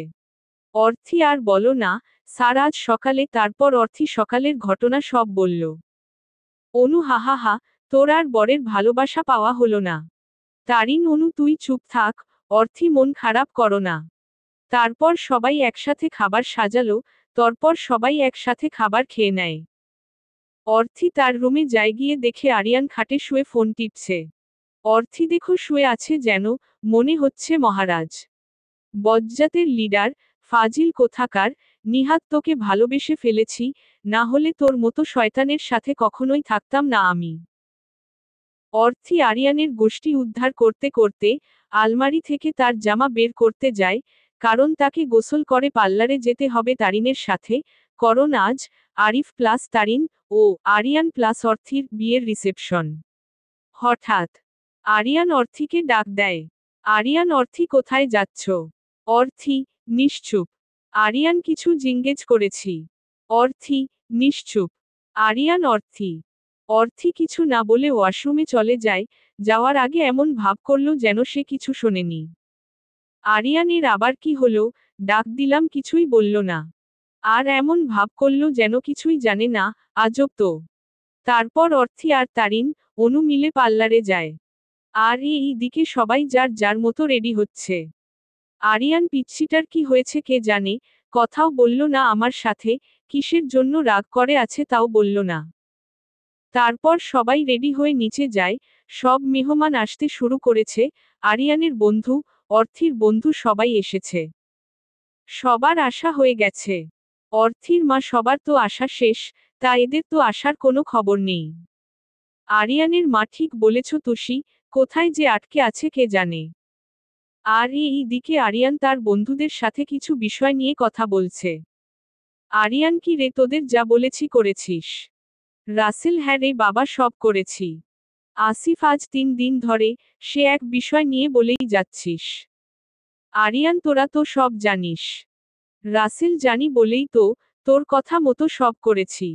অর্থি, আর বলো না, স্যার আজ সকালে। তারপর অর্থি সকালের ঘটনা সব বলল। অনু, হাহাহা, তোর আর বরের ভালোবাসা পাওয়া হলো না। তারিন, অনু তুই চুপ থাক। অর্থি, মন খারাপ করো না। তারপর সবাই একসাথে খাবার সাজালো, তারপর সবাই একসাথে খাবার খেয়ে নেয়। অর্থি তার রুমে যায়, গিয়ে দেখে আরিয়ান খাটে শুয়ে ফোন টিপছে। অর্থি দেখো শুয়ে আছে যেন, মনে হচ্ছে মহারাজ। বজ্জাতের লিডার, ফাজিল কোথাকার, নিহাত তোকে ভালোবেসে ফেলেছি, না হলে তোর মতো শয়তানের সাথে কখনোই থাকতাম না আমি। অর্থি আরিয়ানের গোষ্ঠী উদ্ধার করতে করতে আলমারি থেকে তার জামা বের করতে যায়, কারণ তাকে গোসল করে পার্লারে যেতে হবে তারিনের সাথে, করণ আজ আরিফ প্লাস তারিন ও আরিয়ান প্লাস অর্থির বিয়ের রিসেপশন। হঠাৎ আরিয়ান অর্থিকে ডাক দেয়। আরিয়ান, অর্থি কোথায় যাচ্ছ? অর্থি, নিশ্চুপ। আরিয়ান, কিছু জিজ্ঞেস করেছি। অর্থি, নিশ্চুপ। আরিয়ান, অর্থি। অর্থি কিছু না বলে ওয়াশরুমে চলে যায়, যাওয়ার আগে এমন ভাব করল যেন সে কিছু শোনেনি। আরিয়ানের আবার কি হলো, ডাক দিলাম কিছুই বলল না। আর এমন ভাব করল যেন কিছুই জানে না, আজব তো। তারপর অর্থি আর তারিন, অনু মিলে পার্লারে যায়। আর এই দিকে সবাই যার যার মতো রেডি হচ্ছে। আরিয়ান পিচ্ছিটার কি হয়েছে কে জানে, কথাও বলল না আমার সাথে, কিসের জন্য রাগ করে আছে তাও বলল না। তারপর সবাই রেডি হয়ে নিচে যায়, সব মেহমান আসতে শুরু করেছে, আরিয়ানের বন্ধু, অর্থির বন্ধু সবাই এসেছে। সবার আশা হয়ে গেছে। অর্থির মা সবার তো আশা শেষ, তা এদের তো আসার কোনো খবর নেই। আরিয়ানের মা, ঠিক বলেছ তুষি, কোথায় যে আটকে আছে কে জানে। আর এই দিকে আরিয়ান তার বন্ধুদের সাথে কিছু বিষয় নিয়ে কথা বলছে। আরিয়ান, কি রে, তোদের যা বলেছি করেছিস? রাসেল, হ্যাঁ রে বাবা, সব করেছি। আসিফ, আজ 3 দিন ধরে সে এক বিষয় নিয়ে বলেই যাচ্ছিস। আরিয়ান, তোরা তো সব জানিস। রাসেল, জানি বলেই তো তোর কথা মতো সব করেছি।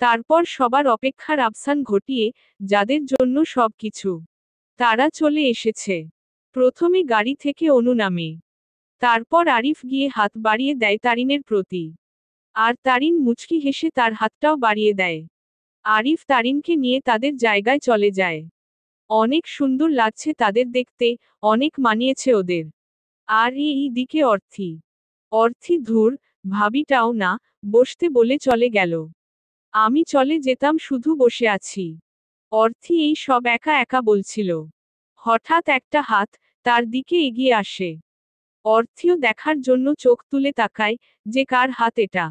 তারপর সবার অপেক্ষার আবসান ঘটিয়ে, যাদের জন্য সব কিছু, তারা চলে এসেছে। প্রথমে গাড়ি থেকে অনু নামে। তারপর আরিফ গিয়ে হাত বাড়িয়ে দেয় তারিনের প্রতি। আর তারিন মুচকি হেসে তার হাতটাও বাড়িয়ে দেয়। আরিফ তারিনকে নিয়ে তাদের জায়গায় চলে যায়। অনেক সুন্দর লাগছে তাদের দেখতে, অনেক মানিয়েছে ওদের। আর এই দিকে অর্থি। অর্থি, ধুর, ভাবিটাও না, বসতে বলে চলে গেল। আমি চলে যেতাম, শুধু বসে আছি। অর্থি এই সব একা একা বলছিল। হঠাৎ একটা হাত তার দিকে এগিয়ে আসে। অর্থিও দেখার জন্য চোখ তুলে তাকায়, যে কার হাত এটা।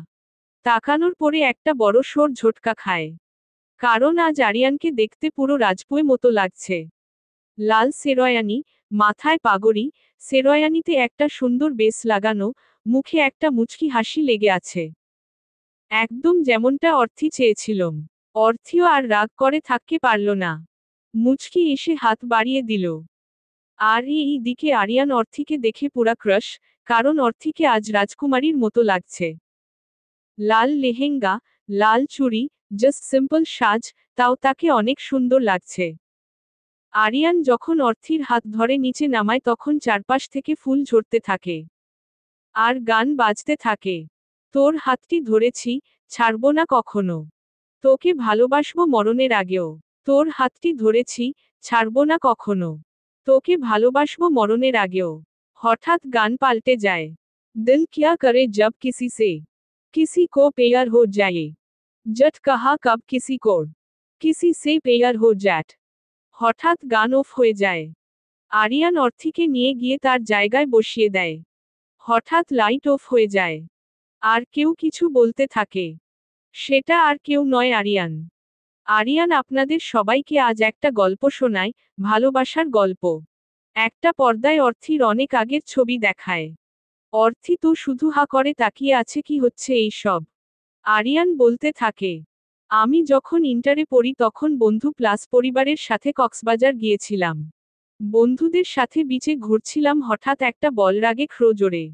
তাকানোর পরে একটা বড় সড় ঝটকা খায়। কারণ আজ আরিয়ানকে দেখতে পুরো রাজপুয়ে মতো লাগছে। লাল শেরওয়ানি, মাথায় পাগড়ি, শেরওয়ানিতে একটা সুন্দর বেস লাগানো, মুখে একটা মুচকি হাসি লেগে আছে। একদম যেমনটা অর্থি চেয়েছিলাম। অর্থিও আর রাগ করে থাকতে পারল না। মুচকি এসে হাত বাড়িয়ে দিল। আর এই দিকে আরিয়ান অর্থিকে দেখে পুরা ক্রাশ, কারণ অর্থিকে আজ রাজকুমারীর মতো লাগছে। লাল লেহেঙ্গা, লাল চুড়ি, জাস্ট সিম্পল সাজ, তাও তাকে অনেক সুন্দর লাগছে। আরিয়ান যখন অর্থির হাত ধরে নিচে নামায় তখন চারপাশ থেকে ফুল ঝরতে থাকে। আর গান বাজতে থাকে। তোর হাতটি ধরেছি, ছাড়বো না কখনো। তোকে ভালোবাসবো মরণের আগেও। তোর হাতটি ধরেছি, ছাড়বো না কখনো। তোকে ভালোবাসবো মরণের আগেও। হঠাৎ গান পাল্টে যায়। দিল কিয়া করে জব কিসি সে, কিসি কো পেয়ার হো যায়। জট কাহা কব কিসি কোর, কিসি সে পেয়ার হো জ্যাট। হঠাৎ গান অফ হয়ে যায়। আরিয়ান অর্থিকে নিয়ে গিয়ে তার জায়গায় বসিয়ে দেয়। হঠাৎ লাইট অফ হয়ে যায়। আর কেউ কিছু বলতে থাকে। সেটা আর কেউ নয়, আরিয়ান। আরিয়ান আপনাদের সবাইকে আজ একটা গল্প শোনায়, ভালোবাসার গল্প। একটা পর্দায় অর্থির অনেক আগের ছবি দেখায়। অর্থি তো শুধু হা করে তাকিয়ে আছে, কি হচ্ছে এই সব। আরিয়ান বলতে থাকে, আমি যখন ইন্টারে পড়ি তখন বন্ধু প্লাস পরিবারের সাথে কক্সবাজার গিয়েছিলাম। বন্ধুদের সাথে বিচে ঘুরছিলাম, হঠাৎ একটা বল রাগে ক্রো জোরে।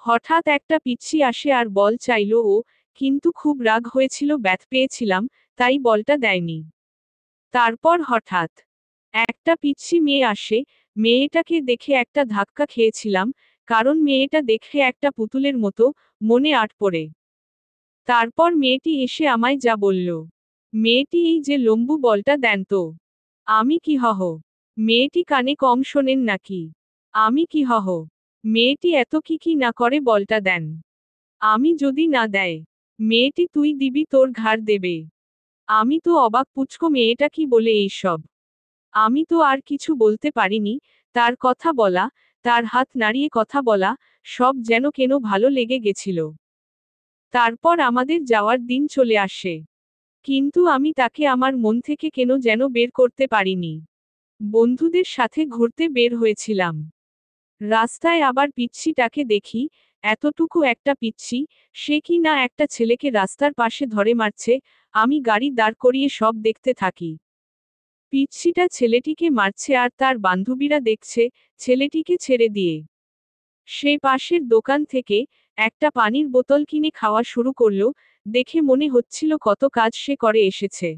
হঠাৎ একটা পিচ্চি আসে আর বল চাইল ও, কিন্তু খুব রাগ হয়েছিল, ব্যথ পেয়েছিলাম, তাই বলটা দেয়নি। তারপর হঠাৎ একটা পিচ্চি মেয়ে আসে, মেয়েটাকে দেখে একটা ধাক্কা খেয়েছিলাম, কারণ মেয়েটা দেখে একটা পুতুলের মতো, মনে আট পড়ে। তারপর মেয়েটি এসে আমায় যা বলল। মেয়েটি, এই যে লম্বু বলটা দেন তো। আমি কি হহ? মেয়েটি, কানে কম শোনেন নাকি? আমি কি হহ? মেয়েটি এত কি না করে বলটা দেন। আমি যদি না দেয়, মেয়েটি তুই দিবি তোর ঘাড় দেবে। আমি তো অবাক পুচকো মেয়েটা কি বলে এইসব। আমি তো আর কিছু বলতে পারিনি, তার কথা বলা, তার হাত নাড়িয়ে কথা বলা, সব যেন কেন ভালো লেগে গেছিল। তারপর আমাদের যাওয়ার দিন চলে আসে। কিন্তু আমি তাকে আমার মন থেকে কেন যেন বের করতে পারিনি। বন্ধুদের সাথে ঘুরতে বের হয়েছিলাম। রাস্তায় আবার পিচ্ছিটাকে দেখি, এতটুকু একটা পিচ্ছি, সে কি না একটা ছেলেকে রাস্তার পাশে ধরে মারছে, আমি গাড়ি দাঁড় করিয়ে সব দেখতে থাকি। পিচ্ছিটা ছেলেটিকে মারছে আর তার বান্ধবীরা দেখছে, ছেলেটিকে ছেড়ে দিয়ে। সে পাশের দোকান থেকে একটা পানির বোতল কিনে খাওয়া শুরু করলো, দেখে মনে হচ্ছিল কত কাজ সে করে এসেছে।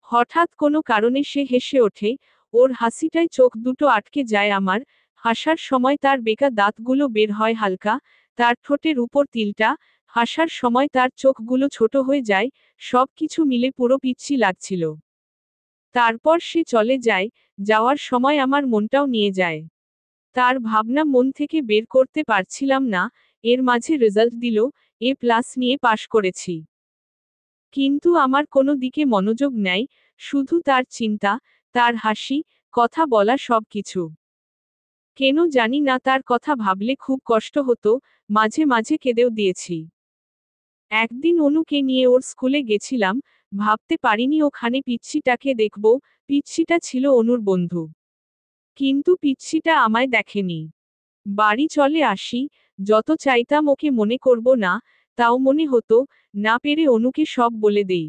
হঠাৎ কোনো কারণে সে হেসে ওঠে, ওর হাসিটায় চোখ দুটো আটকে যায় আমার, হাসার সময় তার বেঁকা দাঁতগুলো বের হয় হালকা, তার ঠোঁটের উপর তিলটা, হাসার সময় তার চোখগুলো ছোট হয়ে যায়, সব কিছু মিলে পুরো পিচ্ছি লাগছিল। তারপর সে চলে যায়, যাওয়ার সময় আমার মনটাও নিয়ে যায়। তার ভাবনা মন থেকে বের করতে পারছিলাম না, এর মাঝে রেজাল্ট দিল, A+ নিয়ে পাশ করেছি। কিন্তু আমার কোনো দিকে মনোযোগ নেই, শুধু তার চিন্তা, তার হাসি, কথা বলা সব কিছু। কেন জানি না তার কথা ভাবলে খুব কষ্ট হতো, মাঝে মাঝে কেঁদেও দিয়েছি। একদিন অনুকে নিয়ে ওর স্কুলে গেছিলাম, ভাবতে পারিনি ওখানে পিচ্ছিটাকে দেখব, পিচ্ছিটা ছিল অনুর বন্ধু। কিন্তু পিচ্ছিটা আমায় দেখেনি। বাড়ি চলে আসি, যত চাইতাম ওকে মনে করব না, তাও মনে হতো, না পেরে অনুকে সব বলে দেই।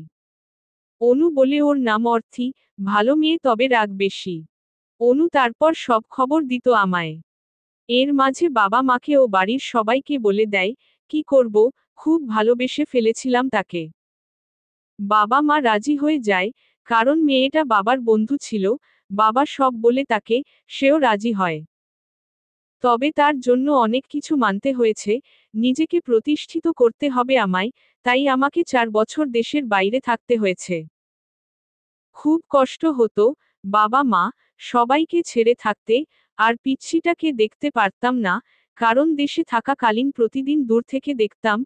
অনু বলে ওর নাম অর্থি, ভালো মেয়ে তবে রাগ বেশি। অনু তারপর সব খবর দিত আমায়। এর মাঝে বাবা মাকে ও বাড়ির সবাইকে বলে দেয়, কি করব, খুব ভালোবেসে ফেলেছিলাম তাকে। বাবা মা রাজি হয়ে যায়, কারণ মেয়েটা বাবার বন্ধু ছিল, বাবা সব বলে তাকে, সেও রাজি হয়। তবে তার জন্য অনেক কিছু মানতে হয়েছে, নিজেকে প্রতিষ্ঠিত করতে হবে আমায়, তাই আমাকে 4 বছর দেশের বাইরে থাকতে হয়েছে। খুব কষ্ট হতো, বাবা মা, সবাইকে ছেড়ে থাকতে, আর পিচ্ছিটাকে দেখতে পারতাম না, কারণ দেশে থাকাকালীন প্রতিদিন দূর থেকে দেখতাম,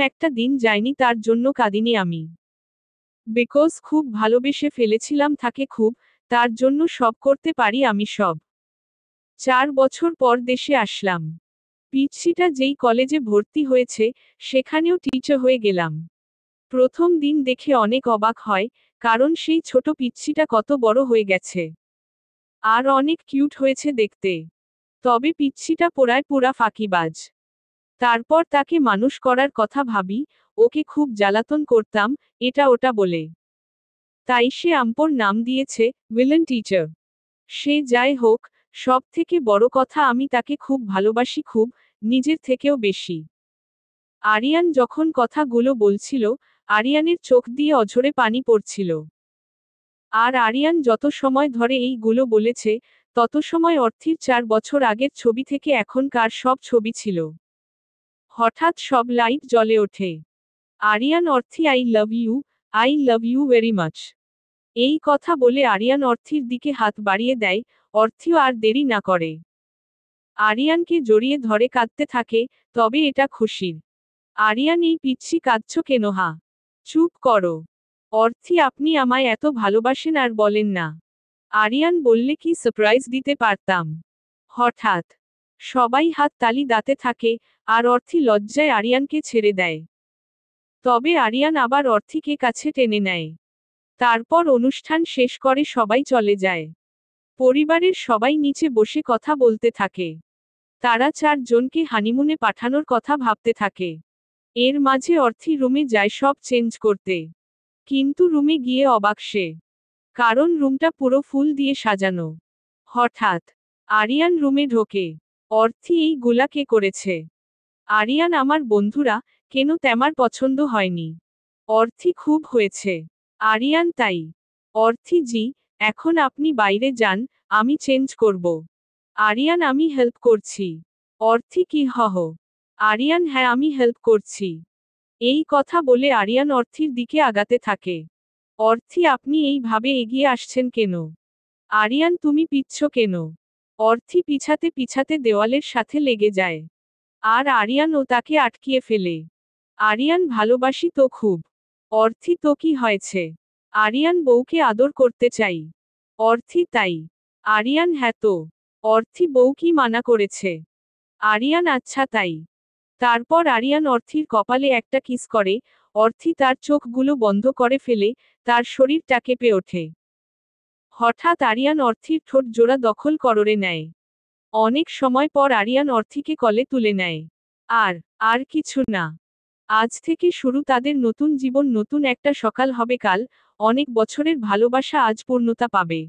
একটা দিন যায়নি তার জন্য কাঁদিনি আমি। বিকজ খুব ভালোবেসে ফেলেছিলাম তাকে খুব, তার জন্য সব করতে পারি আমি সব। 4 বছর পর দেশে আসলাম। পিচ্ছিটা যেই কলেজে ভর্তি হয়েছে, সেখানেও টিচার হয়ে গেলাম। প্রথম দিন দেখে অনেক অবাক হয়, কারণ সেই ছোট পিচ্ছিটা কত বড় হয়ে গেছে। আর অনেক কিউট হয়েছে দেখতে। তবে পিচ্ছিটা পোড়ায় পুরা ফাঁকিবাজ। তারপর তাকে মানুষ করার কথা ভাবি, ওকে খুব জ্বালাতন করতাম, এটা ওটা বলে। তাই সে আমপর নাম দিয়েছে, ভিলেন টিচার। সে যাই হোক, সব থেকে বড় কথা আমি তাকে খুব ভালোবাসি খুব, নিজের থেকেও বেশি। আরিয়ান যখন কথাগুলো বলছিল, আরিয়ানের চোখ দিয়ে অঝরে পানি পড়ছিল। আর আরিয়ান যত সময় ধরে এইগুলো বলেছে, তত সময় অর্থির 4 বছর আগের ছবি থেকে এখনকার সব ছবি ছিল। হঠাৎ সব লাইট জ্বলে ওঠে। Ariyan Orthi I love you very much. এই কথা বলে আরিয়ান অর্থির দিকে হাত বাড়িয়ে দেয়, অর্থিও আর দেরি না করে। আরিয়ানকে জড়িয়ে ধরে কাঁদতে থাকে, তবে এটা খুশির। আরিয়ান এই পিচ্ছি কাঁদছ কেন হা? চুপ করো। অর্থি আপনি আমায় এত ভালোবাসেন আর বলেন না। আরিয়ান বললে কি সারপ্রাইজ দিতে পারতাম। হঠাৎ সবাই হাত তালি দাতে থাকে, আর অর্থি লজ্জায় আরিয়ানকে ছেড়ে দেয়। তবে আরিয়ান আবার অর্থিকে কাছে টেনে নেয়। তারপর অনুষ্ঠান শেষ করে সবাই চলে যায়। পরিবারের সবাই নিচে বসে কথা বলতে থাকে। তারা 4 জনকে হানিমুনে পাঠানোর কথা ভাবতে থাকে। এর মাঝে অর্থি রুমে যায় সব চেঞ্জ করতে। কিন্তু রুমে গিয়ে অবাক সে। কারণ রুমটা পুরো ফুল দিয়ে সাজানো। হঠাৎ আরিয়ান রুমে ঢোকে। অর্থি এই গুলা কে করেছে? আরিয়ান আমার বন্ধুরা, কেন তেমার পছন্দ হয়নি? অর্থি খুব হয়েছে। আরিয়ান তাই। অর্থি জি, এখন আপনি বাইরে যান, আমি চেঞ্জ করব। আরিয়ান আমি হেল্প করছি। অর্থি কি হহ? আরিয়ান হ্যাঁ আমি হেল্প করছি। এই কথা বলে আরিয়ান অর্থির দিকে আগাতে থাকে। অর্থি আপনি এইভাবে এগিয়ে আসছেন কেন? আরিয়ান তুমি পিচ্ছ কেন? অর্থি পিছাতে পিছাতে দেওয়ালের সাথে লেগে যায়। আর আরিয়ান ও তাকে আটকিয়ে ফেলে। আরিয়ান ভালোবাসি তো খুব। অর্থি তো কি হয়েছে? আরিয়ান বউকে আদর করতে চাই। অর্থি তাই। আরিয়ান হ্যাঁ তো। অর্থি বউ কি মানা করেছে? আরিয়ান আচ্ছা তাই। তারপর আরিয়ান অর্থির কপালে একটা কিস করে, অর্থি তার চোখগুলো বন্ধ করে ফেলে, তার শরীরটা কেঁপে ওঠে। হঠাৎ আরিয়ান অর্থির ঠোঁট জোড়া দখল করে নেয়। অনেক সময় পর আরিয়ান অর্থিকে কোলে তুলে নেয়। আর কিছু না। আজ থেকে শুরু তাদের নতুন জীবন, নতুন একটা সকাল হবে কাল, অনেক বছরের ভালোবাসা আজ পূর্ণতা পাবে।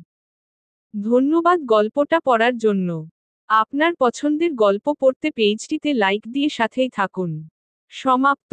ধন্যবাদ গল্পটা পড়ার জন্য। আপনার পছন্দের গল্প পড়তে পেজটিতে লাইক দিয়ে সাথেই থাকুন। সমাপ্ত।